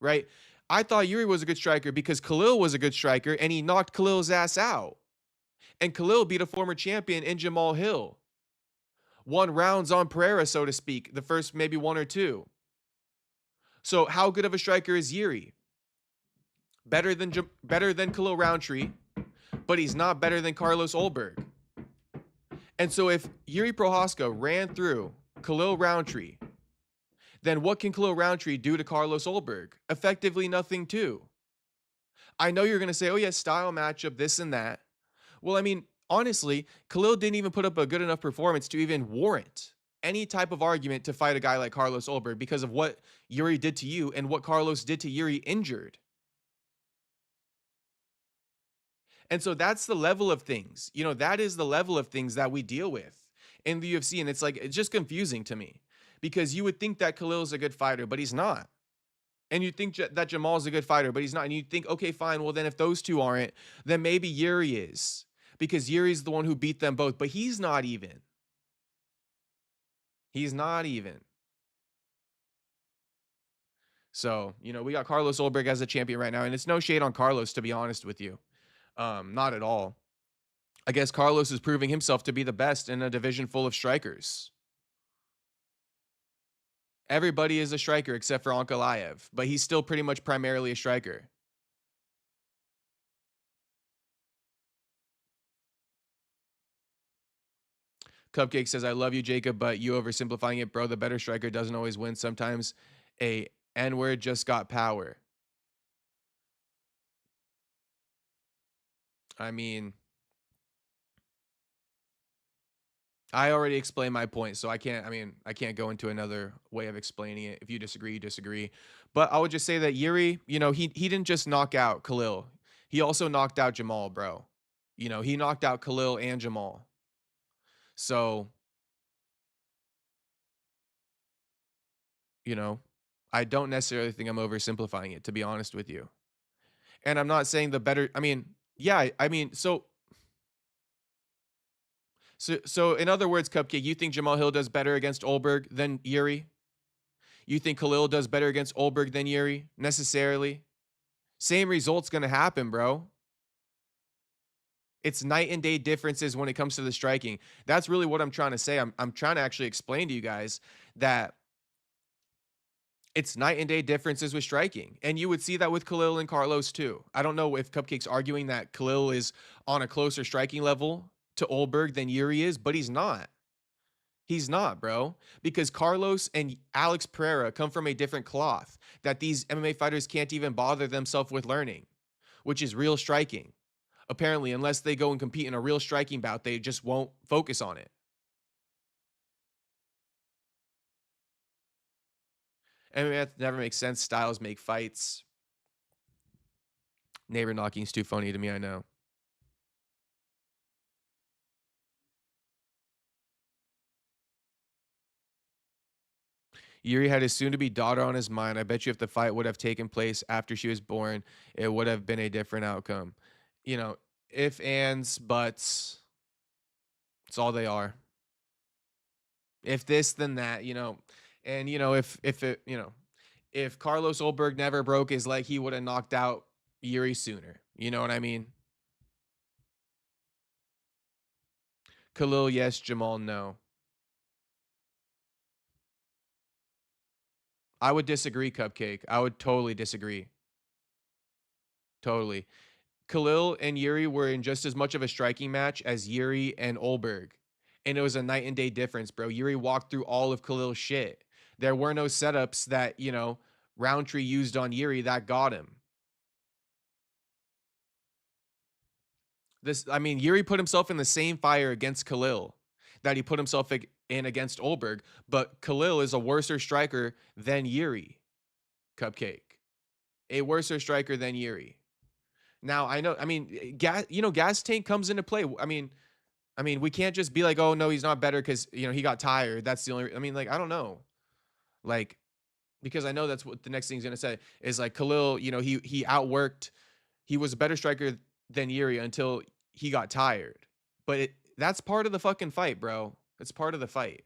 Right? I thought Yuri was a good striker because Khalil was a good striker and he knocked Khalil's ass out. And Khalil beat a former champion in Jamal Hill. Won rounds on Pereira, so to speak, the first maybe one or two. So how good of a striker is Yuri? Better than Khalil Roundtree, but he's not better than Carlos Ulberg. And so if Yuri Prohaska ran through Khalil Roundtree, then what can Khalil Roundtree do to Carlos Ulberg? Effectively nothing too. I know you're going to say, oh yeah, style matchup, this and that. Well, I mean, honestly, Khalil didn't even put up a good enough performance to even warrant any type of argument to fight a guy like Carlos Ulberg because of what Yuri did to you and what Carlos did to Yuri injured. And so that's the level of things. That is the level of things that we deal with in the UFC. And it's just confusing to me. Because you would think that Khalil's a good fighter, but he's not. And you think that Jamal's a good fighter, but he's not. And you think, okay, fine. Well, then if those two aren't, then maybe Yuri is. Because Yuri's the one who beat them both. But he's not even. He's not even. So, we got Carlos Ulberg as a champion right now. And it's no shade on Carlos, to be honest with you. Not at all. I guess Carlos is proving himself to be the best in a division full of strikers. Everybody is a striker except for Ankalaev, but he's still pretty much primarily a striker. Cupcake says, I love you, Jacob, but you oversimplifying it, bro. The better striker doesn't always win. Sometimes a N-word just got power. I mean, I already explained my point, so I can't go into another way of explaining it. If you disagree, you disagree. But I would just say that Yuri, he didn't just knock out Khalil. He also knocked out Jamal, bro. He knocked out Khalil and Jamal. So, I don't necessarily think I'm oversimplifying it, to be honest with you. And I'm not saying the better, So in other words, Cupcake, you think Jamal Hill does better against Ulberg than Yuri? You think Khalil does better against Ulberg than Yuri? Necessarily? Same result's going to happen, bro. It's night and day differences when it comes to the striking. That's really what I'm trying to say. I'm trying to actually explain to you guys that it's night and day differences with striking. And you would see that with Khalil and Carlos too. I don't know if Cupcake's arguing that Khalil is on a closer striking level to Ulberg than Yuri is, but he's not. He's not, bro. Because Carlos and Alex Pereira come from a different cloth that these MMA fighters can't even bother themselves with learning, which is real striking. Apparently, unless they go and compete in a real striking bout, they just won't focus on it. MMA never makes sense. Styles make fights. Neighbor knocking is too funny to me, I know. Yuri had his soon-to-be daughter on his mind. I bet you if the fight would have taken place after she was born, it would have been a different outcome. You know, if, ands, buts, it's all they are. If this, then that, you know. And, you know, if it, you know, if Carlos Ulberg never broke his leg, he would have knocked out Yuri sooner. You know what I mean? Khalil, yes. Jamal, no. I would disagree, Cupcake. I would totally disagree. Totally. Khalil and Yuri were in just as much of a striking match as Yuri and Ulberg. And it was a night and day difference, bro. Yuri walked through all of Khalil's shit. There were no setups that, you know, Roundtree used on Yuri that got him. I mean, Yuri put himself in the same fire against Khalil that he put himself in against Ulberg, but Khalil is a worser striker than Yuri, Cupcake. A worser striker than Yuri. Now, I know, I mean, gas tank comes into play. I mean, we can't just be like, oh, no, he's not better because, you know, he got tired. That's the only, I mean, like, I don't know. Like, because I know that's what the next thing he's going to say is like Khalil, you know, he outworked, he was a better striker than Yuri until he got tired. But that's part of the fucking fight, bro. It's part of the fight.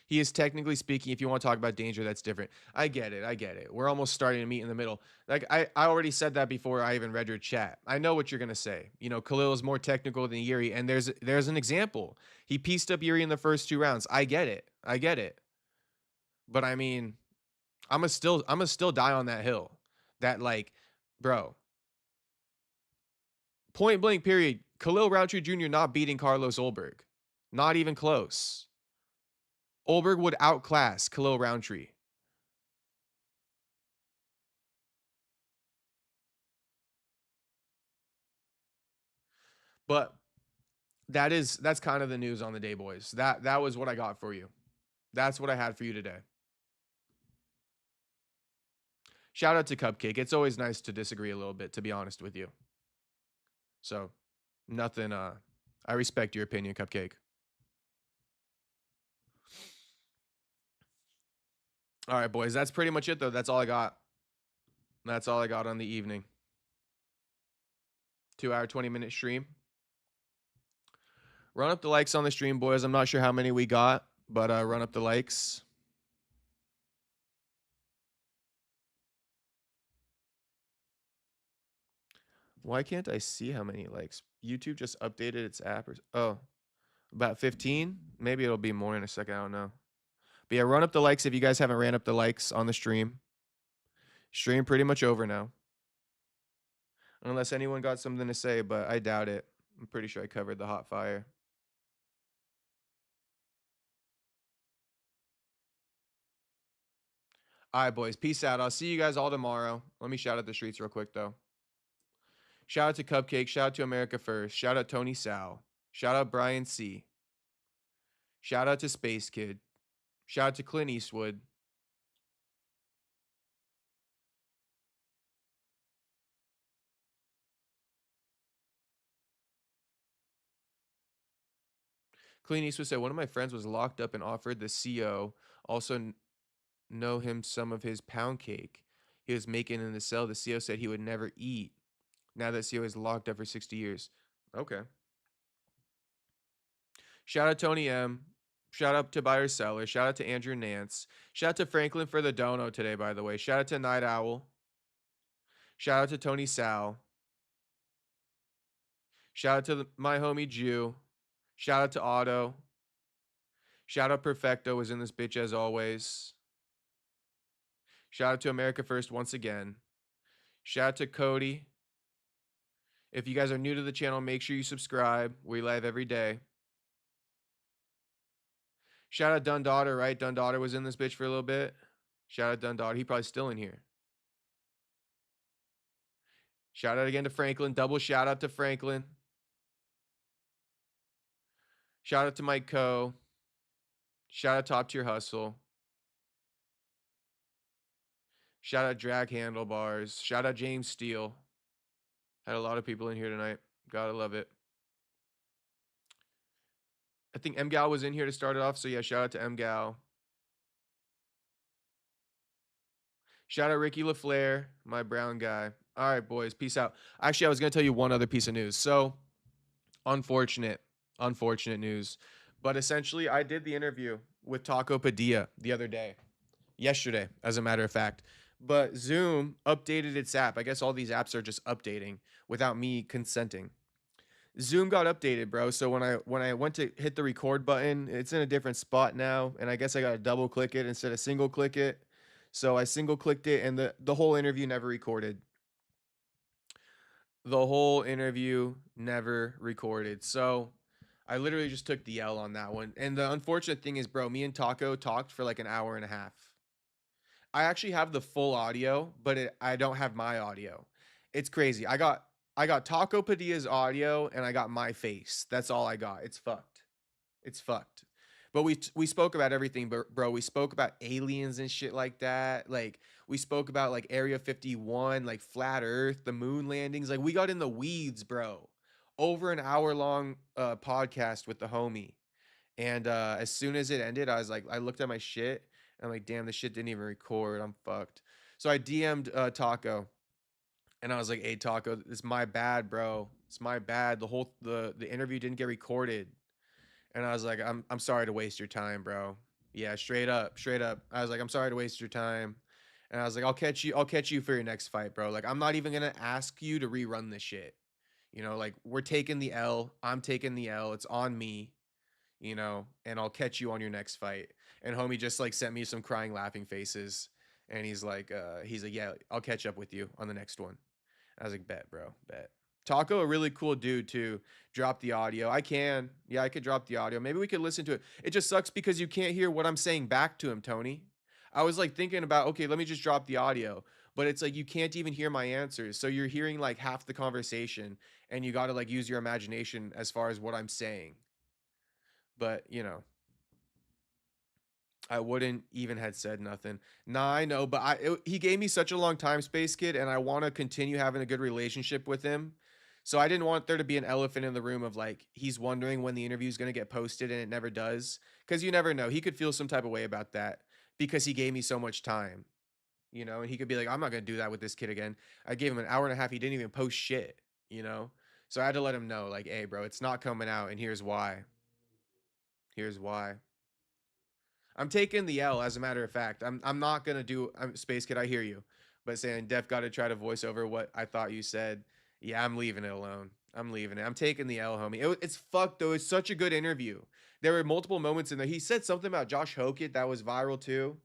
He is technically speaking, if you want to talk about danger, that's different. I get it. I get it. We're almost starting to meet in the middle. Like, I already said that before I even read your chat. I know what you're going to say. You know, Khalil is more technical than Yuri, and there's an example. He pieced up Yuri in the first 2 rounds. I get it. I get it. But I mean, I'm going to still die on that hill. That, like, bro, point blank period, Khalil Roundtree Jr. not beating Carlos Ulberg. Not even close. Ulberg would outclass Khalil Roundtree. But that's kind of the news on the day, boys. That was what I got for you. That's what I had for you today. Shout out to Cupcake. It's always nice to disagree a little bit, to be honest with you. So, nothing, I respect your opinion, Cupcake. All right, boys. That's pretty much it, though. That's all I got. That's all I got on the evening. 2-hour, 20-minute stream. Run up the likes on the stream, boys. I'm not sure how many we got, but run up the likes. Why can't I see how many likes? YouTube just updated its app. About 15? Maybe it'll be more in a second. I don't know. But yeah, run up the likes if you guys haven't ran up the likes on the stream. Stream pretty much over now. Unless anyone got something to say, but I doubt it. I'm pretty sure I covered the hot fire. All right, boys. Peace out. I'll see you guys all tomorrow. Let me shout out the streets real quick, though. Shout out to Cupcake. Shout out to America First. Shout out Tony Sal. Shout out Brian C. Shout out to Space Kid. Shout out to Clint Eastwood. Clint Eastwood said, one of my friends was locked up and offered the CO. Also know him some of his pound cake he was making in the cell. The CO said he would never eat. Now that CO is locked up for 60 years. Okay. Shout out Tony M. Shout out to Buyer Seller. Shout out to Andrew Nance. Shout out to Franklin for the dono today, by the way. Shout out to Night Owl. Shout out to Tony Sal. Shout out to my homie Jew. Shout out to Otto. Shout out Perfecto was in this bitch as always. Shout out to America First once again. Shout out to Cody. If you guys are new to the channel, make sure you subscribe. We live every day. Shout out Dundaughter, right? Dundaughter was in this bitch for a little bit. Shout out Dundaughter. He probably still in here. Shout out again to Franklin. Double shout out to Franklin. Shout out to Mike Coe. Shout out Top Tier Hustle. Shout out Drag Handlebars. Shout out James Steele. Had a lot of people in here tonight. Gotta love it. I think MGal was in here to start it off. So yeah, shout out to MGal. Shout out Ricky LaFleur, my brown guy. All right, boys. Peace out. Actually, I was going to tell you one other piece of news. So unfortunate news. But essentially, I did the interview with Taco Padilla the other day. Yesterday, as a matter of fact. But Zoom updated its app. I guess all these apps are just updating without me consenting. Zoom got updated, bro. So when I went to hit the record button, it's in a different spot now, and I guess I got to double click it instead of single click it. So I single clicked it, and the whole interview never recorded. The whole interview never recorded. So I literally just took the L on that one. And the unfortunate thing is, bro, me and Taco talked for like an hour and a half. I actually have the full audio, but I don't have my audio. It's crazy. I got Taco Padilla's audio and I got my face. That's all I got. It's fucked. It's fucked. But we spoke about everything, bro. We spoke about aliens and shit like that. Like we spoke about like Area 51, like flat Earth, the moon landings. Like we got in the weeds, bro. Over an hour long podcast with the homie. And as soon as it ended, I was like, I looked at my shit. And I'm like, damn, this shit didn't even record. I'm fucked. So I DM'd Taco. And I was like, hey, Taco, it's my bad, bro. It's my bad. The interview didn't get recorded. And I was like, I'm sorry to waste your time, bro. Yeah, straight up. I was like, I'm sorry to waste your time. And I was like, I'll catch you for your next fight, bro. Like, I'm not even gonna ask you to rerun this shit. You know, like we're taking the L. I'm taking the L. It's on me. You know, and I'll catch you on your next fight. And homie just like sent me some crying, laughing faces. And he's like, yeah, I'll catch up with you on the next one. I was like, bet, bro, bet. Taco, a really cool dude too. Drop the audio. I could drop the audio. Maybe we could listen to it. It just sucks because you can't hear what I'm saying back to him, Tony. I was like thinking about, okay, let me just drop the audio. But it's like you can't even hear my answers. So you're hearing like half the conversation and you got to like use your imagination as far as what I'm saying. But, you know, I wouldn't even had said nothing. Nah, I know, but he gave me such a long time, Space Kid, and I want to continue having a good relationship with him. So I didn't want there to be an elephant in the room of like, he's wondering when the interview is going to get posted and it never does. Because you never know. He could feel some type of way about that because he gave me so much time, you know, and he could be like, I'm not going to do that with this kid again. I gave him an hour and a half. He didn't even post shit, you know? So I had to let him know like, hey, bro, it's not coming out. And here's why. Here's why. I'm taking the L, as a matter of fact. I'm not going to do Space Kid, I hear you. But saying Def got to try to voice over what I thought you said. Yeah, I'm leaving it alone. I'm leaving it. I'm taking the L, homie. It's fucked, though. It's such a good interview. There were multiple moments in there. He said something about Josh Hokett that was viral, too.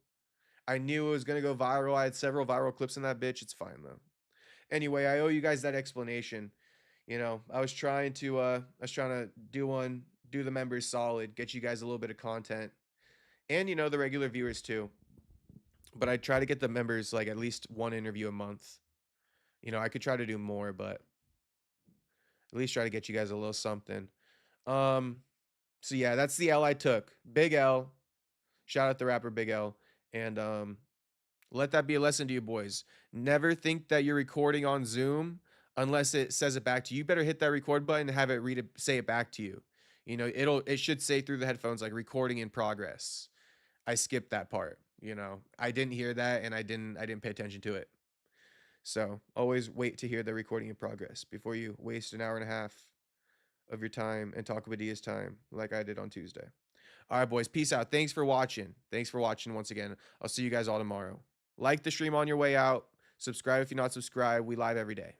I knew it was going to go viral. I had several viral clips in that bitch. It's fine, though. Anyway, I owe you guys that explanation. You know, I was trying to do the members solid, get you guys a little bit of content. And, you know, the regular viewers, too. But I try to get the members, like, at least one interview a month. You know, I could try to do more, but at least try to get you guys a little something. So, yeah, that's the L I took. Big L. Shout out the rapper Big L. And let that be a lesson to you boys. Never think that you're recording on Zoom unless it says it back to you. You better hit that record button and have it say it back to you. You know, it should say through the headphones, like, recording in progress. I skipped that part, you know. I didn't hear that and I didn't pay attention to it. So always wait to hear the recording in progress before you waste an hour and a half of your time and talk about Diaz time like I did on Tuesday. All right, boys. Peace out. Thanks for watching. Thanks for watching once again. I'll see you guys all tomorrow. Like the stream on your way out. Subscribe if you're not subscribed. We live every day.